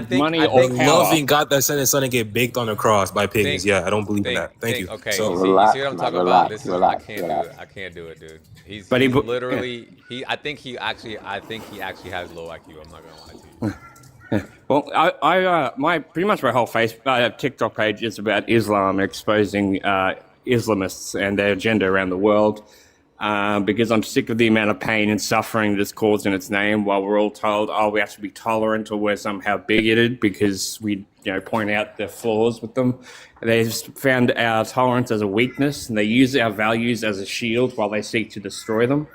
money or power. Loving God that sent his son and get baked on the cross by pagans. I don't believe in that. Thank you. Okay, so you see what I'm talking about? I can't do it, dude. He's literally. I think he actually has low IQ. I'm not gonna lie to you. Well, my pretty much my whole TikTok page is about Islam, exposing Islamists and their agenda around the world. Because I'm sick of the amount of pain and suffering that's caused in its name, while we're all told, oh, we have to be tolerant, or we're somehow bigoted because we, point out the flaws with them. They've found our tolerance as a weakness, and they use our values as a shield while they seek to destroy them.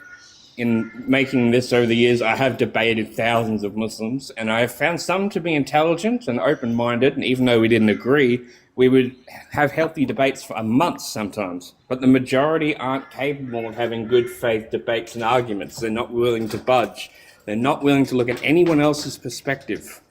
In making this over the years, I have debated thousands of Muslims, and I have found some to be intelligent and open-minded, and even though we didn't agree, we would have healthy debates for a month sometimes. But the majority aren't capable of having good faith debates and arguments. They're not willing to budge. They're not willing to look at anyone else's perspective.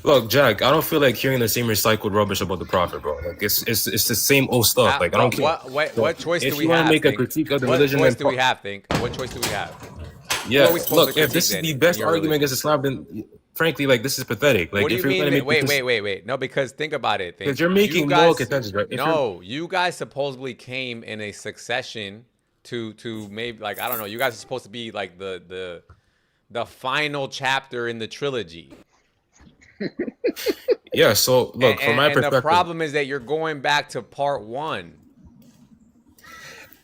Look, Jack, I don't feel like hearing the same recycled rubbish about the prophet, bro. Like it's the same old stuff. Like I don't care. What choice do we have? If you want to make a critique of the religion, what choice do we have? What choice do we have? Yeah, What are we supposed look, to if this is critique the then best in your argument against Islam, then frankly, like this is pathetic. Like What do if you you're mean? gonna make Wait. No, because think about it. Because you're making moral contentions, right? If No, you guys supposedly came in a succession to maybe like I don't know. You guys are supposed to be like the final chapter in the trilogy. Yeah. So look, from my And perspective, the problem is that you're going back to part one.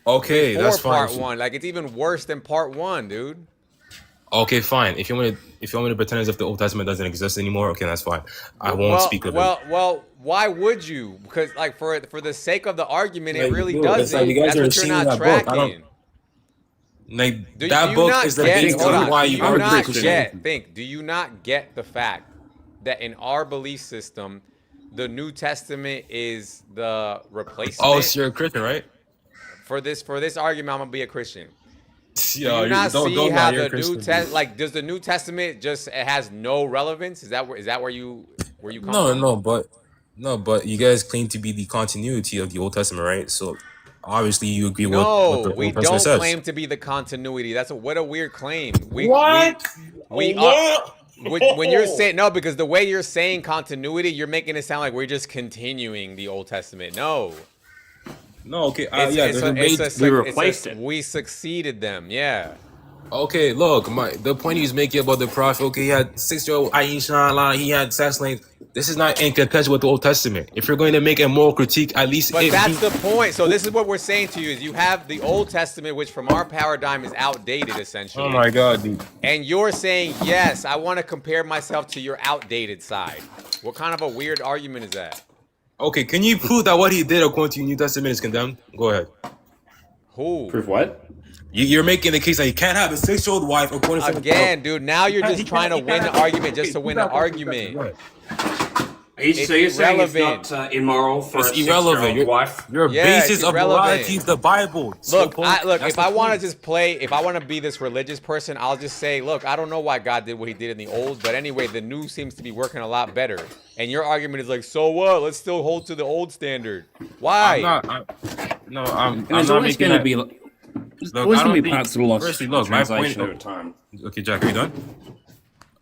okay, Before that's fine. part one. Like it's even worse than part one, dude. Okay, fine. If you want me to pretend as if the Old Testament doesn't exist anymore, okay, that's fine. I won't speak of it. Well, why would you? Because like for the sake of the argument, it Like, really dude, it's doesn't. like you guys That's are what you're seeing not that book. I don't- tracking. Like Do that you book not is the get- basis hold of on, why do you you are not Christian. get? Do you not get the fact that in our belief system, the New Testament is the replacement? Oh, so you're a Christian, right? For this argument, I'm gonna be a Christian. Do Yo, you you not don't- see don't how lie, you're the a Christian, New dude. Testament, like, does the New Testament just it has no relevance? Is that where you come No, from? but you guys claim to be the continuity of the Old Testament, right? So obviously you agree with No, what the we Old don't Testament says. claim to be the continuity. What a weird claim. What? We What? when you're saying no, because the way you're saying continuity, you're making it sound like we're just continuing the Old Testament. No. No, okay, It's- yeah, it's there's a- a way it's a- we it's a- replaced it. We succeeded them. Yeah. Okay, look, the point he's making about the prophet. Okay, he had 6-year-old Aisha, he had sex life. This is not in contention with the Old Testament. If you're going to make a moral critique, at least. But if that's he- the point. So this is what we're saying to you: is you have the Old Testament, which from our paradigm is outdated, essentially. Oh my God, dude. And you're saying, yes, I want to compare myself to your outdated side. What kind of a weird argument is that? Okay, can you prove that what he did according to the New Testament is condemned? Go ahead. Who? Prove what? You're making the case that he can't have a 6-year-old wife according to Again, dude, now you're just trying to win the argument just to win the Go argument. ahead. It's So you're saying it's irrelevant. not immoral for It's a irrelevant. 6-year-old wife? Your Yeah, basis it's of irrelevant. morality is the Bible. So, Look, that's if the I want to point. just play, if I want to be this religious person, I'll just say, look, I don't know why God did what he did in the old, but anyway, the new seems to be working a lot better. And your argument is like, so what? Let's still hold to the old standard. Why? And I'm there's not always making going to that. be Look, always I going don't to be think- parts of the lost Firstly, look, my translation point. over time. Okay, Jack, are you done?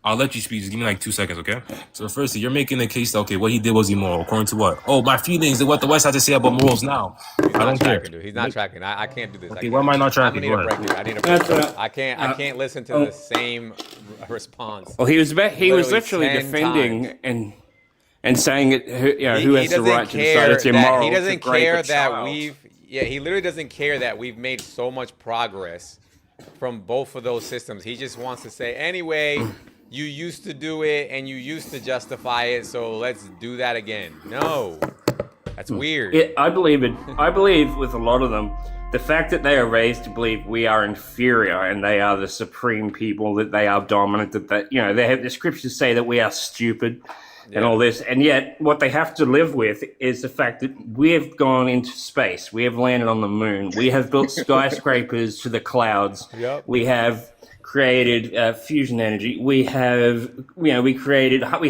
I'll let you speak. Just give me like 2 seconds, okay? So firstly, you're making the case that, okay, what he did was immoral. According to what? Oh, my feelings, what the West has to say about morals now. He's I not don't care. tracking, dude. He's not tracking. I can't do this. Okay, why am I not tracking? I need a Go break, ahead. dude. I need a break. That's, I can't listen to the same response. Well, he was literally 10 defending times. and saying it. Who has the doesn't right to decide care it's that- immoral? He to doesn't rape care a that child. he literally doesn't care that we've made so much progress from both of those systems. He just wants to say, anyway, you used to do it and you used to justify it, so let's do that again. No, that's weird. I believe it. I believe with a lot of them, the fact that they are raised to believe we are inferior and they are the supreme people, that they are dominant, that they have the scriptures say that we are stupid and all this, and yet what they have to live with is the fact that we have gone into space, we have landed on the moon, we have built skyscrapers to the clouds, Yep. we have created fusion energy. We have, we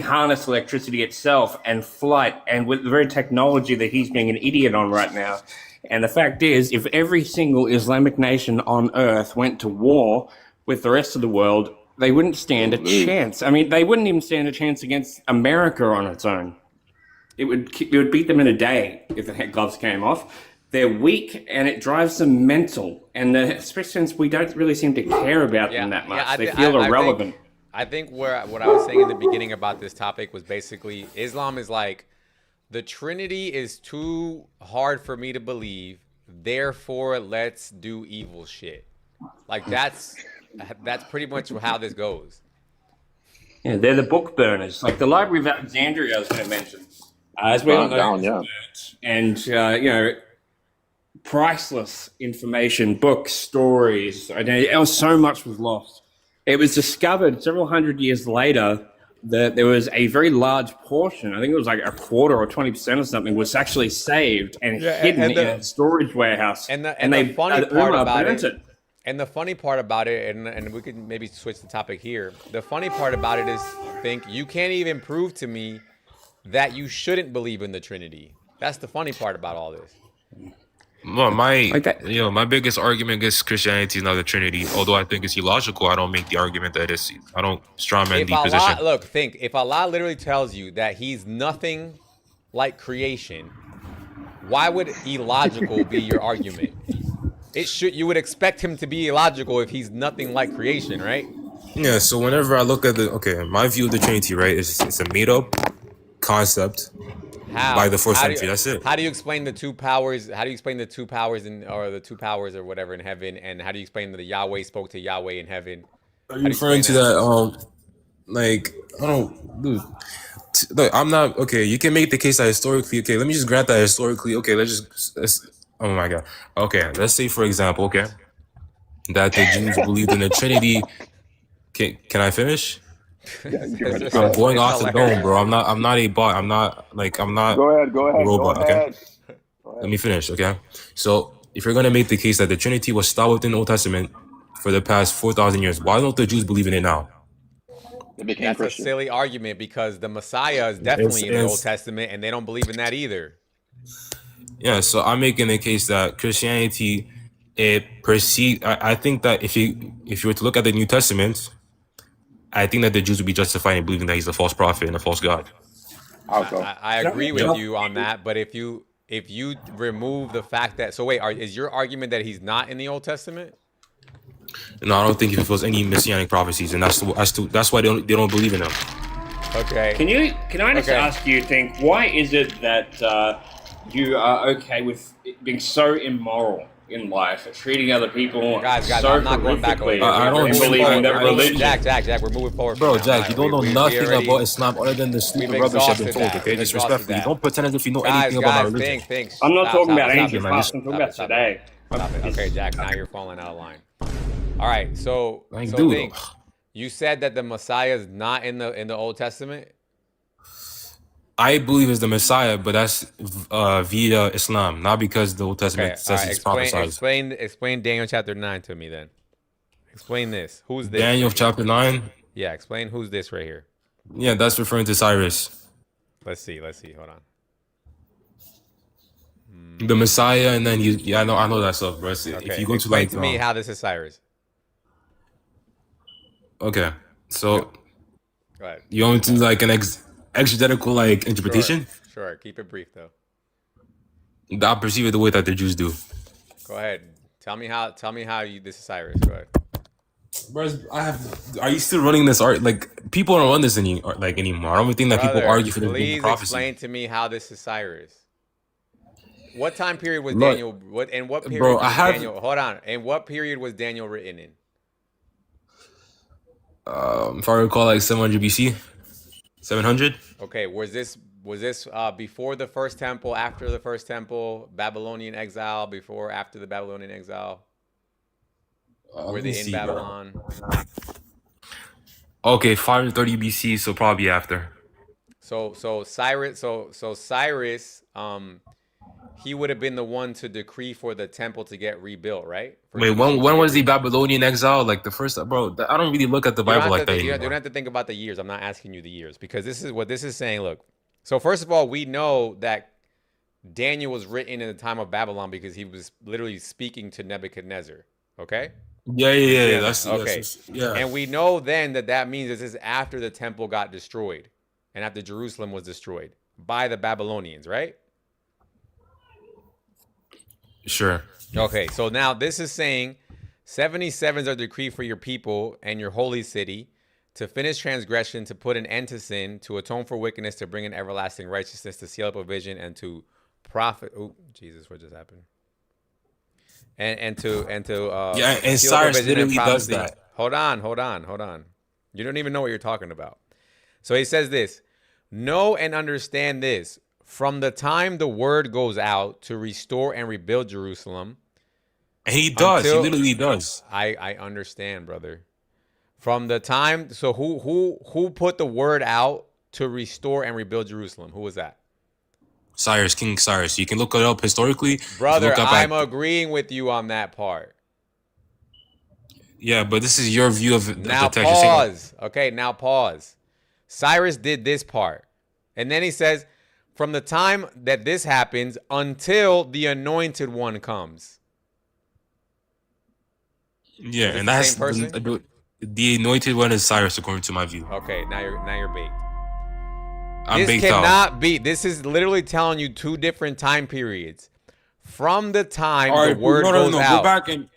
harness electricity itself and flight, and with the very technology that he's being an idiot on right now. And the fact is, if every single Islamic nation on earth went to war with the rest of the world, they wouldn't stand a chance. I mean, they wouldn't even stand a chance against America on its own. It would beat them in a day if the gloves came off. They're weak, and it drives them mental. And especially since we don't really seem to care about them that much, they feel irrelevant. I think what I was saying in the beginning about this topic was basically Islam is like the Trinity is too hard for me to believe. Therefore, let's do evil shit. Like that's pretty much how this goes. Yeah, they're the book burners. Like the Library of Alexandria, I was going to mention. As we all know, Down, yeah. and priceless information, books, stories. I know so much was lost. It was discovered several hundred years later that there was a very large portion, I think it was like a quarter or 20% or something, was actually saved and hidden in a storage warehouse. And the they funny part about burnt it, and the funny part about it, and we could maybe switch the topic here. The funny part about it is, you can't even prove to me that you shouldn't believe in the Trinity. That's the funny part about all this. Well, my biggest argument against Christianity is not the Trinity. Although I think it's illogical, I don't make the argument that it's. I don't strawman the position. If Allah literally tells you that He's nothing like creation, why would illogical be your argument? You would expect Him to be illogical if He's nothing like creation, right? Yeah. So whenever I look at my view of the Trinity, right, it's a made up concept. By the 4th century, that's it. How do you explain the two powers? How do you explain the two powers or whatever in heaven? And how do you explain that Yahweh spoke to Yahweh in heaven? Are you referring to that? Like I don't, dude. Look, I'm not okay. You can make the case that historically. Okay, let me just grant that historically. Okay, oh my god. Okay, let's say for example, okay, that the Jews believed in the Trinity. Can I finish? I'm going off the dome, bro. I'm not a bot. I'm not. Go ahead. A robot. Go Okay. ahead. Let me finish. Okay. So if you're gonna make the case that the Trinity was stopped within the Old Testament for the past 4,000 years, why don't the Jews believe in it now? That's a silly argument because the Messiah is definitely in the Old Testament, and they don't believe in that either. Yeah. So I'm making the case that Christianity, I think that if you were to look at the New Testament, I think that the Jews would be justified in believing that he's a false prophet and a false god. I agree with you on that, but if you remove the fact that is your argument that he's not in the Old Testament? No, I don't think he fulfills any messianic prophecies, and that's why they don't believe in him. Okay. Can I just ask you, why is it that you are okay with being so immoral in life, treating other people guys, so I'm not going back over horrifically, I don't believing that religion? Jack, we're moving forward. Bro, Jack, you don't know nothing about Islam other than the stupid rubbish I've been told, okay? Disrespectfully. Don't pretend as if you know anything about our religion. I'm not talking about ancient past, I'm talking about today. Stop it. Okay, Jack, now you're falling out of line. All right, so you said that the Messiah is not in the Old Testament? I believe is the Messiah, but that's via Islam, not because the Old Testament says he's prophesied. Explain Daniel chapter 9 to me then. Explain this. Who's this? Daniel chapter 9? Yeah, explain who's this right here. Yeah, that's referring to Cyrus. Let's see. Hold on. The Messiah, and then I know that stuff, bro. Okay. If you go explain to me how this is Cyrus. Okay, so go ahead. You want to like an exegetical interpretation? Sure. Keep it brief though. I perceive it the way that the Jews do. Go ahead. Tell me how this is Cyrus. Go ahead. Bro, are you still running this art? Like people don't run this anymore. I don't even think that people argue for the prophecy. Please explain to me how this is Cyrus. What time period was Daniel? What period was Daniel? Hold on. And what period was Daniel written in? If I recall, 700 BC. 700. Okay. Was this before the first temple? After the first temple? Babylonian exile? Before? After the Babylonian exile? Were they in Babylon? Okay, 530 BC. So probably after. So Cyrus. So Cyrus. He would have been the one to decree for the temple to get rebuilt, right? Wait, when was the Babylonian exile? Like the first, bro? I don't really look at the Bible like that. You don't have to think about the years. I'm not asking you the years because this is what this is saying. Look, so first of all, we know that Daniel was written in the time of Babylon because he was literally speaking to Nebuchadnezzar. Okay. Yeah. That's okay. Yeah. And we know then that means this is after the temple got destroyed and after Jerusalem was destroyed by the Babylonians, right? Sure. Okay, so now this is saying 77s are decreed for your people and your holy city to finish transgression, to put an end to sin, to atone for wickedness, to bring in everlasting righteousness, to seal up a vision, and to profit. Oh, Jesus, what just happened? And to Yeah, and seal up a Cyrus vision and literally does prophecy. that. Hold on. You don't even know what you're talking about. So he says this: know and understand this. From the time the word goes out to restore and rebuild Jerusalem, and he does. He literally does. I understand, brother. From the time, so who put the word out to restore and rebuild Jerusalem? Who was that? Cyrus, King Cyrus. You can look it up historically. You can Brother, look up I'm agreeing with you on that part. Yeah, but this is your view of Now the text. You're saying- pause. Okay, now pause. Cyrus did this part. And then he says, from the time that this happens until the anointed one comes. Yeah, Is it and the that's same person? the anointed one is Cyrus, according to my view. Okay, now you're baked. I'm This baked out. cannot be. This is literally telling you two different time periods. From the time All the right, word no, goes Go out. back and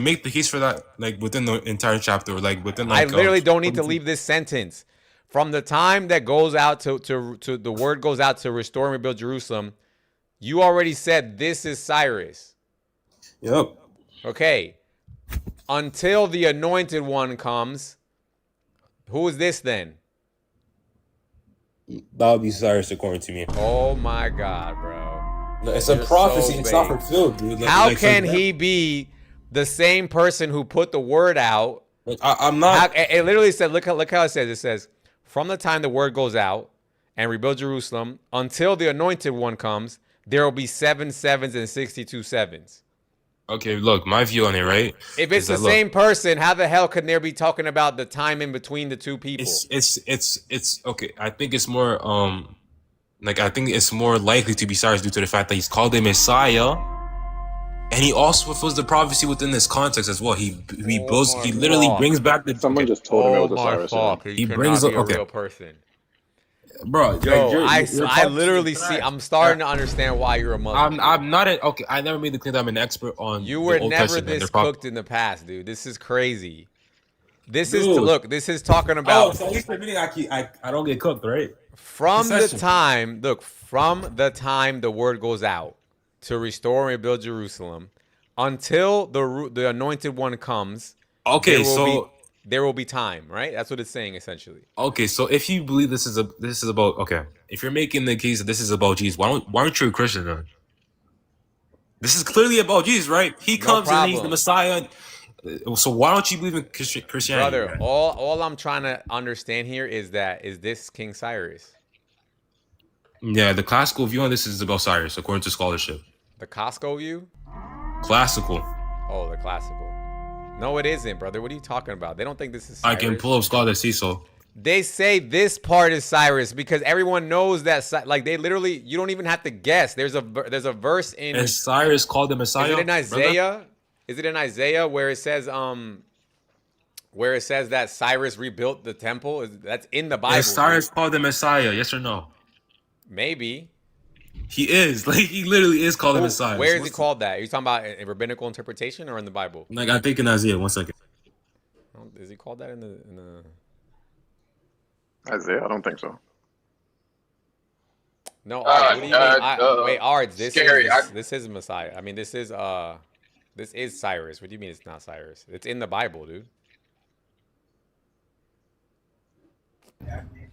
make the case for that, like within the entire chapter, or like within. I Like, literally don't need to leave this sentence. From the time that goes out to the word goes out to restore and rebuild Jerusalem, you already said this is Cyrus. Yep. Okay. Until the anointed one comes, who is this then? That would be Cyrus, according to me. Oh my God, bro. No, it's a You're prophecy. so It's not baked. fulfilled, dude. How can he be the same person who put the word out? I'm not. It literally said, look how it says. It says, from the time the word goes out and rebuild Jerusalem until the anointed one comes, there will be 7 sevens and 62 sevens. Okay, look, my view on it, right? If it's is the that, look, same person, how the hell can there be talking about the time in between the two people? It's okay. I think it's more I think it's more likely to be Cyrus due to the fact that he's called a Messiah, and he also fulfills the prophecy within this context as well. He literally brings back the. Someone just told him it was a Cyrus. He brings a okay, real person. bro. Yo, like, you're I literally see. I'm starting to understand why you're a Muslim. I'm not an okay. I never made the claim that I'm an expert on. You were the Old never Testament. this They're cooked in the past, dude. This is crazy. This Dude. is look. This is talking Oh, about so at least admitting I don't get cooked, right? from the Concession. time. Look, from the time the word goes out to restore and rebuild Jerusalem until the anointed one comes. Okay, there will be time, right? That's what it's saying essentially. Okay, so if you believe this is about if you're making the case that this is about Jesus, why aren't you a Christian then? This is clearly about Jesus, right? He comes and he's the problem. Messiah. So why don't you believe in Christianity? Brother, man? all I'm trying to understand here is this King Cyrus? Yeah, the classical view on this is about Cyrus, according to scholarship. The Costco view? Classical. Oh, the classical. No, it isn't, brother. What are you talking about? They don't think this is I Cyrus. can pull up scholars say so. They say this part is Cyrus because everyone knows that. Like they literally, you don't even have to guess. There's a verse in. And Cyrus called the Messiah. Is it in Isaiah? brother? Is it in Isaiah where it says that Cyrus rebuilt the temple? That's in the Bible. Is Cyrus called the Messiah? Yes or no? Maybe. He is. Like he literally is called the Messiah. Where is he called that? Are you talking about in rabbinical interpretation or in the Bible? Like I think in Isaiah. 1 second. Is he called that in the? Isaiah? I don't think so. No, Art, what do you mean? Wait, Art, scary. This is Messiah. I mean, this is Cyrus. What do you mean it's not Cyrus? It's in the Bible, dude.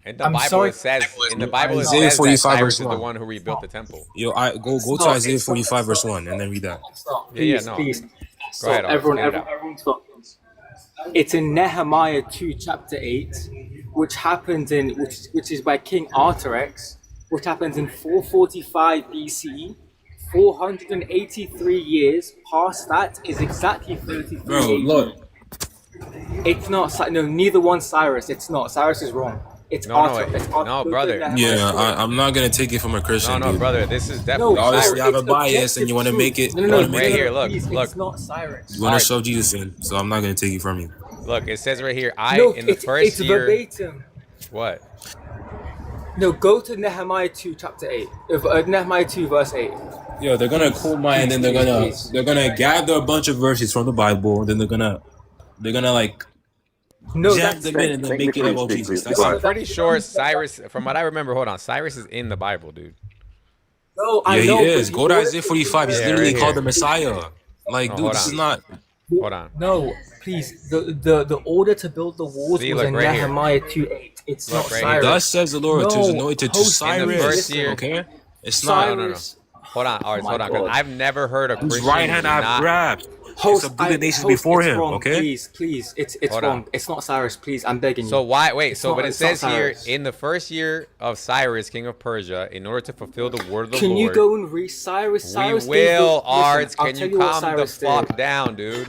In the I'm Bible sorry. it says Isaiah 45 that Cyrus verse is the 1. one who rebuilt the temple. Yo, go to Isaiah 45 verse 1 and then read that. Yeah, no. Please. Go ahead, Art, Everyone, get it out. everyone stop. It's in Nehemiah 2, chapter 8, which happens which is by King Artaxerxes, which happens in 445 BCE. 483 years past that is exactly 33 Bro, AD. look. It's not. No, neither one Cyrus. It's not. Cyrus is wrong. It's Artaxerxes. no, brother. Yeah, I'm not gonna take it from a Christian. No, dude. brother, this is definitely No, obviously Cyrus. have a bias and you want to make it. Right here, look. It's not Cyrus. You want to show Jesus in, so I'm not gonna take it from you. Look, it says right here, It's verbatim. What? No, go to Nehemiah 2, chapter 8. Nehemiah 2, verse 8. Yo, they're gonna quote mine and then they're gonna gather a bunch of verses from the Bible and then they're gonna like No, jam that's them in and then make it about Jesus. That's I'm it. pretty sure Cyrus, from what I remember, hold on, Cyrus is in the Bible, dude. no. Yeah, I know. he is. but Go to you- Isaiah 45. He's Yeah, literally right called here. the Messiah. Like, No, dude, hold this on. is not. Hold on. No, please. The order to build the walls See, was look in right here. Nehemiah 2:8. It's Look not right here. Cyrus. Thus says the Lord, to his No, anointed to host, In the Cyrus. first year. Okay? It's not. No, no, no. Cyrus. Hold on, Ars, my hold on, because God. I've never heard a Whose Christian right hand I've not. grabbed. Host, Subdue the nations host, before it's him, wrong. okay? Please. It's Hold wrong. on. It's not Cyrus. Please, I'm begging So you. why? Wait. It's So, not- but it it's not says here, Cyrus. in the first year of Cyrus, king of Persia, in order to fulfill the word of the Can Lord. you go and read Cyrus? We Cyrus will, Listen, Arts. I'll Can tell you what calm the Cyrus did. fuck down, dude?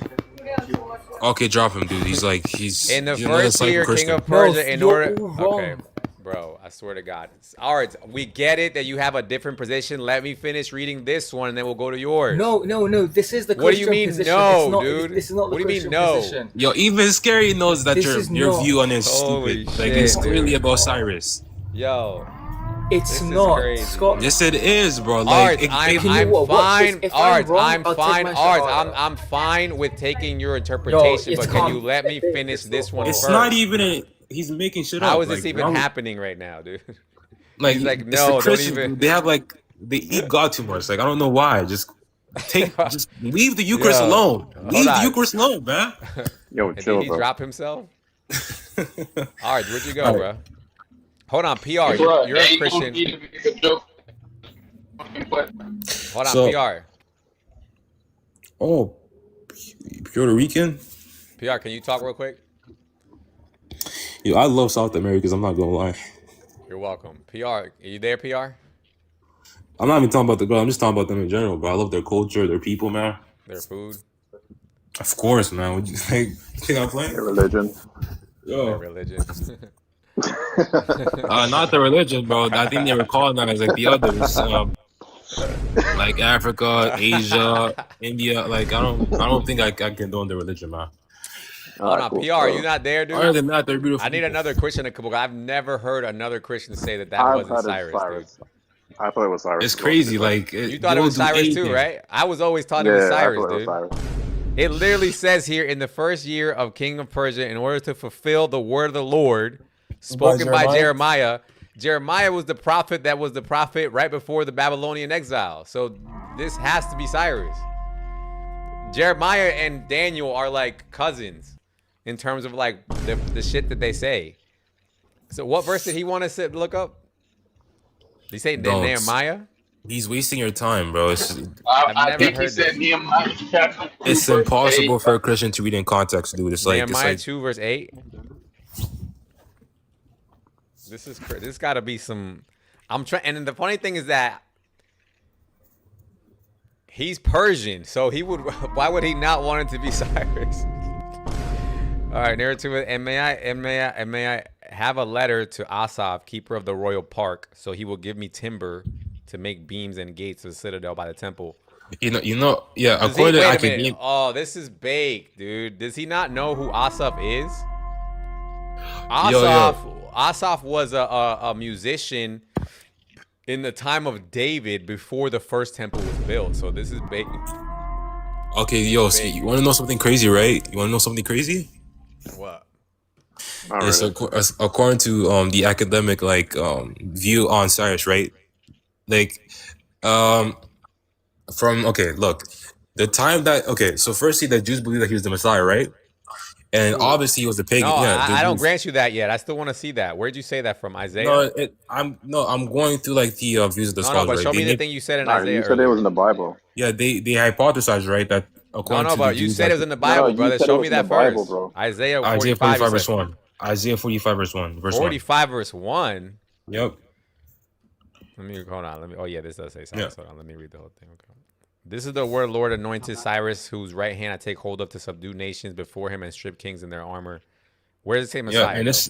Okay, drop him, dude. He's like, he's In the he's another first psycho year, king Christian. of Persia, No, in you're order. all wrong. Okay, bro, I swear to God. Arts, we get it that you have a different position. Let me finish reading this one, and then we'll go to yours. No. This is the What do you Christian mean, position. no, It's not, dude? This is not the What do you mean, Christian no? position. Yo, even Scary knows that This your is your not. view on it is Holy stupid. Like, shit, it's dude. really about Cyrus. Yo, It's this is not. crazy. Scott, Yes, it is, bro. Like, Arts, if- I'm if- Can you fine. watch this? If I'm Arts, wrong, I'm I'll take fine. my Arts, shot. I'm fine with taking your interpretation, it's but can calm. you let me finish this one it's first? not even a. He's making shit up. How is this Like, even how- happening right now, dude? Like, He's like, it's no, the don't Christians, even. They have like they eat God too much. Like, I don't know why. Just leave the Eucharist Yo, alone. hold Leave the on. Eucharist alone, man. Yo, And chill, did he bro. drop himself? All right, where'd you go, All right. bro? Hold on, PR. Bruh, You're a ain't Christian. gonna be to make a joke. Hold on, So- PR. Oh, Puerto Rican? PR, can you talk real quick? Yo, I love South Americans. I'm not gonna lie. You're welcome. PR, are you there, PR? I'm not even talking about the girl. I'm just talking about them in general, bro. I love their culture, their people, man. Their food, Of course, man. Would you think I'm playing? Your religion. their Yo, religion. not the religion, bro. I think they were colonized like the others. Like Africa, Asia, India. Like, I don't think I can condone the religion, man. Hold on, PR, are you not there, dude? Other than that, they're beautiful. I need another Christian to come. I've never heard another Christian say that I've wasn't had it Cyrus, dude. I thought it was Cyrus. It's crazy. Like, You thought it was Cyrus too, right? I was always taught it was Yeah, I Cyrus, thought it was dude. Cyrus. It literally says here, in the first year of King of Persia, in order to fulfill the word of the Lord, spoken by Jeremiah. Jeremiah was the prophet that was the prophet right before the Babylonian exile. So this has to be Cyrus. Jeremiah and Daniel are like cousins in terms of like the shit that they say. So what verse did he want us to look up? Did he say Don't. Nehemiah? He's wasting your time, bro. It's I never think he heard said this. Nehemiah chapter 2, it's verse impossible 8. for a Christian to read in context, dude. It's like Nehemiah it's 2 verse 8. This got to be some. I'm trying, and the funny thing is that he's Persian, so he would. Why would he not want it to be Cyrus? All right, narrative. And may I have a letter to Asaph, keeper of the royal park, so he will give me timber to make beams and gates of the citadel by the temple. you know. Yeah, Does according he, to wait a academia, minute. Oh, this is baked, dude. Does he not know who Asaph is? Asaph was a musician in the time of David before the first temple was built. So this is baked. okay, yo, so you want to know something crazy, right? You want to know something crazy? What? It's according to the academic view on Cyrus, right? Like, look, the time that so firstly the Jews believe that he was the Messiah, right? And obviously he was a pagan. No, Yeah, I don't grant you that yet. I still want to see that. Where'd you say that from? Isaiah? I'm going through like the views of the No, scholars. but right? show me They- the thing you said in Nah, Isaiah. you said it was in the Bible. Yeah, they hypothesized, right, that according to but the you Jews, said that- it was in the Bible, you brother. said it Show was me in that the Bible, first. bro. Isaiah Isaiah 45, 45 verse 1. Isaiah 45 verse 1. 45 verse 1. Yep. Hold on. Oh yeah, this does say Cyrus. Hold on. Let me read the whole thing. Okay. This is the word Lord anointed Cyrus, whose right hand I take hold of to subdue nations before him and strip kings in their armor. Where does it say Messiah? Yeah, and this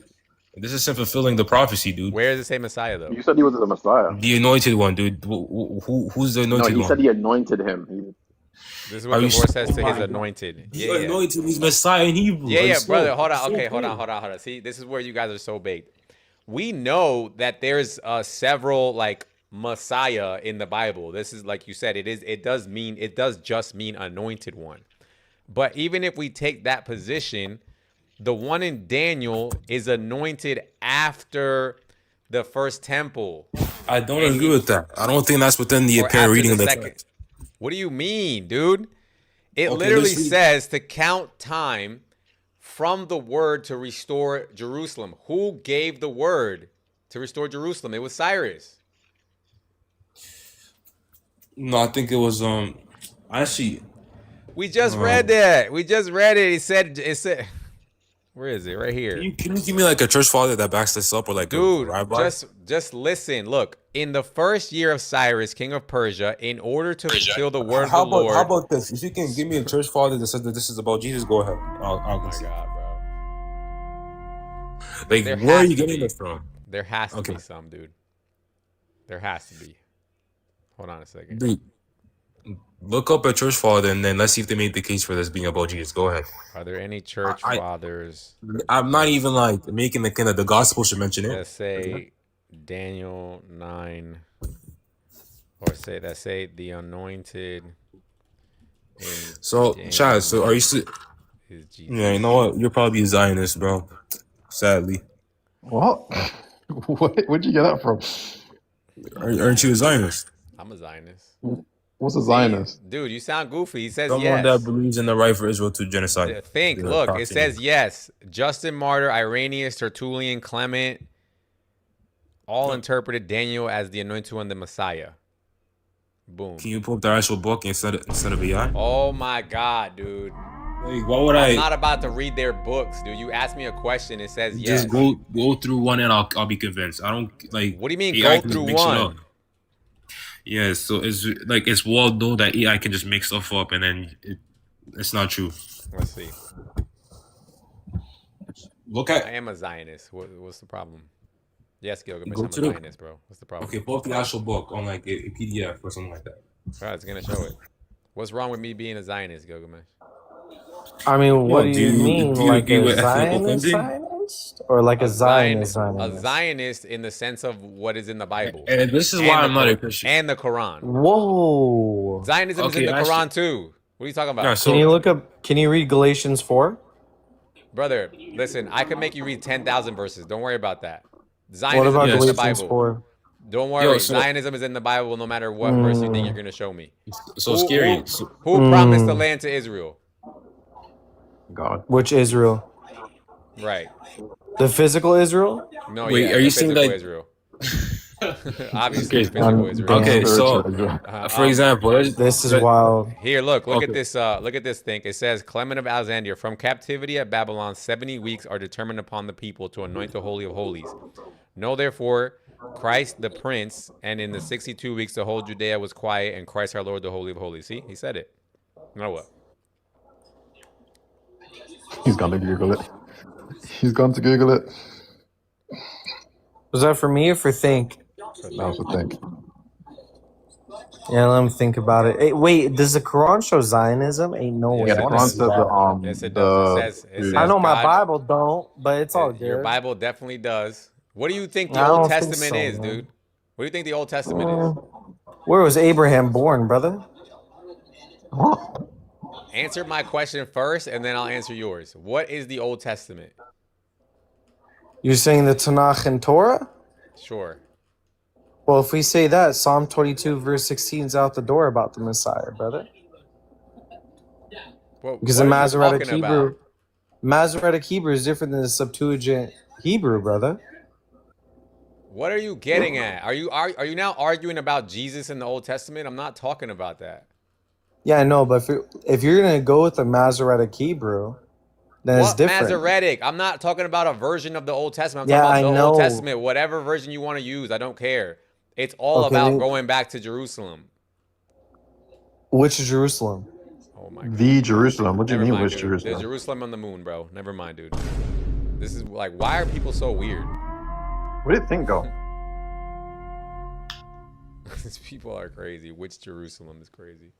is him fulfilling the prophecy, dude. Where does it say Messiah though? You said he was the Messiah. The anointed one, dude. Who's the No, anointed he one? said he anointed him. This is what the Lord says to his anointed. He anointed his Messiah in Hebrew. Yeah, Like, brother. so- Hold on. so Okay, cool. hold on. See, this is where you guys are so baked. We know that there's several like Messiah in the Bible. This is like you said. It does just mean anointed one. But even if we take that position, The one in Daniel is anointed after the first temple. I don't agree with that. I don't think that's within the Or apparent after reading of the the second. text. What do you mean, dude? It Okay, literally let's read. says to count time from the word to restore Jerusalem. Who gave the word to restore Jerusalem? It was Cyrus. No, I think it was actually. We just read that. We just read it. It said. Where is it? Right here. Can you give me like a church father that backs this up, or like Dude, a rabbi? just listen. Look, in the first year of Cyrus, king of Persia, in order to fulfill the word of the Lord. How about this? If you can give me a church father that says that this is about Jesus, go ahead. I'll Oh my concede. God, bro. Like, There where are has you to getting be. this from? There has to Okay. be some, dude. There has to be. Hold on a second. Dude, look up a church father and then let's see if they made the case for this being about Jesus. Go ahead. Are there any church fathers I'm not even like making the kind of the gospel should mention it. that say Daniel 9 or say the anointed in So, Daniel Chad, so are you 9 still? is Jesus? Yeah, you know what? You're probably a Zionist, bro. Sadly, What? Where'd you get that from? aren't you a Zionist? I'm a Zionist. What's a Zionist? Dude, you sound goofy. He says Someone yes. that believes in the right for Israel to genocide. Think, the look, it Palestinians. says yes. Justin Martyr, Irenaeus, Tertullian, Clement, all interpreted Daniel as the anointed one, the Messiah. Boom. Can you pull up the actual book instead of AI? Oh my God, dude. Like, what would I'm I not about to read their books, dude. You asked me a question. It says yes. just go through one and I'll be convinced. I don't like. What do you mean AI go can just through mix it one? up. Yeah, so it's well known that AI can just make stuff up and then it's not true. Let's see. Look at. I am a Zionist. What's the problem? Yes, Gilgamesh, Go I'm a to the- Zionist, bro. What's the problem? Okay, pull up the actual book on like a PDF or something like that. All right, it's gonna show it. What's wrong with me being a Zionist, Gilgamesh? I mean, what Yo, do you mean? do you Like agree a with ethnical Zionist, cleansing? Zionist? Or like a Zionist, A Zionist? Zionist in the sense of what is in the Bible. And this is And why the I'm not a Quran- Christian. And the Quran. Whoa. Zionism is in Okay, the actually- Quran too. What are you talking about? Yeah, so Can you look up, can you read Galatians 4? Brother, listen, I can make you read 10,000 verses. Don't worry about that. What Zionism about is in the Galatians Bible. 4? Don't worry. Yo, so- Zionism is in the Bible no matter what verse you think you're going to show me. so Who- scary. Who promised the land to Israel? God. Which Israel? Right. The physical Israel? No, Wait, yeah, are you the saying physical that- Israel. Obviously, Okay, physical Israel. Okay, so Uh, for example, This is wild. Here, look Okay. at this. Look at this thing. It says, Clement of Alexandria, from captivity at Babylon, 70 weeks are determined upon the people to anoint the Holy of Holies. Know therefore Christ the Prince, and in the 62 weeks the whole Judea was quiet, and Christ our Lord the Holy of Holies. See, he said it. Now what? He's gone to Google it. He's gone to Google it. Was that for me or for Think? Now to think. Yeah, let me think about it. Hey, wait, does the Quran show Zionism? Ain't no way. Yes, I it wanna does. see that. Yes, it does. It says I know my God- Bible don't, but it's all good. Your Bible definitely does. What do you think the I Old don't think Testament so, is, man. dude? What do you think the Old Testament is? Where was Abraham born, brother? Answer my question first, and then I'll answer yours. What is the Old Testament? You're saying the Tanakh and Torah? Sure. Well, if we say that, Psalm 22, verse 16 is out the door about the Messiah, brother. Well, Because what the are you Masoretic talking Hebrew, about? Masoretic Hebrew is different than the Septuagint Hebrew, brother. What are you getting at? Are you now arguing about Jesus in the Old Testament? I'm not talking about that. Yeah, I know, but if you're gonna go with the Masoretic Hebrew, then it's What different. Masoretic? I'm not talking about a version of the Old Testament. I'm Yeah, talking about I the Old know. Testament, whatever version you want to use. I don't care. It's all Okay, about then- going back to Jerusalem. Which is Jerusalem? Oh my God. The Jerusalem. What do you Never mean, mind, which dude. Jerusalem? There's Jerusalem on the moon, bro. Never mind, dude. This is like, why are people so weird? Where did think go? These people are crazy. Which Jerusalem is crazy?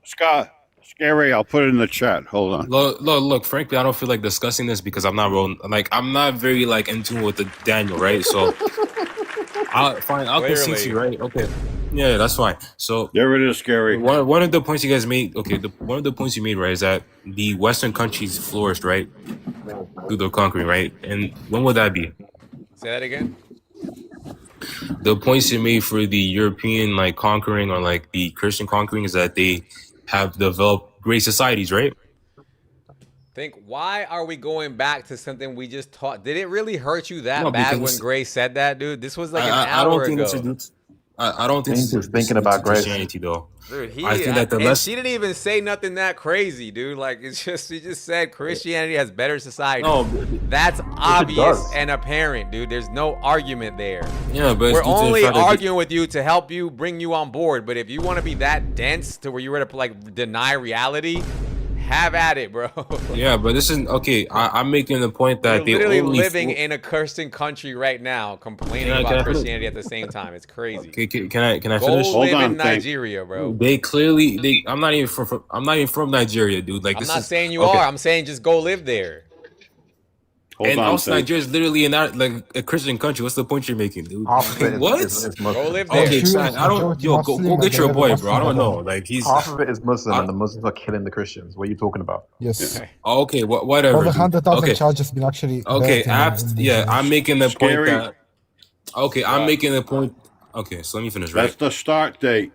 Scott, scary. I'll put it in the chat. Hold on. Look. Frankly, I don't feel like discussing this because I'm not very like in tune with the Daniel, right? So, I'll Clearly. concede to you, right? Okay. Yeah, that's fine. So get rid of Scary. One of the points you guys made, okay, one of the points you made, right, is that the Western countries flourished, right, through the conquering, right? And when would that be? Say that again. The points you made for the European like conquering or like the Christian conquering is that they have developed great societies, right? Think, why are we going back to something we just taught? Did it really hurt you that No, bad because when Gray said that, dude? This was like an I hour don't think ago. I don't think Ain't just thinking about grace. Christianity though. Dude, I think that the and less she didn't even say nothing that crazy, dude. Like, it's just, she just said Christianity has better society. No, that's obvious does. and apparent, dude. There's no argument there. Yeah, but we're it's due to the only fact that arguing with you to help you, bring you on board. But if you want to be that dense to where you're ready to like deny reality, have at it, bro. yeah, but this is okay. I'm making the point that You're they literally only living in a Christian country right now, complaining Can I about finish? Christianity at the same time. It's crazy. Okay, can I Go finish? live in Nigeria, bro. They clearly I'm not even from Nigeria, dude. Like I'm this not is, saying you okay. are. I'm saying just go live there. And also Nigeria is literally like a Christian country. What's the point you're making, dude? Half of it What? is Muslim. Go live there. Okay, Chad, I don't. Yo, go get your boy, bro. I don't know. Like he's Half of it is Muslim, and the Muslims are killing the Christians. What are you talking about? Yes. Okay, whatever. Over dude. 100,000 Okay. charges been actually. Okay, I'm making the point Scary. that. Okay, I'm making the point. Okay, so let me finish. Right. That's the start date.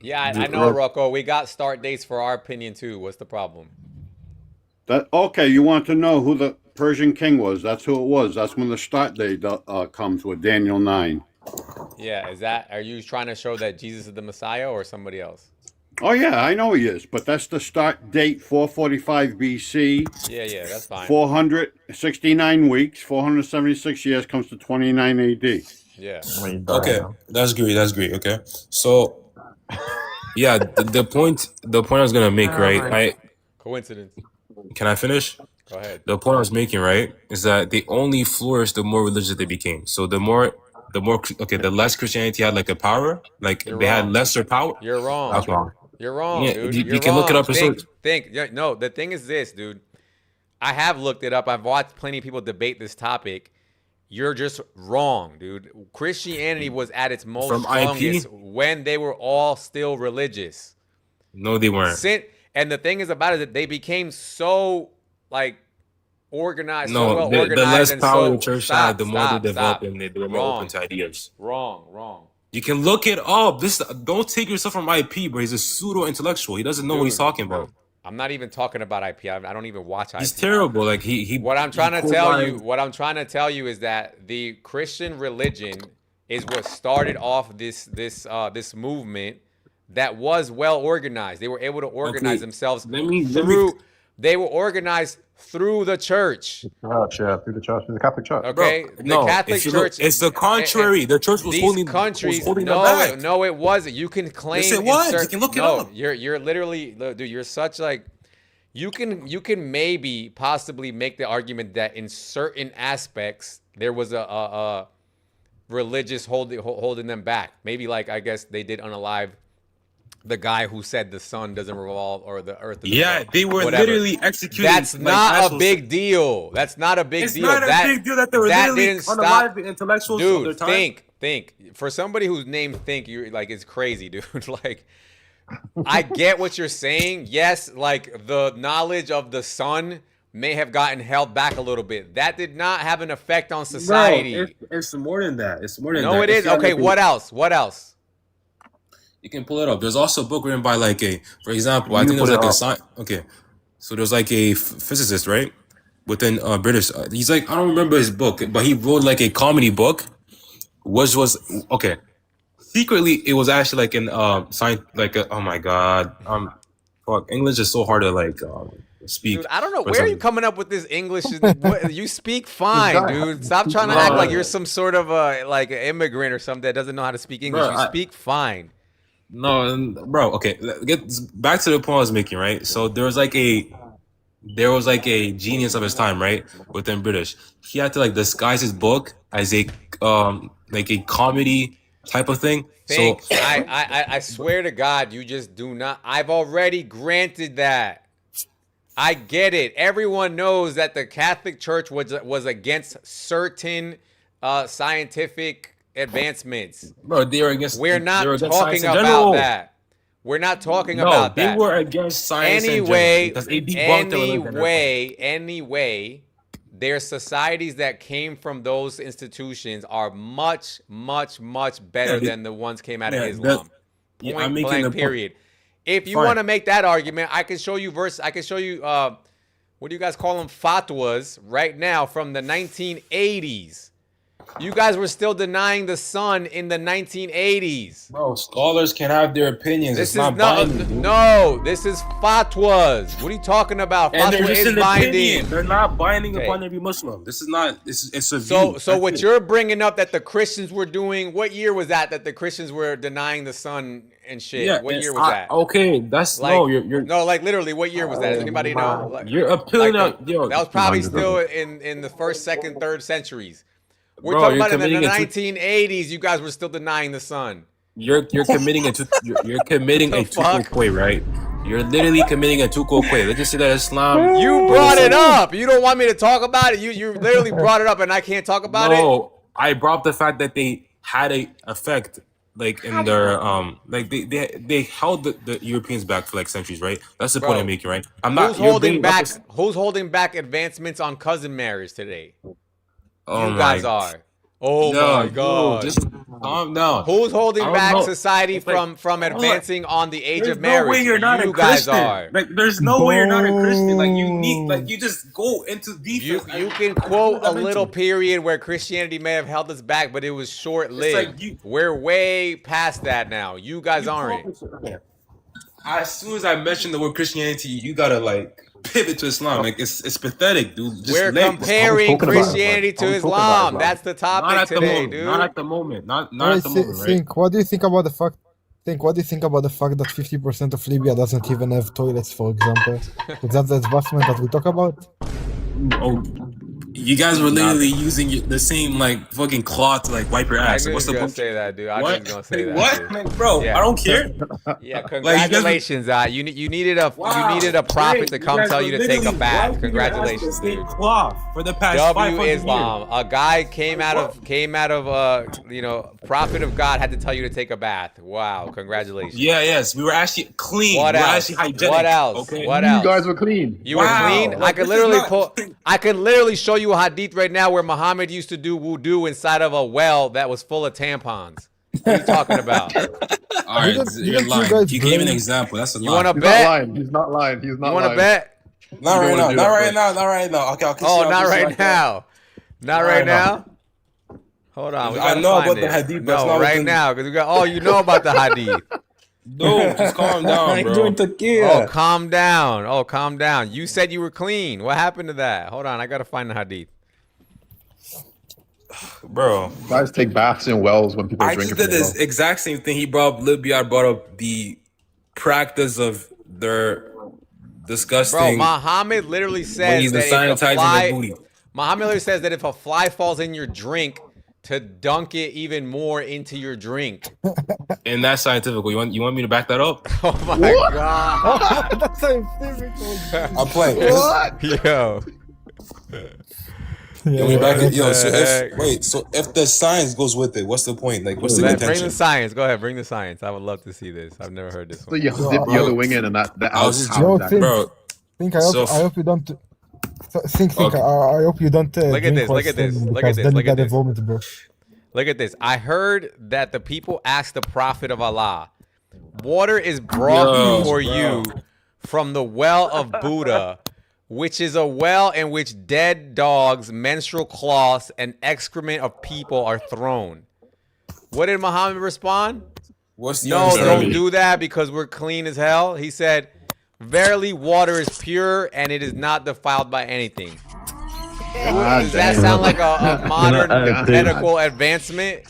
Yeah, I know, Rocco. We got start dates for our opinion too. What's the problem? That okay? You want to know who the Persian king was? That's who it was. That's when the start date comes with Daniel 9. Yeah, are you trying to show that Jesus is the Messiah or somebody else? Oh yeah, I know he is, but that's the start date, 445 BC. Yeah, that's fine. 469 weeks, 476 years comes to 29 AD. Yeah. Okay, that's great. Okay, so yeah, the point I was gonna make, right? Coincidence. Can I finish? Go ahead. The point I was making, right, is that they only flourished the more religious they became. So the less Christianity had like a power, like they had lesser power. You're wrong. That's wrong. You're wrong, Yeah, dude. you You're can look it wrong. up yourself. No, the thing is this, dude. I have looked it up. I've watched plenty of people debate this topic. You're just wrong, dude. Christianity was at its most From strongest IP? when they were all still religious. No, they weren't. And the thing is about it that they became so like organized, so No, well the organized, less and power so the church had, the more they developed and they were more open to ideas. Wrong. You can look it up. Don't take yourself from IP, bro. He's a pseudo intellectual. He doesn't know what he's talking about. I'm not even talking about IP. I don't even watch IP. He's terrible. Like he. What I'm trying to tell you is that the Christian religion is what started off this movement that was well organized. They were able to organize themselves they were organized through the church. Through the Catholic Church. Okay, Bro, the Catholic Church. It's the contrary. The church was holding them back. No, it wasn't. You can claim. Yes, it was. You can look it up. You're literally, dude. You're such like. You can maybe possibly make the argument that in certain aspects there was a religious holding them back. Maybe like I guess they did unalive the guy who said the sun doesn't revolve or the earth. They were literally executed. That's like not a assholes. big deal. That's not a big deal. It's not a big deal that they were literally didn't stop. unalive the intellectuals of their Dude, time. think. For somebody whose name Think, you're like, it's crazy, dude. Like, I get what you're saying. Yes, like the knowledge of the sun may have gotten held back a little bit. That did not have an effect on society. Bro, it's more than that. It's more than that. No, it is. Okay, what else? What else? You can pull it up. There's also a book written by for example, I think there's like a science. Okay, so there's like a physicist, right? Within British, he's like, I don't remember his book, but he wrote like a comedy book, which was okay. Secretly, it was actually like an science, oh my god, fuck, English is so hard to speak. Dude, I don't know where are you coming up with this English. You speak fine, dude. Stop trying to act like you're some sort of like an immigrant or something that doesn't know how to speak English. You speak fine. No, bro. Okay, get back to the point I was making. Right. So there was like a genius of his time, right? Within British, he had to like disguise his book as a like a comedy type of thing. I swear to God, you just do not. I've already granted that. I get it. Everyone knows that the Catholic Church was against certain scientific advancements. Bro, they were against. We're they not were against talking science in about general. that. We're not talking No, about they that. were against science in general Anyway, because they debunked the religion. anyway, their societies that came from those institutions are much, much, much better than the ones came out of Islam. I'm Point making blank, the point. period. If you Fine. want to make that argument, I can show you I can show you what do you guys call them, fatwas right now from the 1980s. You guys were still denying the sun in the 1980s. Bro, scholars can have their opinions. This It's is not not binding, dude. no. This is fatwas. What are you talking about? And they're Fatwa just is an binding. opinion. They're not binding Okay. upon every Muslim. This is not. It's a view. So what you're bringing up that the Christians were doing? What year was that the Christians were denying the sun and shit? Yeah, What and year was that? Okay, that's Like, no. You're no, like literally, what year was that? Does anybody know? Like, you're appealing like to yo. that was probably still in the first, second, third centuries. We're Bro, talking you're about in the committing a 1980s. You guys were still denying the sun. You're committing a you're committing a tukul right? You're literally committing a tukul. Let's just say that Islam. You brought it up. You don't want me to talk about it. You literally brought it up, and I can't talk about it. No, I brought up the fact that they had a effect, like in their like they held the Europeans back for like centuries, right? That's the point I'm making, right? I'm not. Who's you're holding bringing up back? this- Who's holding back advancements on cousin marriage today? Oh You guys my- are. Oh No, my god! Just calm down. Who's holding I don't back know. society It's like- from advancing on the age There's of no marriage? way you're not you a guys Christian. are. Like, there's no way you're not a Christian. Like, you need, like, you just go into You defense. you can quote a little period where Christianity may have held us back, but it was short lived. We're way past that now. You guys aren't. As soon as I mention the word Christianity, you gotta like pivot to Islam. Like, it's pathetic, dude. Just We're let- comparing Christianity to Islam. That's the Not topic at the today, moment. dude. Not at the moment. Not Alright, at the moment, right? think. What do you think about the fact? What do you think about the fact that 50% of Libya doesn't even have toilets, for example? Is that the advancement that we talk about? Oh, you guys were literally using the same like fucking cloth to like wipe your I ass. knew What's you the was gonna point? say that, dude. I knew What? you was gonna say that. What? dude. Like, bro, Yeah. I don't care. Yeah, Like, you guys were- congratulations. You needed a prophet great. to You come guys tell were you to take a literally bath. wiping your ass with Congratulations, the same dude. cloth for the past W 500 Islam. years. A guy came out of prophet of God had to tell you to take a bath. Wow, congratulations. Yeah, yes, we were actually clean. What we were else? actually hygienic. What else? Okay. What else? You guys were clean. You were clean. I Like, could this is literally not- I could literally show you a hadith right now where Muhammad used to do wudu inside of a well that was full of tampons. What are you talking about? All right, Didn't you're you lying. guys You gave an bring- example. That's a You lie. want to He's bet? not lying. He's not lying. He's not You want to lying. bet? Not You right don't now. wanna do Not that, right bro. now. Not right now. Okay, I'll kiss you Oh, out not just right like that. now. Not right now. Hold on. We I gotta know find about the it. hadith, but it's No, not right within- now, because we got. Oh, you know about the hadith. No, just calm down, bro. Oh, calm down. Oh, calm down. You said you were clean. What happened to that? Hold on. I gotta find the hadith. Bro, Guys take baths in wells when people are I drinking. just did from this the well. exact same thing. He brought up Libya. I brought up the practice of their disgusting. Bro, Muhammad literally when says he's that if a sanitizing fly, the booty. Muhammad literally says that if a fly falls in your drink, to dunk it even more into your drink. And that's scientific. You want me to back that up? Oh my god. That's scientific. I'm playing. Yo. You want me to back it? Yo, What so the if heck? wait, so if the science goes with it, what's the point? Like, what's the Bring intention? the science. Go ahead. Bring the science. I would love to see this. I've never heard this So one. you dip the other wing in, and that I was just Yo, that- think, bro. think. I hope you don't. Think. Okay. I hope you don't. Look at drink this, while look at this, standing, look at because this, then look you at gotta this. vomit, bro. Look at this. I heard that the people asked the Prophet of Allah, water is brought Yo, before bro. you from the well of Buddha, which is a well in which dead dogs, menstrual cloths, and excrement of people are thrown. What did Muhammad respond? What's the No, understanding? don't do that because we're clean as hell. He said, verily water is pure and it is not defiled by anything. Does that sound like a modern medical advancement?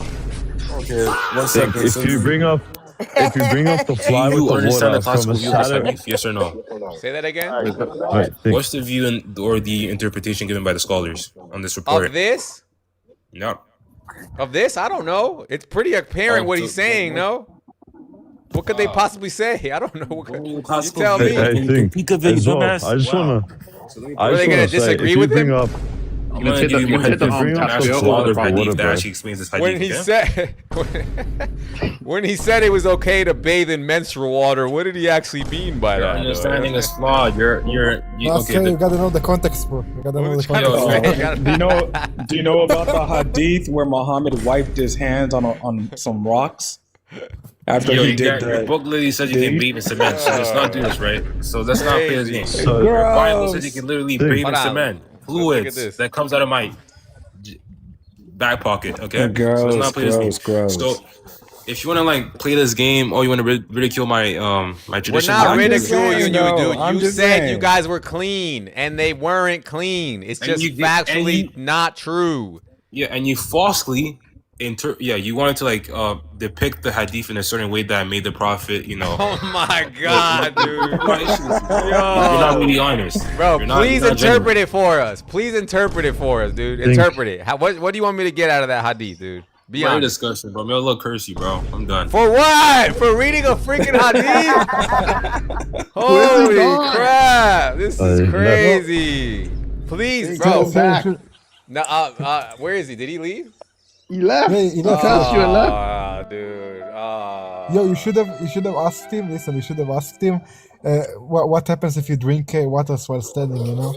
Okay, one Think, second. if you bring up the fly Do you with the understand water the classical from a view of this salad, hadith? Yes or no? Say that again. Alright, think. What's the view or the interpretation given by the scholars on this report? Of this? No. Of this? I don't know. It's pretty apparent what he's saying, no? What could they possibly say? I don't know. What could, you tell me. I think as well. I just wanna. Are they gonna disagree if you with bring him? up I'm gonna give you more hadith than actual slaughter of hadith that actually explains this hadith. When he said when he said it was okay to bathe in menstrual water, what did he actually mean by Your that? understanding is flawed. You're okay. You gotta know the context, bro. You gotta know the context. Do you know about the hadith where Muhammad wiped his hands on some rocks after he did your book literally says you can bathe in cement, so let's not do this, right? So let's not play this game. So Your Bible says you can literally bathe in Hold on. cement, fluids that comes out of my back pocket. Okay, so Gross, let's not play this game. gross. So if you want to like play this game, or you want to ridicule my my We're tradition, not ridiculing you, dude. I'm You just said saying. you guys were clean, and they weren't clean. It's And just you did- factually and you- not true. Yeah, and you falsely you wanted to like depict the hadith in a certain way that made the prophet, you know. Oh my god, dude. You're not really honest. Bro, You're not- please you're not interpret it for us. Please interpret it for us, dude. Think- Interpret it. What do you want me to get out of that hadith, dude? Be Very honest. disgusting, bro. May Allah curse you, bro. I'm done. For what? For reading a freaking hadith? Holy crap! This is crazy. Please, bro. No, where is he? Did he leave? He left. Yeah, he left. Dude. Yo, you should have asked him. Listen, you should have asked him. What happens if you drink water while standing? You know.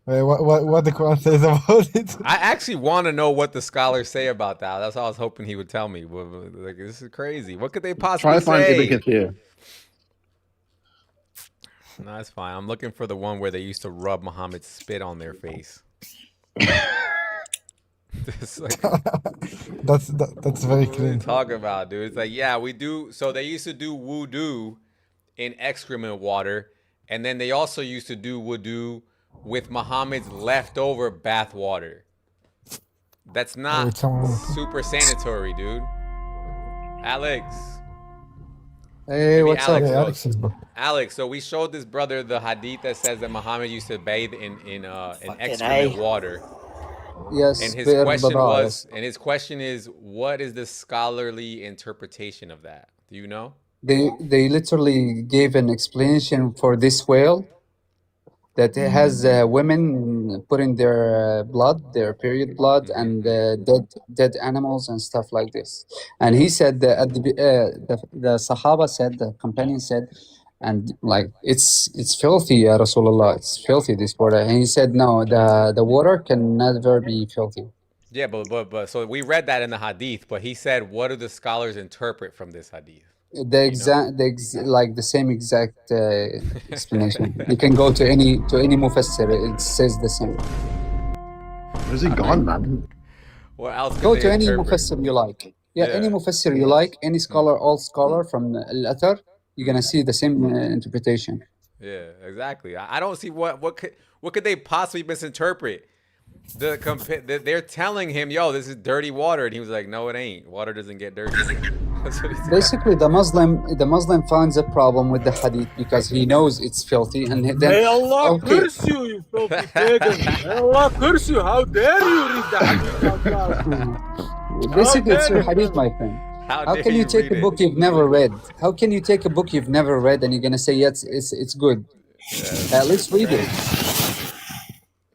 What the Quran says about it? I actually want to know what the scholars say about that. That's what I was hoping he would tell me. Like, this is crazy. What could they possibly Try to find say? Ibn Kathir. No, that's fine. I'm looking for the one where they used to rub Muhammad's spit on their face. It's like, That's very what are you clean. talking about, dude? It's like, yeah, we do. So they used to do wudu in excrement water, and then they also used to do wudu with Muhammad's leftover bath water. That's not super sanitary, dude. Alex. Hey, Maybe what's up? Alex Hey, knows. Alex is back. Alex, so we showed this brother the hadith that says that Muhammad used to bathe in excrement A. water. Yes, And his fair question brother. was, and his question is, what is the scholarly interpretation of that? Do you know? They literally gave an explanation for this whale that it has women putting their blood, their period blood, and dead animals and stuff like this. And he said that at the Sahaba said, the companion said, and like it's filthy, ya Rasulullah. It's filthy, this water. And he said, no, the water can never be filthy. Yeah, but so we read that in the hadith, but he said, what do the scholars interpret from this hadith? Like the same exact explanation. You can go to any Mufassir, it says the same. Where's he gone, man? What else could Go they to any interpret? Mufassir you like. Yeah, any Mufassir you like, any scholar, all scholar from Al-Athar, you're gonna see the same interpretation. Yeah, exactly. I don't see what could they possibly misinterpret. They're telling him, yo, this is dirty water, and he was like, no, it ain't. Water doesn't get dirty. That's what he said. Basically, the Muslim finds a problem with the hadith because he knows it's filthy, and then May Allah okay. curse you, you filthy pagan. May Allah curse you. How dare you read the hadith out loud? Basically, it's your dare you, hadith, my friend. How How dare can you you take a read book it? you've never read? How can you take a book you've never read and you're gonna say yes, it's good? At least read it.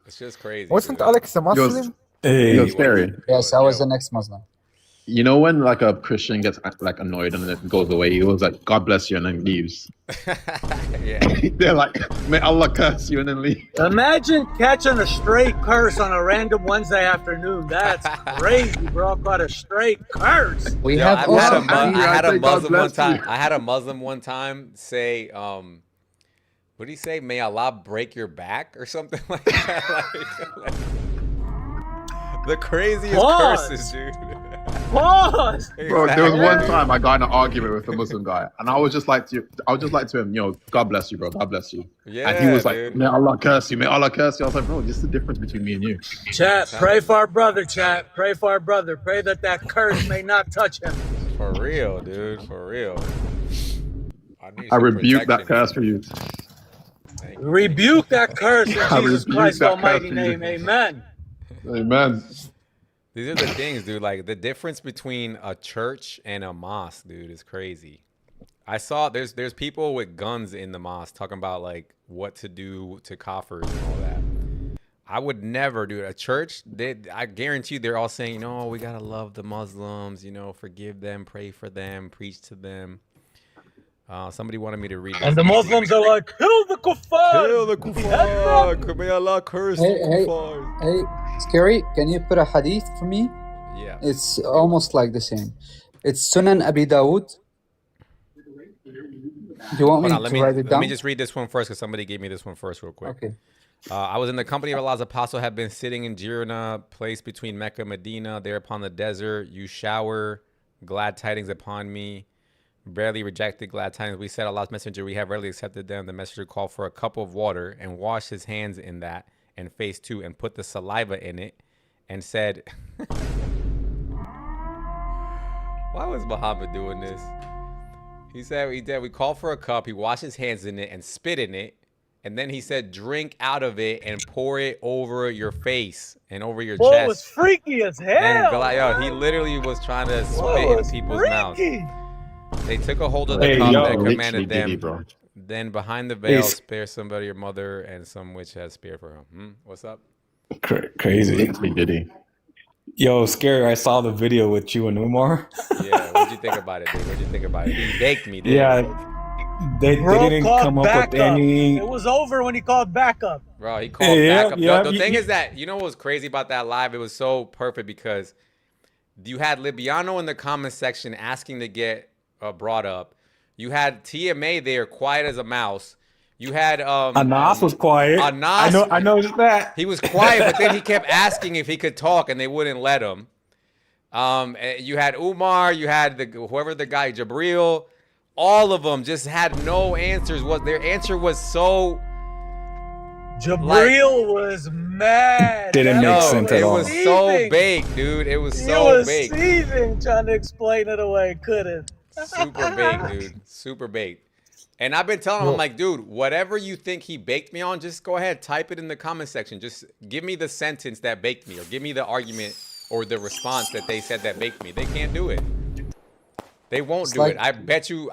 It's just crazy. Wasn't Alex a Muslim? Yo, scary. Yes, I was the next Muslim. You know when like a Christian gets like annoyed and then it goes away, he was like, "God bless you," and then leaves. Yeah. They're like, "May Allah curse you," and then leave. Imagine catching a stray curse on a random Wednesday afternoon. That's crazy, bro. Got a stray curse. We Yo, have I had a, also I had a say, "God Muslim one bless time. you." I had a Muslim one time say, what did he say? May Allah break your back or something like that. like, the craziest Pause. curses, dude. Pause. Bro, there was one time I got in an argument with a Muslim guy, and I was just like to him, "Yo, God bless you, bro. God bless you." and he Yeah, was like, dude. "May Allah curse you. May Allah curse you." I was like, "Bro, this is the difference between me and you." Chat, pray for our brother, chat. Pray for our brother. Pray that curse may not touch him. For real, dude. For real. need I some rebuke that protection. curse for you. Rebuke that curse in I Jesus rebuke Christ's that almighty curse for you. name. Amen. Amen. These are the things, dude. Like the difference between a church and a mosque, dude, is crazy. I saw there's people with guns in the mosque talking about like what to do to kafirs and all that. I would never do it. A church, I guarantee you they're all saying, no, we got to love the Muslims, you know, forgive them, pray for them, preach to them. Somebody wanted me to read this. And the Muslims are like, kill the kuffar! Kill the kuffar! May Allah curse the kuffar. Hey, Scary, can you put a hadith for me? Yeah. It's almost like the same. It's Sunan Abi Dawud. Do you want me to write it down? Let me just read this one first because somebody gave me this one first real quick. Okay. I was in the company of Allah's apostle, have been sitting in Jirna, place between Mecca and Medina, there upon the desert. You shower glad tidings upon me. Barely rejected glad tidings. We said, Allah's messenger, we have rarely accepted them. The messenger called for a cup of water and washed his hands in that and face too and put the saliva in it and said, why was Muhammad doing this? He said, we called for a cup. He washed his hands in it and spit in it. And then he said, drink out of it and pour it over your face and over your chest. It was freaky as hell. And he literally was trying to spit in people's mouths. They took a hold of the Hey, cup yo. and commanded Literally them. Diddy, Then behind the veil, Hey, spare somebody your mother and some which has spared for him. What's up? Crazy. Literally Diddy. Yo, Scary, I saw the video with you and Umar. Yeah, what'd you think about it, dude? What'd you think about it? He baked me, dude. Yeah, they didn't come up with any. It was over when he called backup. Bro, he called Yeah, back up. yeah, The thing is that, you know what was crazy about that live? It was so perfect because you had Libiano in the comment section asking to get brought up. You had TMA there, quiet as a mouse. You had Anas was quiet. Anas, I noticed that. he was quiet, but then he kept asking if he could talk, and they wouldn't let him. You had Umar, you had whoever the guy, Jabril. All of them just had no answers. Their answer was so. Jabril was mad. Didn't make sense at all. It was so baked, dude. It was He so was baked. seething trying to explain it away. Couldn't. Super baked, dude. Super baked. And I've been telling him, I'm like, dude, whatever you think he baked me on, just go ahead, type it in the comment section. Just give me the sentence that baked me, or give me the argument or the response that they said that baked me. They can't do it. They won't do it. I bet you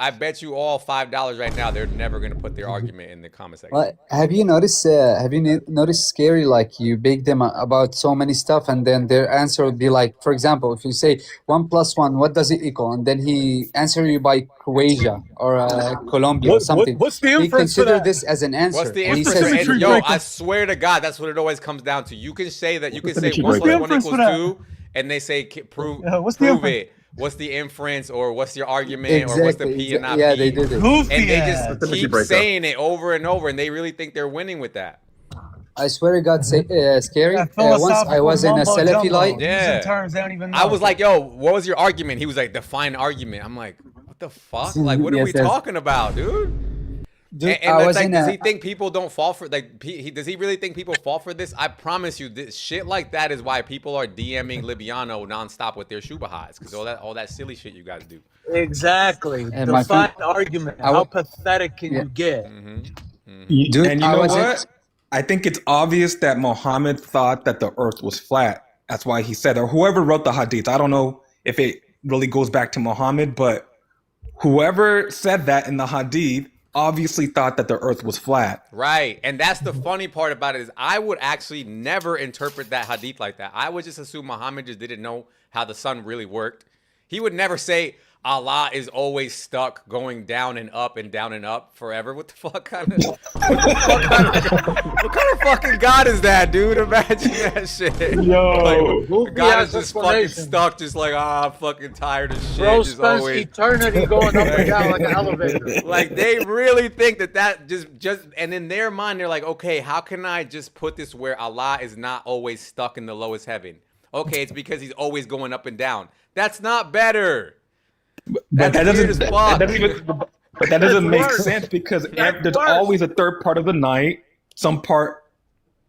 all $5 right now. They're never gonna put their argument in the comment section. Well, have you noticed? Noticed, Scary? Like you beg them about so many stuff, and then their answer would be like, for example, if you say 1 + 1, what does it equal? And then he answer you by Croatia or Colombia or something. What's the He inference for consider that? this as an answer. What's the And he inference? says, And, yo, I swear to God, that's what it always comes down to. You can say that. You can say 1 + 1 inference for = that? 2, and they say prove what's the prove inference? it. What's the inference, or what's your argument, or what's the P and not yeah, P? they did it. Goofy And they ass. just keep saying it over and over, and they really think they're winning with that. I swear to God, Scary. That Once I was in a philosophical Salafi mumbo light. jumbo, Yeah. using terms they don't even know. I was like, yo, what was your argument? He was like, define argument. I'm like, what the fuck? Like, what are we Yes, yes. talking about, dude? Dude, And I it's was like, in does a- he think people don't fall for does he really think people fall for this? I promise you, this shit like that is why people are DMing Libiano nonstop with their shubahats, because all that silly shit you guys do. Exactly. And my Define friend- argument. I How w- pathetic can you get? Dude, And you I know was in- what? I think it's obvious that Muhammad thought that the earth was flat. That's why he said, or whoever wrote the hadith. I don't know if it really goes back to Muhammad, but whoever said that in the hadith obviously thought that the earth was flat. Right. And that's the funny part about it is I would actually never interpret that hadith like that. I would just assume Muhammad just didn't know how the sun really worked. He would never say Allah is always stuck going down and up and down and up forever. What the fuck kind of what kind of fucking God is that, dude? Imagine that shit. Yo. Like, God is just fucking stuck, just like, I'm fucking tired of shit. Bro just spends always eternity going up and down like an elevator. like they really think that just and in their mind they're like, okay, how can I just put this where Allah is not always stuck in the lowest heaven? Okay, it's because he's always going up and down. That's not better. But That's that weird doesn't. as That, fuck. that doesn't even, but that doesn't make worse. sense because That's there's worse. always a third part of the night, some part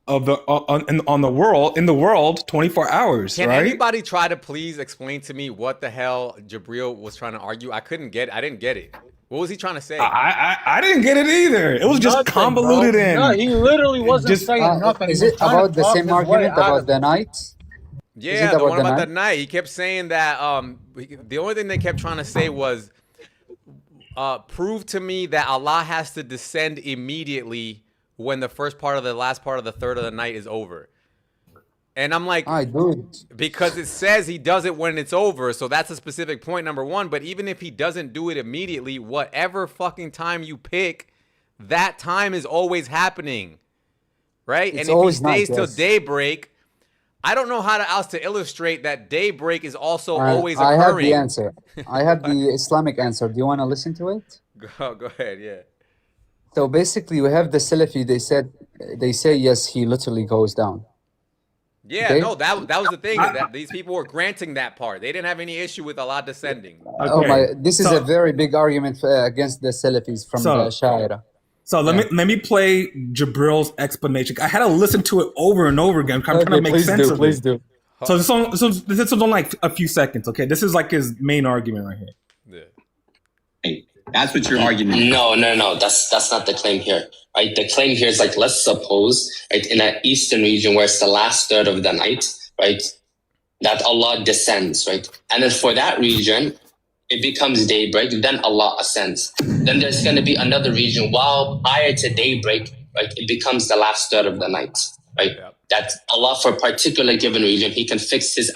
of the on the world in the world, 24 hours, Can right? anybody try to please explain to me what the hell Jabril was trying to argue? I didn't get it. What was he trying to say? I didn't get it either. It was just Nothing, convoluted bro. in. No, he literally wasn't Just- saying nothing. Is He was it trying to about the talk same his way argument out about of the it. night? Yeah, the one about the night. He kept saying that the only thing they kept trying to say was prove to me that Allah has to descend immediately when the first part of the last part of the third of the night is over. And I'm like, I do it. because it says he does it when it's over. So that's a specific point, number one. But even if he doesn't do it immediately, whatever fucking time you pick, that time is always happening. Right? It's and if he always stays night, till yes. daybreak, I don't know how else to illustrate that daybreak is also always I have occurring. the answer. I have the Islamic answer. Do you want to listen to it? Go ahead, yeah. So basically, we have the Salafi. They say yes, he literally goes down. Yeah, Okay. no, that was the thing. That these people were granting that part. They didn't have any issue with Allah descending. Oh my! This is a very big argument against the Salafis from the Ash'ari. So let me play Jabril's explanation. I had to listen to it over and over again. I'm trying to make sense of it. do. So this is on like a few seconds. Okay, this is like his main argument right here. That's what your argument. No. That's not the claim here. Right? The claim here is like, let's suppose, right, in an eastern region where it's the last third of the night, right, that Allah descends, right, and then for that region, it becomes daybreak. Then Allah ascends. Then there's going to be another region while prior to daybreak, right, it becomes the last third of the night, right. Yeah. That Allah, for a particular given region, He can fix His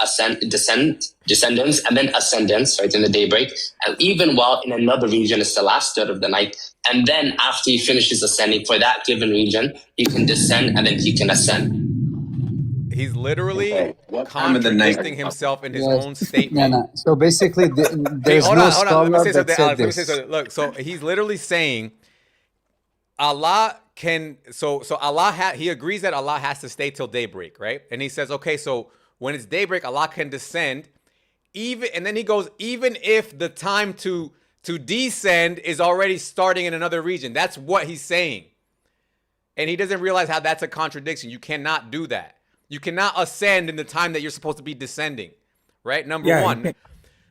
descendants and then ascendants, right, in the daybreak. And even while in another region, it's the last third of the night. And then after He finishes ascending for that given region, He can descend and then He can ascend. He's literally contradicting himself in his own statement. No. So basically, there's hold no on. scholar Let me say that something, said this. Look, so he's literally saying Allah can, so Allah, he agrees that Allah has to stay till daybreak, right? And he says, okay, so when it's daybreak, Allah can descend, and then he goes, even if the time to descend is already starting in another region. That's what he's saying. And he doesn't realize how that's a contradiction. You cannot do that. You cannot ascend in the time that you're supposed to be descending, right? Number one.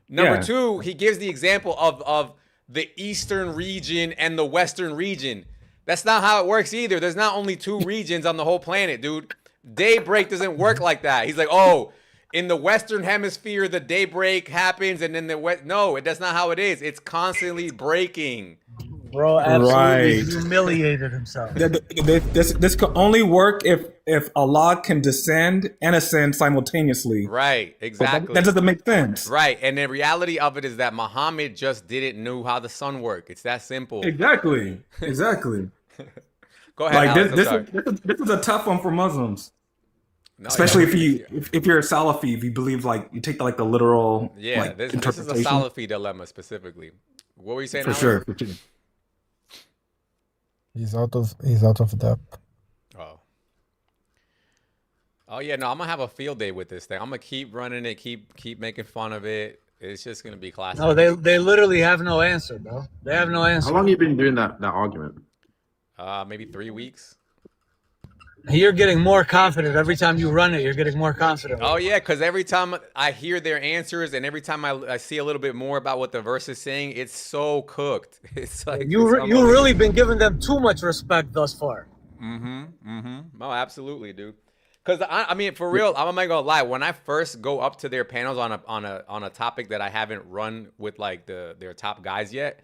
Number two, he gives the example of the eastern region and the western region. That's not how it works either. There's not only two regions on the whole planet, dude. Daybreak doesn't work like that. He's like, oh, in the Western hemisphere, the daybreak happens, and in the West, no, that's not how it is. It's constantly breaking. Bro, absolutely humiliated himself. This could only work if Allah can descend and ascend simultaneously. Right, exactly. That doesn't make sense. Right, and the reality of it is that Muhammad just didn't know how the sun worked. It's that simple. Exactly. Go ahead, like Alex, this is a tough one for Muslims. No, especially if you're a Salafi, if you believe like you take the literal this is a Salafi dilemma specifically. What were you saying? For sure. He's out of depth. Oh yeah, no, I'm gonna have a field day with this thing. I'm gonna keep running it, keep making fun of it. It's just gonna be classic. No, they literally have no answer, bro. They have no answer. How long have you been doing that argument? Maybe 3 weeks. You're getting more confident every time you run it. You're getting more confident. Oh yeah, because every time I hear their answers and every time I see a little bit more about what the verse is saying, it's so cooked. It's like you really been giving them too much respect thus far. Oh, absolutely, dude. Because I mean, for real, I'm not gonna lie. When I first go up to their panels on a topic that I haven't run with like their top guys yet,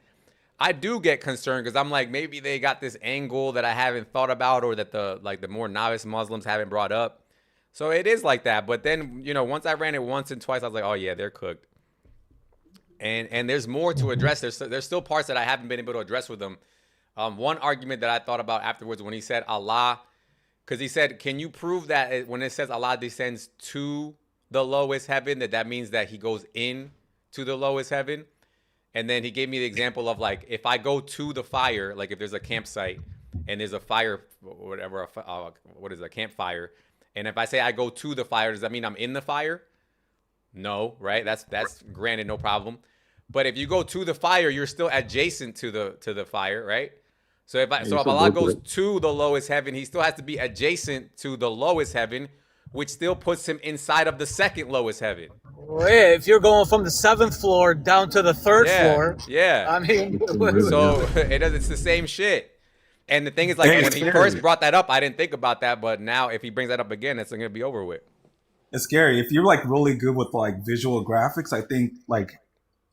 I do get concerned because I'm like, maybe they got this angle that I haven't thought about or that the more novice Muslims haven't brought up. So it is like that. But then, once I ran it once and twice, I was like, oh yeah, they're cooked. And there's more to address. There's still parts that I haven't been able to address with them. One argument that I thought about afterwards when he said Allah, because he said, can you prove that when it says Allah descends to the lowest heaven, that means that he goes in to the lowest heaven? And then he gave me the example of like, if I go to the fire, like if there's a campsite and there's a fire, whatever, what is a campfire? And if I say I go to the fire, does that mean I'm in the fire? No, right? That's granted, no problem. But if you go to the fire, you're still adjacent to the fire, right? So if Allah goes to the lowest heaven, he still has to be adjacent to the lowest heaven, which still puts him inside of the second lowest heaven. Well, yeah, if you're going from the 7th floor down to the 3rd floor. Yeah. I mean, so it's the same shit. And the thing is, like, when he first brought that up, I didn't think about that. But now if he brings that up again, it's going to be over with. It's scary. If you're like really good with like visual graphics, I think like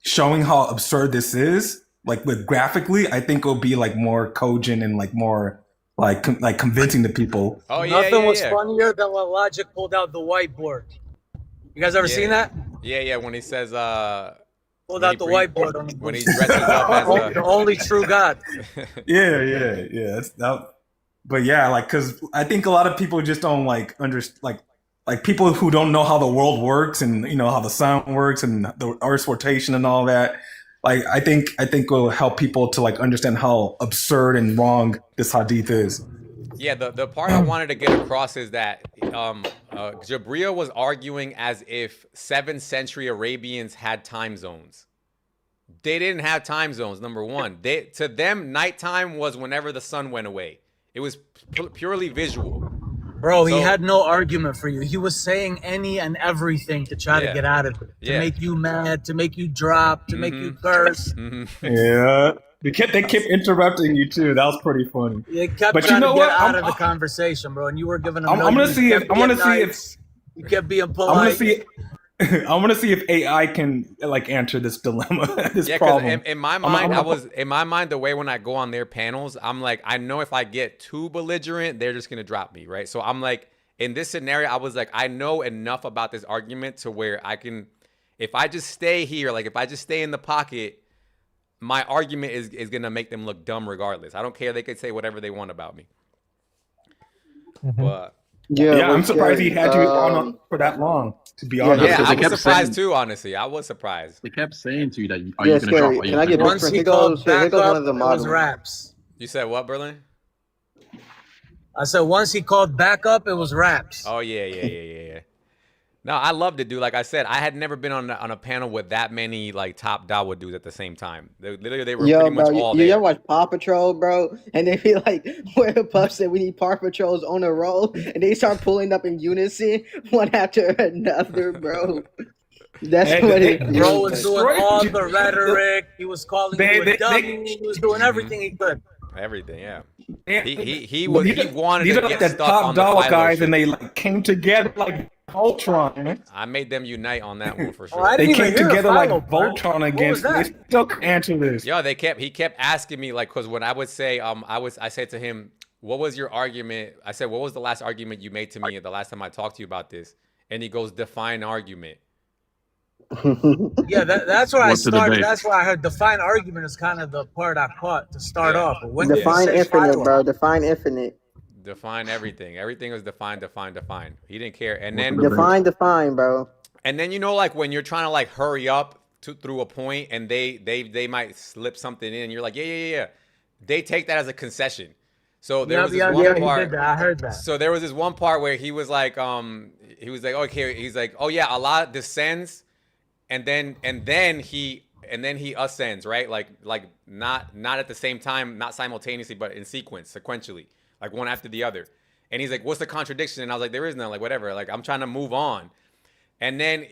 showing how absurd this is, like with graphically, I think it'll be like more cogent and like more like convincing the people. Oh yeah, Nothing yeah, was yeah. funnier than when Logic pulled out the whiteboard. You guys ever seen that? Yeah, yeah. When he says, Pulled when out he the pre- whiteboard on the when he dresses up as the only true God. Yeah. That's that. But yeah, like, cause I think a lot of people just don't like understand, like people who don't know how the world works and how the sun works and the Earth's rotation and all that. Like, I think will help people to like understand how absurd and wrong this hadith is. Yeah, the part I wanted to get across is that Jabril was arguing as if 7th century Arabians had time zones. They didn't have time zones, number one. To them, nighttime was whenever the sun went away. It was purely visual. Bro, he had no argument for you. He was saying any and everything to try to get out of it. To make you mad, to make you drop, to make you curse. Yeah. They kept interrupting you too. That was pretty funny. They kept But trying you know to get what? out of the conversation, bro, and you were giving them I'm gonna see if you kept being I'm polite. gonna see if AI can like answer this dilemma, this problem. In my mind, in my mind, the way when I go on their panels, I'm like, I know if I get too belligerent, they're just gonna drop me, right? So I'm like, in this scenario, I was like, I know enough about this argument to where I can, if I just stay here, like if I just stay in the pocket, my argument is gonna make them look dumb regardless. I don't care. They could say whatever they want about me. But yeah, I'm surprised he had you on for that long. To be honest, yeah, I was surprised too. Honestly, I was surprised. They kept saying to you that are you gonna drop? Are you Can I get once he called back up, it was raps. You said what, Berlin? I said once he called back up, it was raps. Oh yeah. No, I loved it, dude. Like I said, I had never been on a panel with that many like top Dawa dudes at the same time. They were pretty much all there. You ever watch Paw Patrol, bro? And they be like, where the Puff said we need Paw Patrols on a roll, and they start pulling up in unison, one after another, bro. That's what it is. Bro was doing all the rhetoric. He was calling you a dummy. He was doing everything he could. Everything, yeah. He wanted these to are get the stuck top on the Dawa Philo guys, shit. and they like came together like Voltron. I made them unite on that one for sure. They came together like Voltron against. They still can't answer this. Yo, he kept asking me like, cause when I would say, I said to him, what was your argument? I said, what was the last argument you made to me the last time I talked to you about this? And he goes, define argument. Yeah, that's where I What's the started. debate? That's why I heard define argument is kind of the part I caught to start off. But when Define you say infinite, Philo, bro. Define infinite. Define everything. Everything was define. He didn't care. And then Define, bro. And then like when you're trying to like hurry up through a point, and they might slip something in, and you're like, yeah. They take that as a concession. So there was this one he part. did that. I heard that. So there was this one part where he was like, okay, he's like, oh yeah, Allah descends, and then he ascends, right? Like not at the same time, not simultaneously, but in sequentially, like one after the other. And he's like, what's the contradiction? And I was like, there is none. Like whatever. Like I'm trying to move on. And then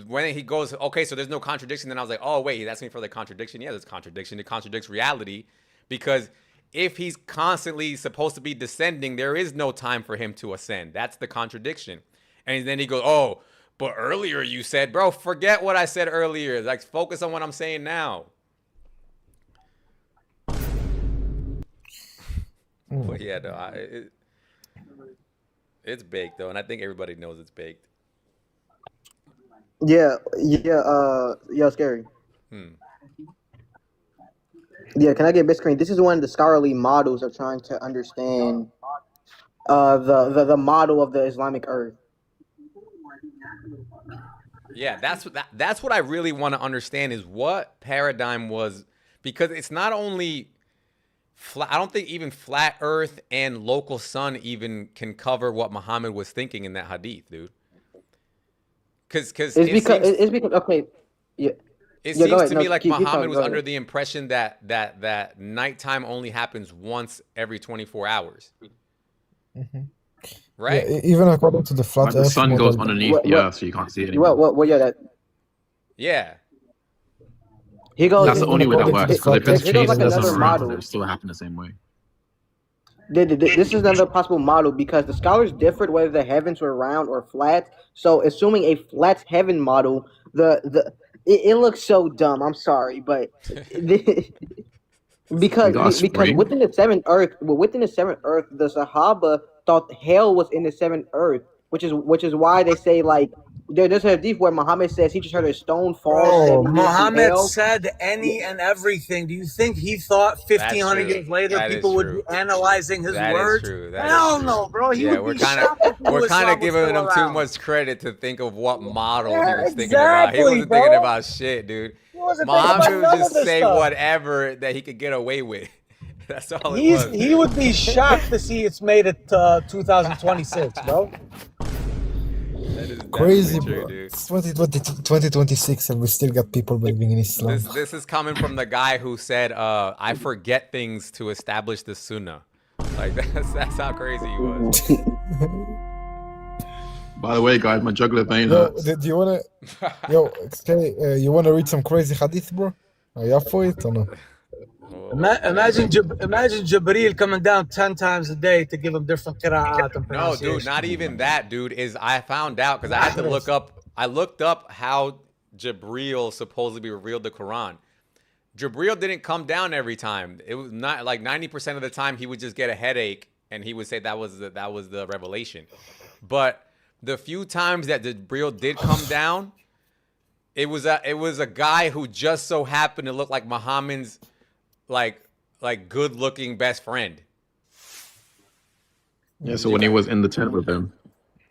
when he goes, okay, so there's no contradiction. Then I was like, oh wait, he's asking for the contradiction. Yeah, there's contradiction. It contradicts reality, because if he's constantly supposed to be descending, there is no time for him to ascend. That's the contradiction. And then he goes, oh, but earlier you said, bro, forget what I said earlier. Like, focus on what I'm saying now. But yeah, no, it's baked though, and I think everybody knows it's baked. Yeah, scary. Yeah, can I get big screen? This is one of the scholarly models of trying to understand the model of the Islamic earth. Yeah, that's what I really want to understand is what paradigm was, because it's not only flat. I don't think even flat Earth and local sun even can cover what Muhammad was thinking in that hadith, dude. Because it's because okay, yeah. It seems to me like Muhammad was under the impression that nighttime only happens once every 24 hours. Right? Yeah, even according to the flat The Earth sun model. goes underneath the earth, so you can't see it anymore. Yeah. He goes. That's the only way that works. Because if it's He goes chasing like the sun another around, model. it'll still happen the same way. This is another possible model because the scholars differed whether the heavens were round or flat. So, assuming a flat heaven model, it looks so dumb. I'm sorry, but Because within the seventh earth, the Sahaba thought hell was in the seventh earth, which is why they say like there's a hadith where Muhammad says he just heard a stone fall. Bro, Muhammad said any and everything. Do you think he thought 1,500 years later people would be analyzing his words? Hell no, bro. We're kind of giving him too much credit to think of what model he was thinking about. He wasn't thinking about shit, dude. Muhammad would just say whatever that he could get away with. That's all it was. He would be shocked to see it's made it 2026, bro. Crazy, true, bro. dude. It's 2026 and we still got people believing in Islam. This is coming from the guy who said, I forget things to establish the sunnah. Like, that's how crazy he was. By the way, guys, my jugular vein Yo, hurts. do you wanna? Yo, you wanna read some crazy hadith, bro? Are you up for it or no? Imagine Jibreel coming down 10 times a day to give him different qira'at and No, dude, not even that, dude. I found out because I had to look up. I looked up how Jibreel supposedly revealed the Quran. Jibreel didn't come down every time. It was not like 90% of the time he would just get a headache and he would say that was the revelation. But the few times that Jibreel did come down, it was a guy who just so happened to look like Muhammad's like good-looking best friend. Yeah, so when he was in the tent with him.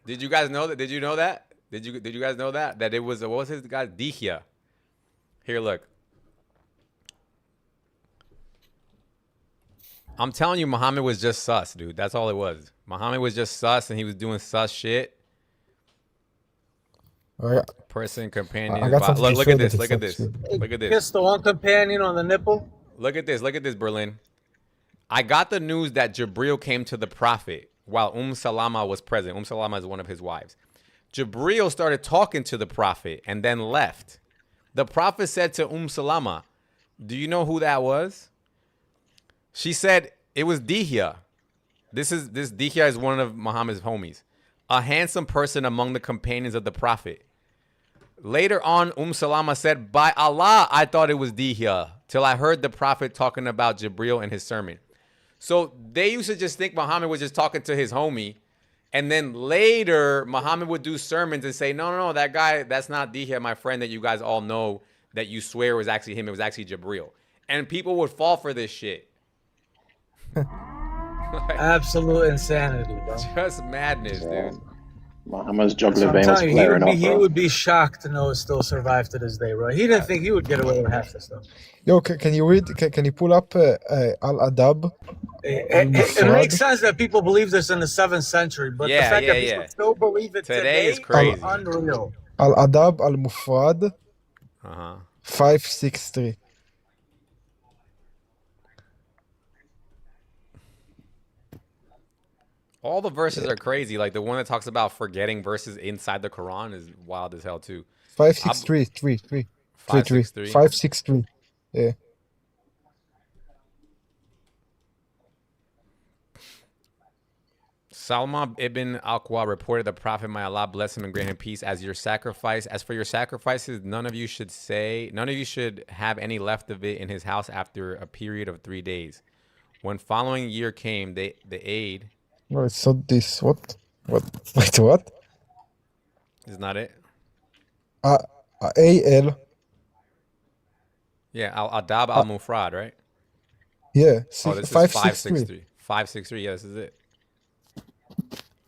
Did you guys know that? Did you know that? Did you guys know that? That it was, what was his guy? Dihya. Here, look. I'm telling you, Muhammad was just sus, dude. That's all it was. Muhammad was just sus and he was doing sus shit. Oh, yeah. Person, companion. I got something Look to at say this. that Look at it's this. actually- Look at this. Kiss the one companion on the nipple. Look at this. Look at this, Berlin. I got the news that Jibreel came to the Prophet while Salama was present. Salama is one of his wives. Jibreel started talking to the Prophet and then left. The Prophet said to Salama, do you know who that was? She said it was Dihya. This Dihya is one of Muhammad's homies. A handsome person among the companions of the Prophet. Later on, Salama said, by Allah, I thought it was Dihya, till I heard the Prophet talking about Jibreel in his sermon. So they used to just think Muhammad was just talking to his homie. And then later, Muhammad would do sermons and say, no, that guy, that's not Dihya, my friend that you guys all know that you swear was actually him. It was actually Jibreel. And people would fall for this shit. Absolute insanity, bro. Just madness, dude. Muhammad's That's jugular what I'm vein was telling you, flaring up, he bro. would be shocked to know it still survived to this day, bro. He didn't think he would get away with half this stuff. Yo, can you read? Can you pull up Al-Adab? It makes sense that people believe this in the 7th century, but the fact that people still believe it today is crazy. Unreal. Al-Adab Al-Mufrad 563. All the verses are crazy. Like the one that talks about forgetting verses inside the Quran is wild as hell too. 563. 563. 563. Yeah. Salma ibn Aqwa reported the Prophet, may Allah bless him and grant him peace, as for your sacrifices, none of you should have any left of it in his house after a period of 3 days. When following year came, the aid. No, it's not this. What? Wait, what? Is not it? A-L. Yeah, Al-Adab al-Mufrad, right? Yeah. Oh, this is 563. 563, yeah, this is it.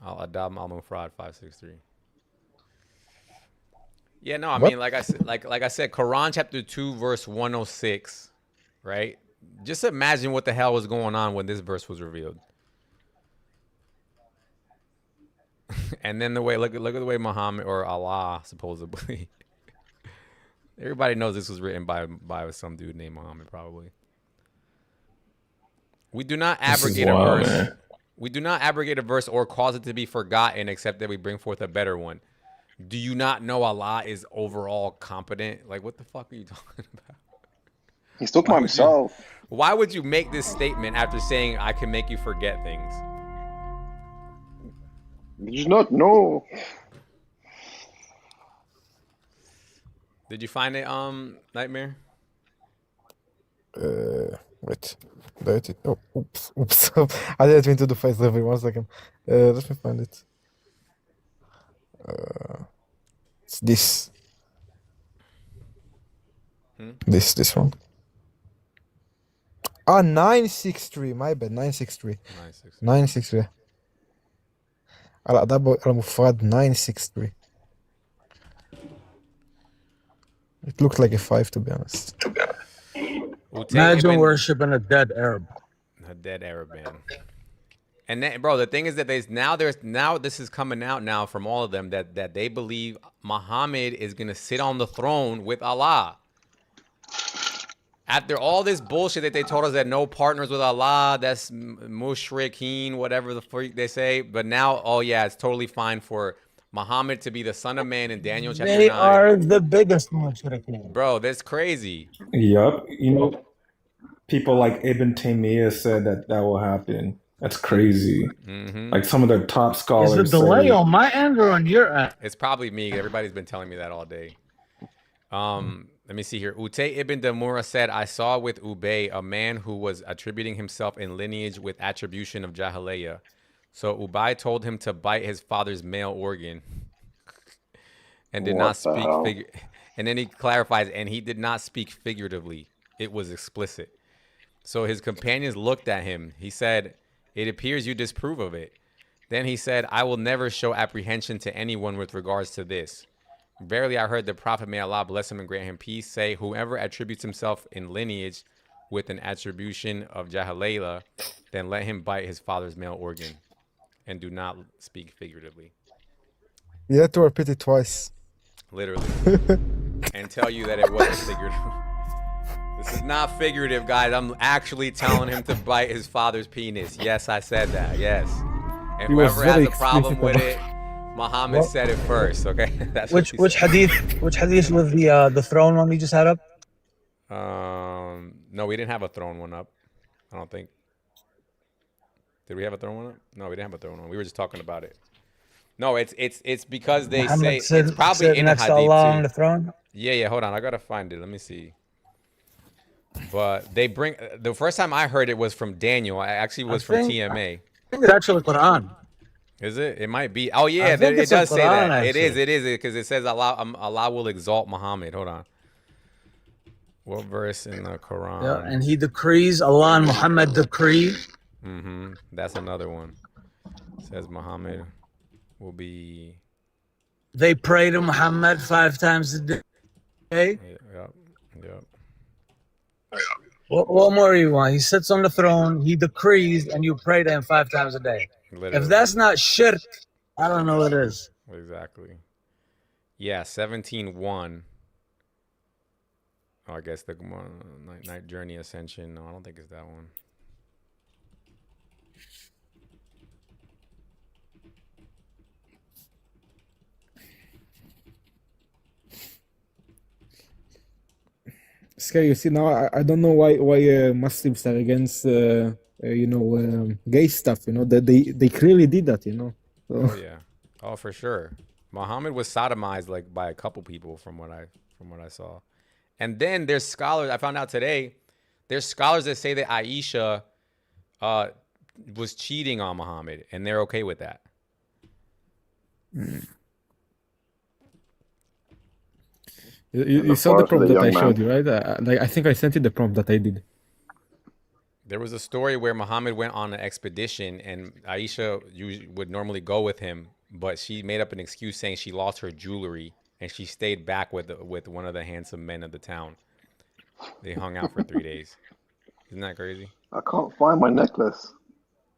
Al-Adab al-Mufrad 563. Yeah, no, I mean, like I said, Quran chapter 2, verse 106, right? Just imagine what the hell was going on when this verse was revealed. And then look at the way Muhammad or Allah supposedly. Everybody knows this was written by some dude named Muhammad, probably. We do not abrogate a verse. Man. We do not abrogate a verse or cause it to be forgotten, except that we bring forth a better one. Do you not know Allah is overall competent? Like, what the fuck are you talking about? He's talking about himself. Why would you make this statement after saying I can make you forget things? Did you not know? Did you find it, Nightmare? Wait, did it? Oh, oops. I didn't mean to do face level. 1 second. Let me find it. It's this. This one. 963. My bad. 963. 963. على مفرد 963. It looked like a 5, to be honest. Imagine worshiping a dead Arab. A dead Arab man. And then, bro, the thing is that this is coming out now from all of them that they believe Muhammad is gonna sit on the throne with Allah. After all this bullshit that they told us that no partners with Allah, that's mushrikeen, whatever the freak they say. But now, oh yeah, it's totally fine for Muhammad to be the son of man in Daniel chapter 9. They are the biggest mushrikeen. Bro, that's crazy. Yup. You know, people like Ibn Taymiyyah said that will happen. That's crazy. Like some of their top scholars. Is the delay on my end or on your end? It's probably me. Everybody's been telling me that all day. Let me see here. Utay ibn Damura said, I saw with Ubay a man who was attributing himself in lineage with attribution of Jahiliyyah. So Ubay told him to bite his father's male organ and did not speak and then he clarifies, and he did not speak figuratively. It was explicit. So his companions looked at him. He said, it appears you disapprove of it. Then he said, I will never show apprehension to anyone with regards to this. Verily, I heard the Prophet, may Allah bless him and grant him peace, say, whoever attributes himself in lineage with an attribution of Jahiliyyah, then let him bite his father's male organ and do not speak figuratively. You had to repeat it twice. Literally. And tell you that it wasn't figurative. This is not figurative, guys. I'm actually telling him to bite his father's penis. Yes, I said that. Yes. And whoever has a problem with it, Muhammad said it first, okay? That's which hadith was the throne one we just had up? No, we didn't have a throne one up. I don't think. Did we have a throne one up? No, we didn't have a throne one. We were just talking about it. No, it's because they Muhammad say it's probably in a next to hadith Allah too. on the throne. Yeah, hold on. I gotta find it. Let me see. But they bring the first time I heard it was from Daniel. I actually was from TMA. I think it's actually Quran. Is it? It might be. Oh yeah, think it it's in does say Quran, that. actually. It is because it says Allah will exalt Muhammad. Hold on. What verse in the Quran? Yeah, and he decrees, Allah and Muhammad decree. That's another one. It says Muhammad will be. They pray to Muhammad 5 times a day. Yep. What more do you want? He sits on the throne, he decrees, and you pray to him 5 times a day. Literally. If that's not shirk, I don't know what it is. Exactly. Yeah, 17:1. Oh, I guess the night journey ascension. No, I don't think it's that one. Scary. You see now, I don't know why Muslims are against gay stuff. You know that they clearly did that. You know. So. Oh yeah. Oh, for sure. Muhammad was sodomized like by a couple people from what I saw. And then there's scholars, I found out today, there's scholars that say that Aisha was cheating on Muhammad, and they're okay with that. You saw the prompt that I showed you, right? I think I sent you the prompt that I did. There was a story where Muhammad went on an expedition, and Aisha would normally go with him, but she made up an excuse saying she lost her jewelry, and she stayed back with one of the handsome men of the town. They hung out for 3 days. Isn't that crazy? I can't find my necklace.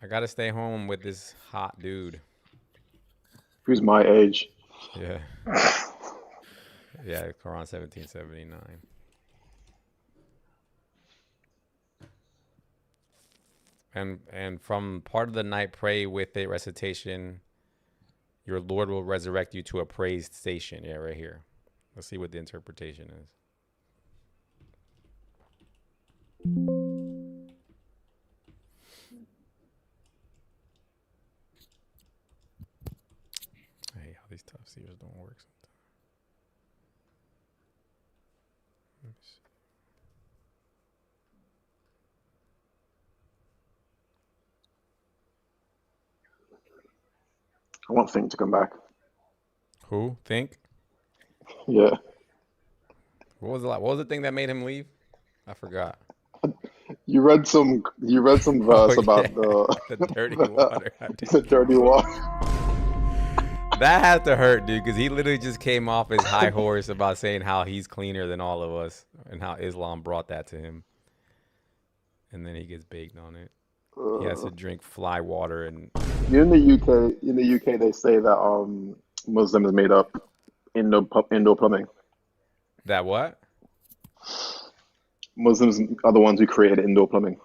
I gotta stay home with this hot dude. Who's my age? Yeah. Yeah, Quran 1779. And from part of the night pray with a recitation, your Lord will resurrect you to a praised station. Yeah, right here. Let's see what the interpretation is. Hey, how these tough seers don't work sometimes. Let me see. I want Think to come back. Who? Think? Yeah. What was the thing that made him leave? I forgot. You read some verse about the dirty water. the dirty water. That had to hurt, dude, because he literally just came off his high horse about saying how he's cleaner than all of us and how Islam brought that to him. And then he gets baked on it. He has to drink fly water and. In the UK, they say that Muslims made up indoor plumbing. That what? Muslims are the ones who created indoor plumbing.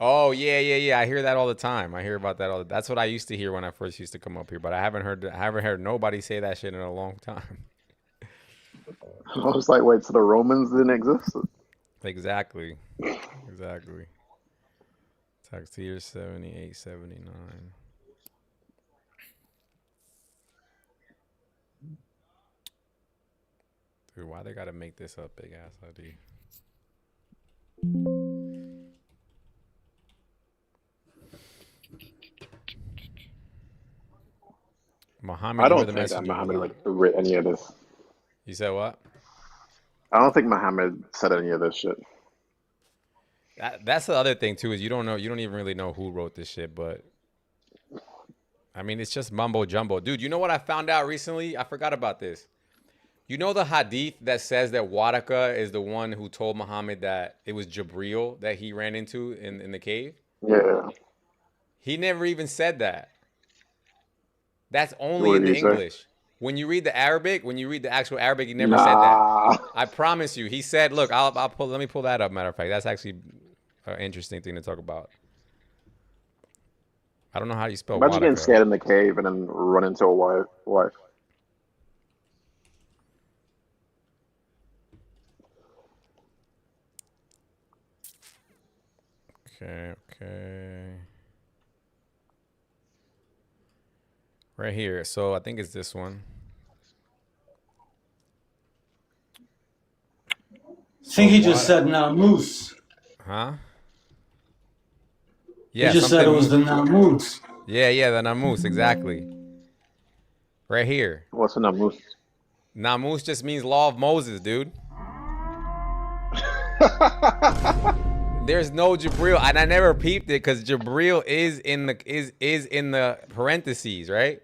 Oh yeah. I hear that all the time. I hear about that all the. That's what I used to hear when I first used to come up here, but I haven't heard nobody say that shit in a long time. I was like, wait, so the Romans didn't exist? Exactly. Text here 78, 79. Dude, why they gotta make this up, big ass ID? Muhammad, I don't think that Muhammad wrote any of this. You said what? I don't think Muhammad said any of this shit. That's the other thing too, is you don't even really know who wrote this shit, but I mean, it's just mumbo jumbo. Dude, you know what I found out recently? I forgot about this. You know the hadith that says that Waraka is the one who told Muhammad that it was Jibril that he ran into in the cave? Yeah. He never even said that. That's only in the English. When you read the Arabic, when you read the actual Arabic, he never said that. I promise you. He said, look, let me pull that up, matter of fact. That's actually an interesting thing to talk about. I don't know how you spell Imagine getting Waraka. scared in the cave and then run into a wife. Okay. Right here. So I think it's this one. I think he just said Namus. Huh? He just said it was the Namus. Yeah, the Namus, exactly. Right here. What's a Namus? Namus just means law of Moses, dude. There's no Jibril, and I never peeped it because Jibril is in the parentheses, right?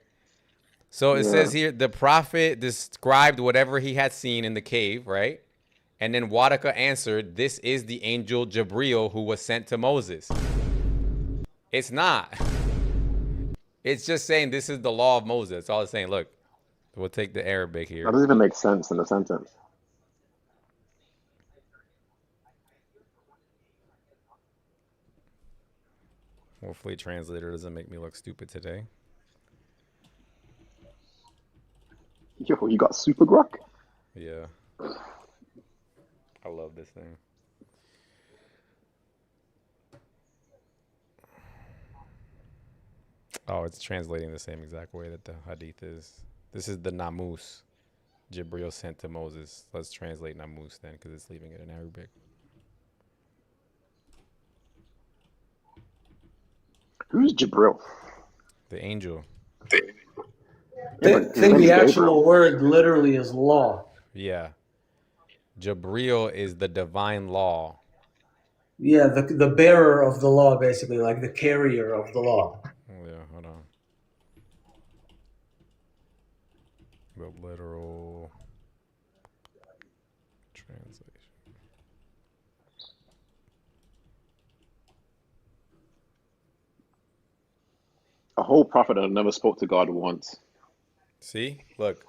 So it says here the prophet described whatever he had seen in the cave, right? And then Waraka answered, "This is the angel Jibril who was sent to Moses." It's not. It's just saying this is the law of Moses. That's all it's saying. Look, we'll take the Arabic here. That doesn't even make sense in the sentence. Hopefully translator doesn't make me look stupid today. Yo, you got super grok? Yeah. I love this thing. Oh, it's translating the same exact way that the hadith is. This is the Namus Jibril sent to Moses. Let's translate Namus then, because it's leaving it in Arabic. Who's Jibril? The angel. I think the actual word literally is law. Yeah. Jibril is the divine law. Yeah, the bearer of the law, basically, like the carrier of the law. Yeah, hold on. The literal translation. A whole prophet that never spoke to God once. See? Look.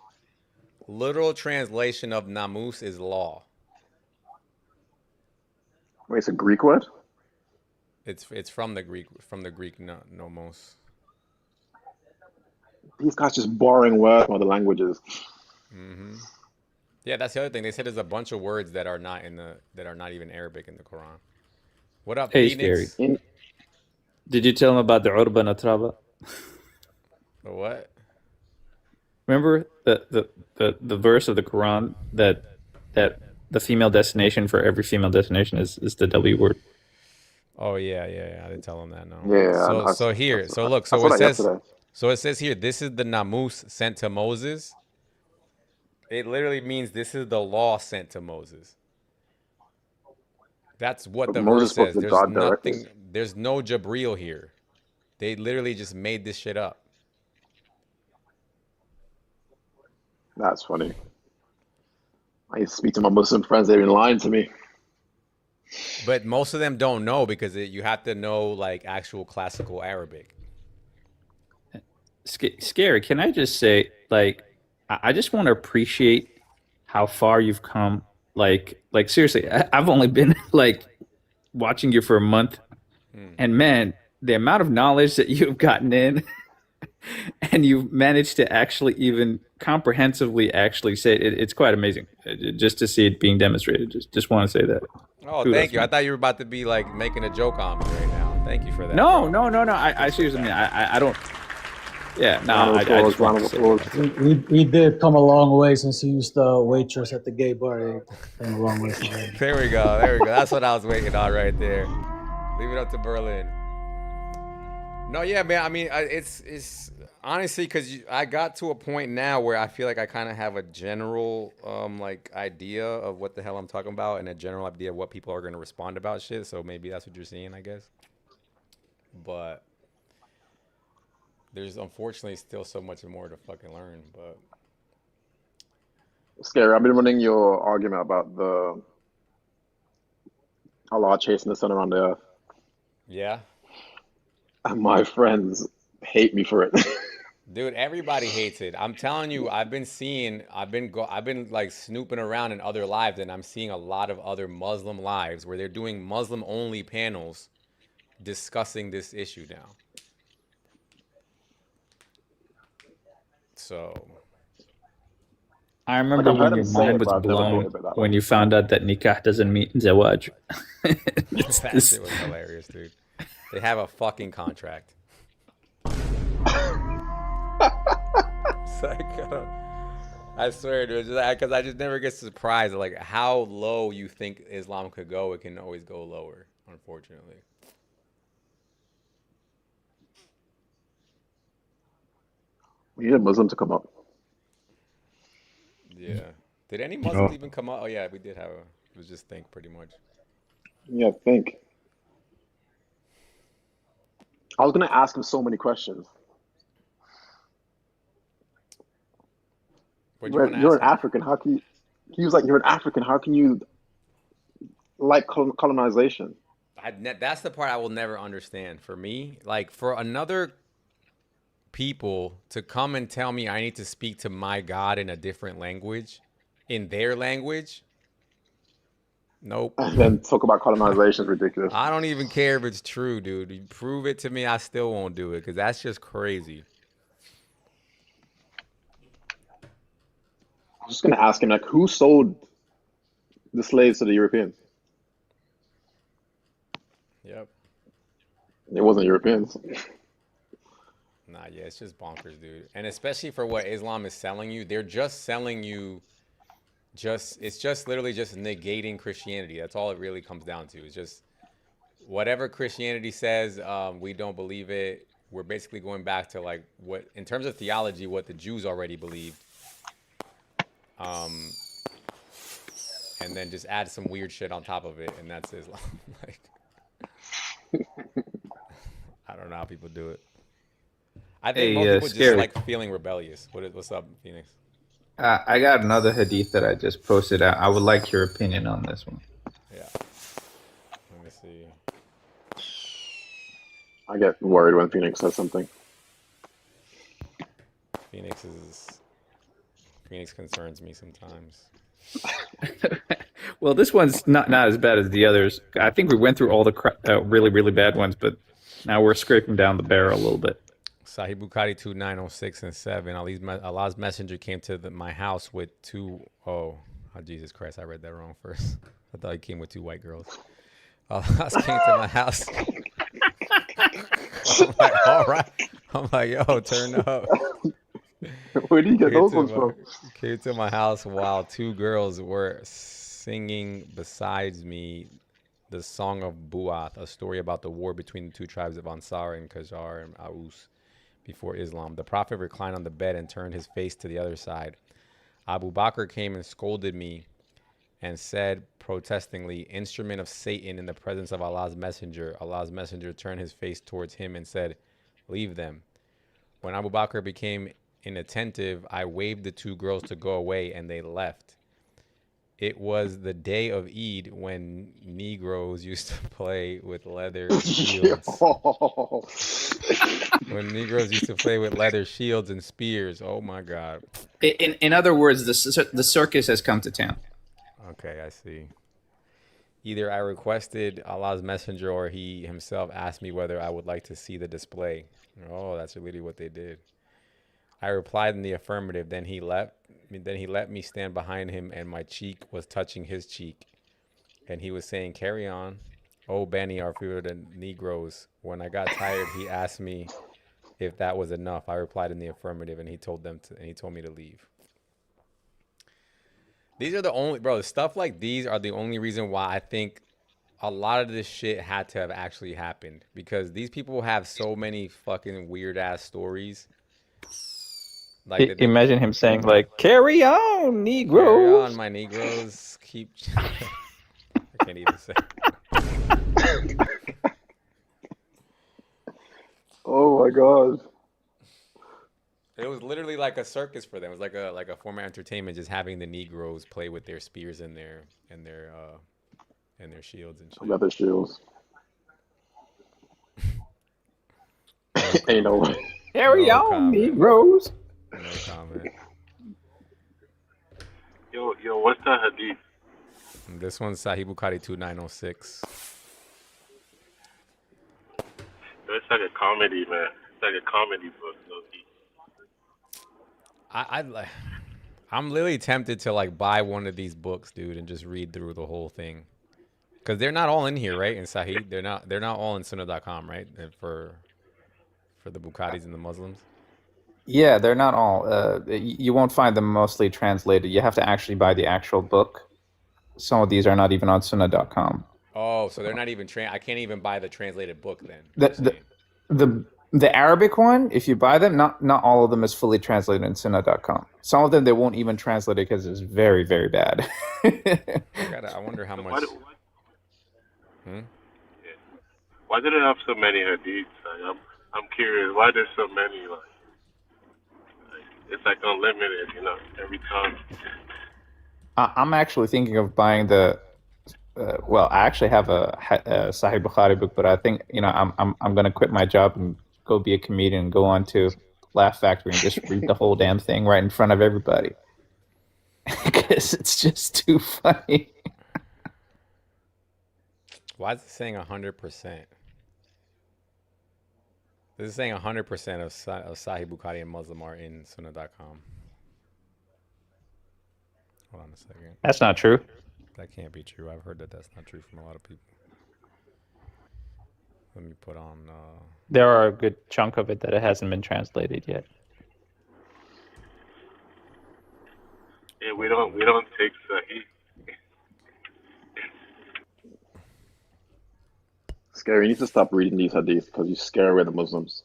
Literal translation of Namus is law. Wait, it's a Greek word? It's from the Greek nomos. These guys just borrowing words from other languages. Mm-hmm. Yeah, that's the other thing. They said there's a bunch of words that are not even Arabic in the Quran. What up, Hey, Phoenix? Scary. Did you tell him about the Urban Atraba? The what? Remember the verse of the Quran that the female destination for every female destination is the W word. Oh yeah. I didn't tell him that. No. Yeah. So look. I So saw it that says. yesterday. So it says here, this is the namus sent to Moses. It literally means this is the law sent to Moses. That's what But the Moses verse spoke says. to There's God directly. nothing, there's no Jabril here. They literally just made this shit up. That's funny. I used to speak to my Muslim friends. They've been lying to me. But most of them don't know because you have to know like actual classical Arabic. Scary. Can I just say, like, I just want to appreciate how far you've come. Like seriously, I've only been like watching you for a month, and man, the amount of knowledge that you've gotten in, and you've managed to actually even comprehensively actually say it, it's quite amazing. Just to see it being demonstrated. Just want to say that. Oh, Kudos, thank you. man. I thought you were about to be like making a joke on me right now. Thank you for that. No. I seriously mean, I don't. Yeah, no, I just want to say that. We did come a long way since you used the waitress at the gay bar. Came a long way. There we go. That's what I was waiting on right there. Leave it up to Berlin. No, yeah, man. I mean, it's honestly because I got to a point now where I feel like I kind of have a general like idea of what the hell I'm talking about and a general idea of what people are going to respond about shit. So maybe that's what you're seeing, I guess. But there's unfortunately still so much more to fucking learn. But Scary. I've been running your argument about the Allah chasing the sun around the earth. yeah. And my friends hate me for it. Dude, everybody hates it. I'm telling you, I've been like snooping around in other lives, and I'm seeing a lot of other Muslim lives where they're doing Muslim only panels discussing this issue now. So I remember I've heard when him your say mind it, was but I've never thought blown of it that when way. you found out that nikah doesn't mean zawaj. that shit was hilarious, dude. They have a fucking contract. It's like, I swear, dude, because I just never get surprised at like how low you think Islam could go. It can always go lower, unfortunately. We need a Muslim to come up. Yeah. Did any Muslims even come up? Oh yeah, we did have it was just Think pretty much. Yeah, think. I was gonna ask him so many questions. What'd you wanna You're ask an him? African. How can you? He was like, "You're an African. How can you like colonization?" That's the part I will never understand. For me, like for another people to come and tell me I need to speak to my God in a different language, in their language. Nope. And then talk about colonization is ridiculous. I don't even care if it's true, dude. You prove it to me, I still won't do it because that's just crazy. I was just gonna ask him like, who sold the slaves to the Europeans? Yep. It wasn't Europeans. Nah, yeah, it's just bonkers, dude. And especially for what Islam is selling you, they're just selling you it's just literally just negating Christianity. That's all it really comes down to. It's just whatever Christianity says, we don't believe it. We're basically going back to like what, in terms of theology, what the Jews already believed. And then just add some weird shit on top of it, and that's Islam. Like, I don't know how people do it. I think most people just like feeling rebellious. What's up, Phoenix? I got another hadith that I just posted. I would like your opinion on this one. Yeah. Let me see. I get worried when Phoenix says something. Phoenix concerns me sometimes. Well, this one's not as bad as the others. I think we went through all the really, really bad ones, but now we're scraping down the barrel a little bit. Sahih Bukhari 2906 and 7. Allah's messenger came to my house with two. Oh, Jesus Christ! I read that wrong first. I thought he came with two white girls. Allah came to my house. I'm like, all right. I'm like, yo, turn up. Where did you get those ones from? Came to my house while two girls were singing besides me the song of Bu'ath, a story about the war between the two tribes of Ansar and Qajar and Aus. before Islam. The Prophet reclined on the bed and turned his face to the other side. Abu Bakr came and scolded me and said protestingly, instrument of Satan in the presence of Allah's messenger. Allah's messenger turned his face towards him and said, leave them. When Abu Bakr became inattentive, I waved the two girls to go away and they left. It was the day of Eid when Negroes used to play with leather shields. When Negroes used to play with leather shields and spears. Oh my God. In other words, the circus has come to town. Okay, I see. Either I requested Allah's messenger or he himself asked me whether I would like to see the display. Oh, that's really what they did. I replied in the affirmative. Then he let me stand behind him, and my cheek was touching his cheek. And he was saying, carry on. Oh, Bani, our favorite the Negroes. When I got tired, he asked me if that was enough. I replied in the affirmative, and he told me to leave. These are the only, bro, stuff like these are the only reason why I think a lot of this shit had to have actually happened. Because these people have so many fucking weird ass stories. Like Imagine him saying like, carry on, Negroes. Carry on, my Negroes. Keep. I can't even say. Oh my God. It was literally like a circus for them. It was like a form of entertainment, just having the Negroes play with their spears and their shields and shit. Leather shields. Ain't no way. Carry on, Negroes. No comment. Yo, what's the hadith? This one's Sahih Bukhari 2906. It's like a comedy, man. It's like a comedy book. I'm literally tempted to like buy one of these books, dude, and just read through the whole thing. Because they're not all in here, right? In Sahih, they're not all in Sunnah.com, right? For the Bukharis and the Muslims. Yeah, they're not all. You won't find them mostly translated. You have to actually buy the actual book. Some of these are not even on Sunnah.com. Oh, so they're not even I can't even buy the translated book then. The Arabic one, if you buy them, not all of them is fully translated in Sunnah.com. Some of them they won't even translate it because it's very, very bad. I wonder how much. Why did it have so many hadiths? Like, I'm curious. Why there's so many? Like it's like unlimited, you know, every time. I'm actually thinking of buying the. Well, I actually have a Sahih Bukhari book, but I think I'm gonna quit my job and go be a comedian and go on to Laugh Factory and just read the whole damn thing right in front of everybody because it's just too funny. Why is it saying 100%? This is saying 100% of Sahih Bukhari and Muslim are in Sunnah.com. Hold on a second. That's not true. That can't be true. I've heard that that's not true from a lot of people. Let me put on. There are a good chunk of it that it hasn't been translated yet. Yeah, we don't take Sahih. Scary, you need to stop reading these hadiths because you scare away the Muslims.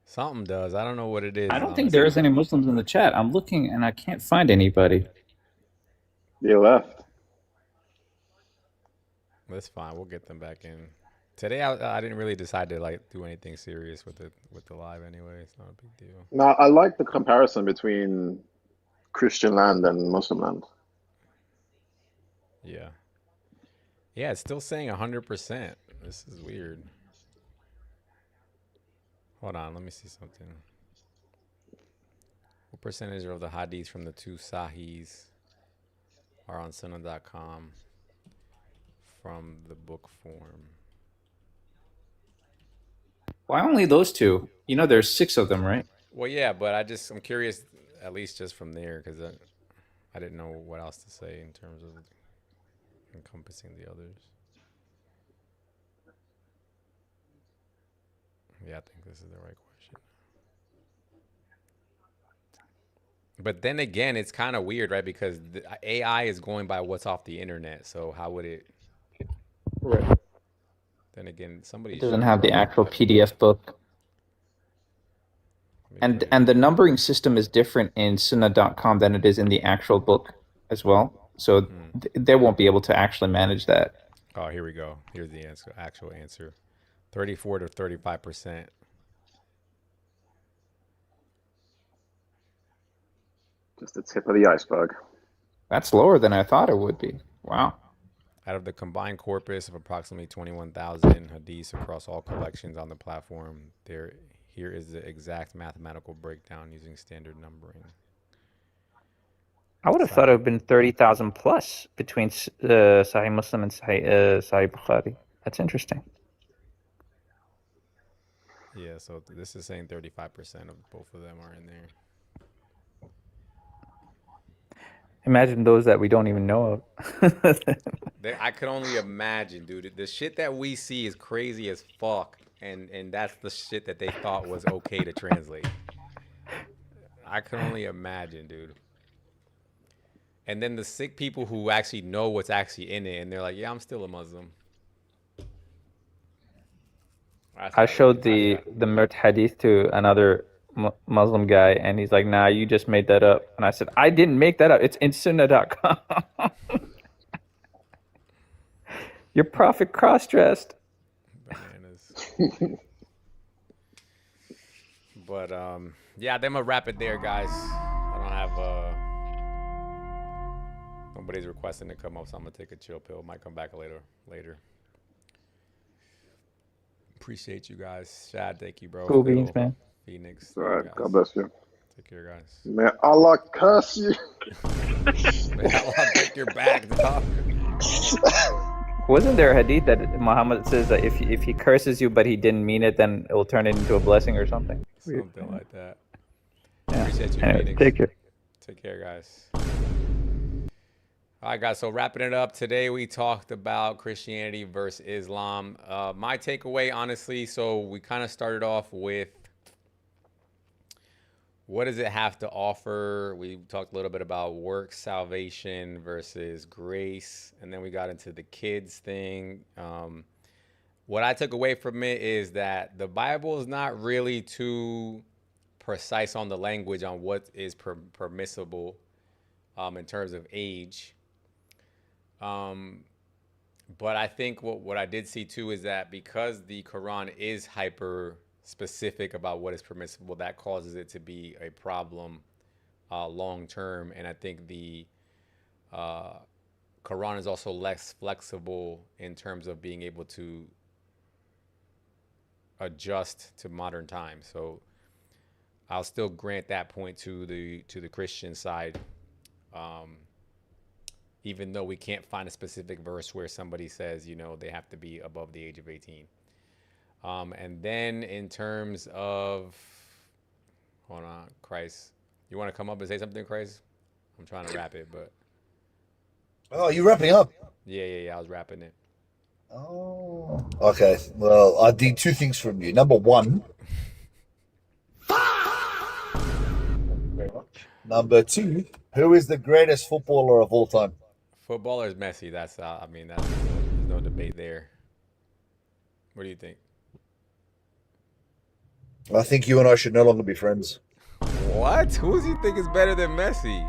Something does. I don't know what it is. I don't think there is any Muslims in the chat. I'm looking and I can't find anybody. They left. That's fine. We'll get them back in. Today, I didn't really decide to like do anything serious with the live anyway. It's not a big deal. Now, I like the comparison between Christian land and Muslim land. Yeah. Yeah, it's still saying 100%. This is weird. Hold on, let me see something. What percentage of the hadiths from the two Sahihs are on Sunnah.com from the book form? Why only those two? You know, there's 6 of them, right? Well, yeah, but I'm curious, at least just from there, because I didn't know what else to say in terms of encompassing the others. Yeah, I think this is the right question. But then again, it's kind of weird, right? Because the AI is going by what's off the internet. So how would it? Right. Then again, somebody It doesn't have the actual PDF book. And the numbering system is different in Sunnah.com than it is in the actual book as well. So they won't be able to actually manage that. Oh, here we go. Here's the answer, actual answer. 34 to 35%. Just the tip of the iceberg. That's lower than I thought it would be. Wow. Out of the combined corpus of approximately 21,000 hadiths across all collections on the platform, here is the exact mathematical breakdown using standard numbering. I would have thought it would have been 30,000 plus between Sahih Muslim and Sahih Bukhari. That's interesting. Yeah, so this is saying 35% of both of them are in there. Imagine those that we don't even know of. I could only imagine, dude. The shit that we see is crazy as fuck, and that's the shit that they thought was okay to translate. I can only imagine, dude. And then the sick people who actually know what's actually in it, and they're like, "Yeah, I'm still a Muslim." I showed the Mert Hadith to another Muslim guy, and he's like, "Nah, you just made that up." And I said, "I didn't make that up. It's in Sunnah.com." Your prophet cross-dressed. Bananas. But yeah, I'm gonna wrap it there, guys. I don't have nobody's requesting to come up, so I'm gonna take a chill pill. Might come back later. Appreciate you guys. Shad, thank you, bro. Cool beans, man. Phoenix. All right, God bless you. Take care, guys. May Allah curse you. May Allah break your back, dog. Wasn't there a hadith that Muhammad says that if he curses you but he didn't mean it, then it will turn it into a blessing or something? Something like that. Yeah. Appreciate you, Anyway, Phoenix. take care. Take care, guys. All right, guys. So wrapping it up today, we talked about Christianity versus Islam. My takeaway, honestly, so we kind of started off with what does it have to offer? We talked a little bit about work salvation versus grace, and then we got into the kids thing. What I took away from it is that the Bible is not really too precise on the language on what is permissible in terms of age. But I think what I did see too is that because the Quran is hyper specific about what is permissible, that causes it to be a problem long term. And I think the Quran is also less flexible in terms of being able to adjust to modern times. So I'll still grant that point to the Christian side. Even though we can't find a specific verse where somebody says, they have to be above the age of 18. And then in terms of, hold on, Christ, you want to come up and say something, Christ? I'm trying to wrap it, but. Oh, you wrapping up? Yeah, I was wrapping it. Oh. Okay, well, I need two things from you. Number one. Very much. Number two, who is the greatest footballer of all time? Footballer is Messi. That's there's no debate there. What do you think? I think you and I should no longer be friends. What? Who do you think is better than Messi?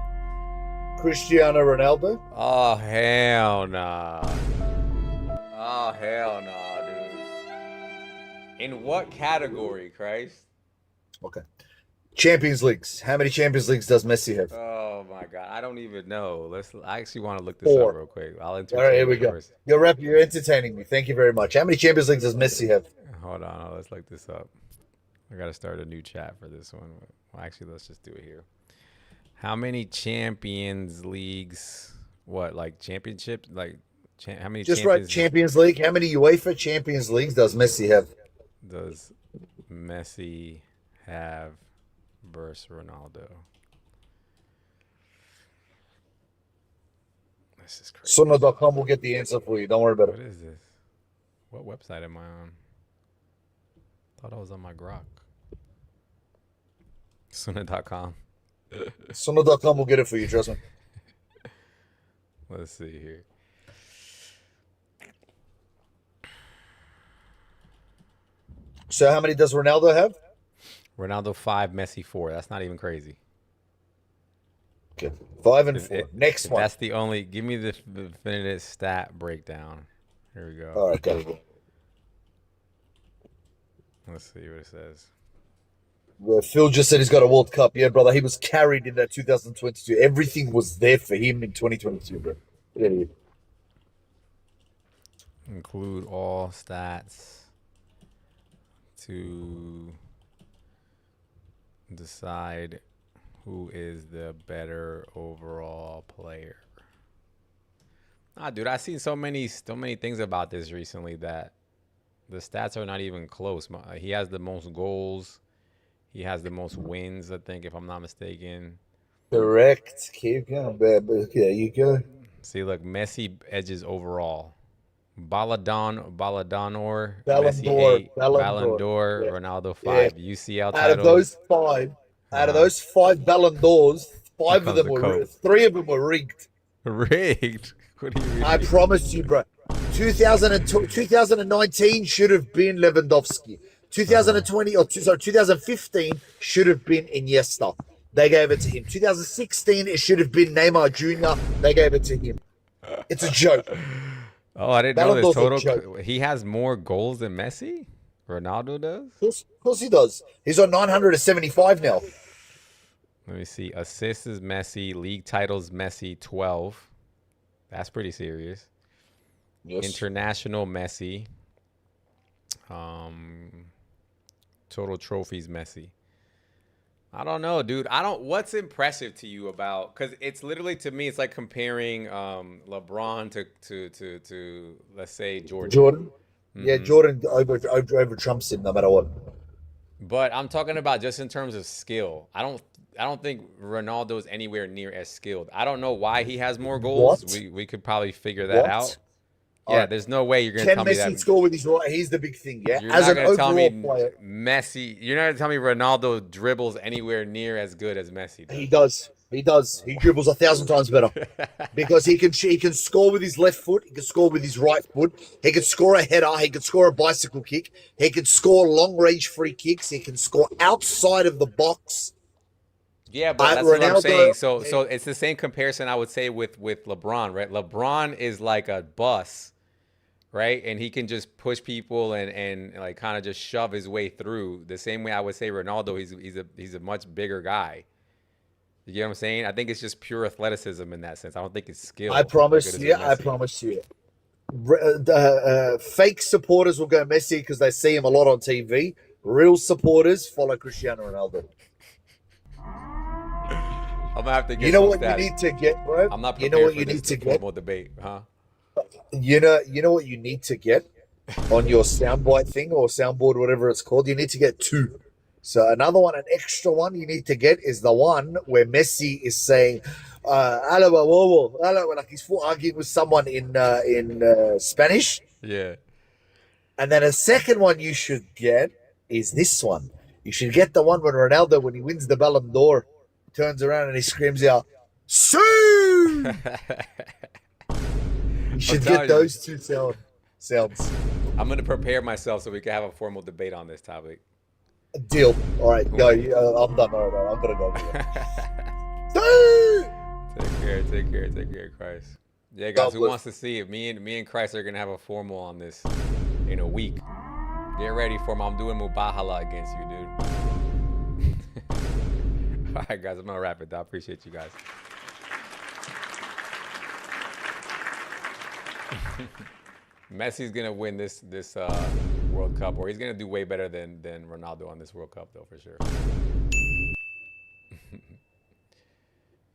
Cristiano Ronaldo? Oh, hell nah. Oh, hell nah, dude. In what category, Christ? Okay. Champions Leagues. How many Champions Leagues does Messi have? Oh my God, I don't even know. I actually want to look this 4. up real quick. I'll All right, here we go. First. You're entertaining me. Thank you very much. How many Champions Leagues does Messi have? Hold on, let's look this up. I gotta start a new chat for this one. Well, actually, let's just do it here. How many Champions Leagues? What, like championships? Like how many? Just right, Champions League. How many UEFA Champions Leagues does Messi have? Does Messi have versus Ronaldo? This is crazy. Sunnah.com will get the answer for you. Don't worry about it. What is this? What website am I on? Thought I was on my Grok. Sunnah.com. Sunnah.com will get it for you, trust me. Let's see here. So how many does Ronaldo have? Ronaldo 5, Messi 4. That's not even crazy. Okay. 5 and 4. Next one. That's the only. Give me the definitive stat breakdown. Here we go. All right, go. Let's see what it says. Well, Phil just said he's got a World Cup. Yeah, brother. He was carried in that 2022. Everything was there for him in 2022, bro. Yeah. Include all stats to decide who is the better overall player. Dude, I've seen so many things about this recently that the stats are not even close. He has the most goals. He has the most wins, I think, if I'm not mistaken. Correct. Keep going, baby. There you go. See, look, Messi edges overall. Ballon d'Or, Ballon Messi d'Or, 8, Ballon Ballon d'Or, d'Or, yeah. Ronaldo 5, UCL Out titles. of those five Ballon d'Ors, Here 3 of them were rigged. Rigged? What do you mean? I promise you, bro. 2019 should have been Lewandowski. 2015 should have been Iniesta. They gave it to him. 2016 it should have been Neymar Jr. They gave it to him. It's a joke. Oh, I didn't Ballon know d'Or's this a total. He has more goals than Messi? Ronaldo does? Of course he does. He's on 975 now. Let me see. Assists is Messi. League titles, Messi 12. That's pretty serious. Yes. International, Messi. Total trophies, Messi. I don't know, dude. What's impressive to you about? Because it's literally, to me, it's like comparing LeBron to let's say Jordan. Yeah, Jordan over trumps him no matter what. But I'm talking about just in terms of skill. I don't think Ronaldo's anywhere near as skilled. I don't know why he has more goals. What? We could probably figure that out. Yeah, there's no way you're gonna tell me that. Can Messi score with his right? He's the big thing. Yeah, You're as not an gonna tell me overall player, Messi. You're not gonna tell me Ronaldo dribbles anywhere near as good as Messi does. he does. He does. He dribbles 1,000 times better because he can score with his left foot. He can score with his right foot. He can score a header. He can score a bicycle kick. He can score long range free kicks. He can score outside of the box. Yeah, but that's what I'm saying. So it's the same comparison I would say with LeBron, right? LeBron is like a bus, right? And he can just push people and like kind of just shove his way through. The same way I would say Ronaldo, he's a much bigger guy. You get what I'm saying? I think it's just pure athleticism in that sense. I don't think it's skill. I promise you. I promise you. Fake supporters will go Messi because they see him a lot on TV. Real supporters follow Cristiano Ronaldo. I'm gonna have to get. You know what you need to get, bro? I'm not you prepared know what for you this need to get. formal debate, huh? You know what you need to get on your soundbite thing or soundboard, whatever it's called. You need to get 2. So another one, an extra one you need to get is the one where Messi is saying, like he's arguing with someone in Spanish. Yeah. And then a second one you should get is this one. You should get the one when Ronaldo, when he wins the Ballon d'Or, turns around and he screams out, "Sue!" You should get those 2 sounds. I'm gonna prepare myself so we can have a formal debate on this topic. Deal. All right, go. I'm done. All right, I'm gonna go. Take care, Christ. Yeah, guys, who wants to see it? Me and Christ are gonna have a formal on this in a week. Get ready for me. I'm doing Mubahala against you, dude. All right, guys, I'm gonna wrap it. I appreciate you guys. Messi's gonna win this World Cup, or he's gonna do way better than Ronaldo on this World Cup, though, for sure.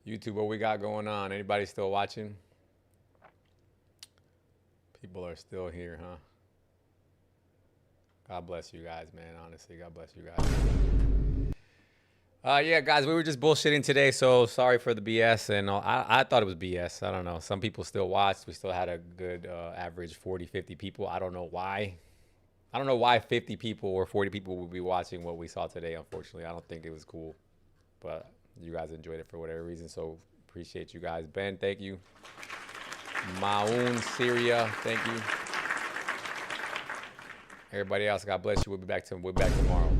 YouTube, what we got going on? Anybody still watching? People are still here, huh? God bless you guys, man. Honestly, God bless you guys. Yeah, guys, we were just bullshitting today, so sorry for the BS. And I thought it was BS. I don't know. Some people still watched. We still had a good average 40, 50 people. I don't know why. I don't know why 50 people or 40 people would be watching what we saw today, unfortunately. I don't think it was cool. But you guys enjoyed it for whatever reason, so appreciate you guys. Ben, thank you. Maun, Syria, thank you. Everybody else, God bless you. We'll be back tomorrow.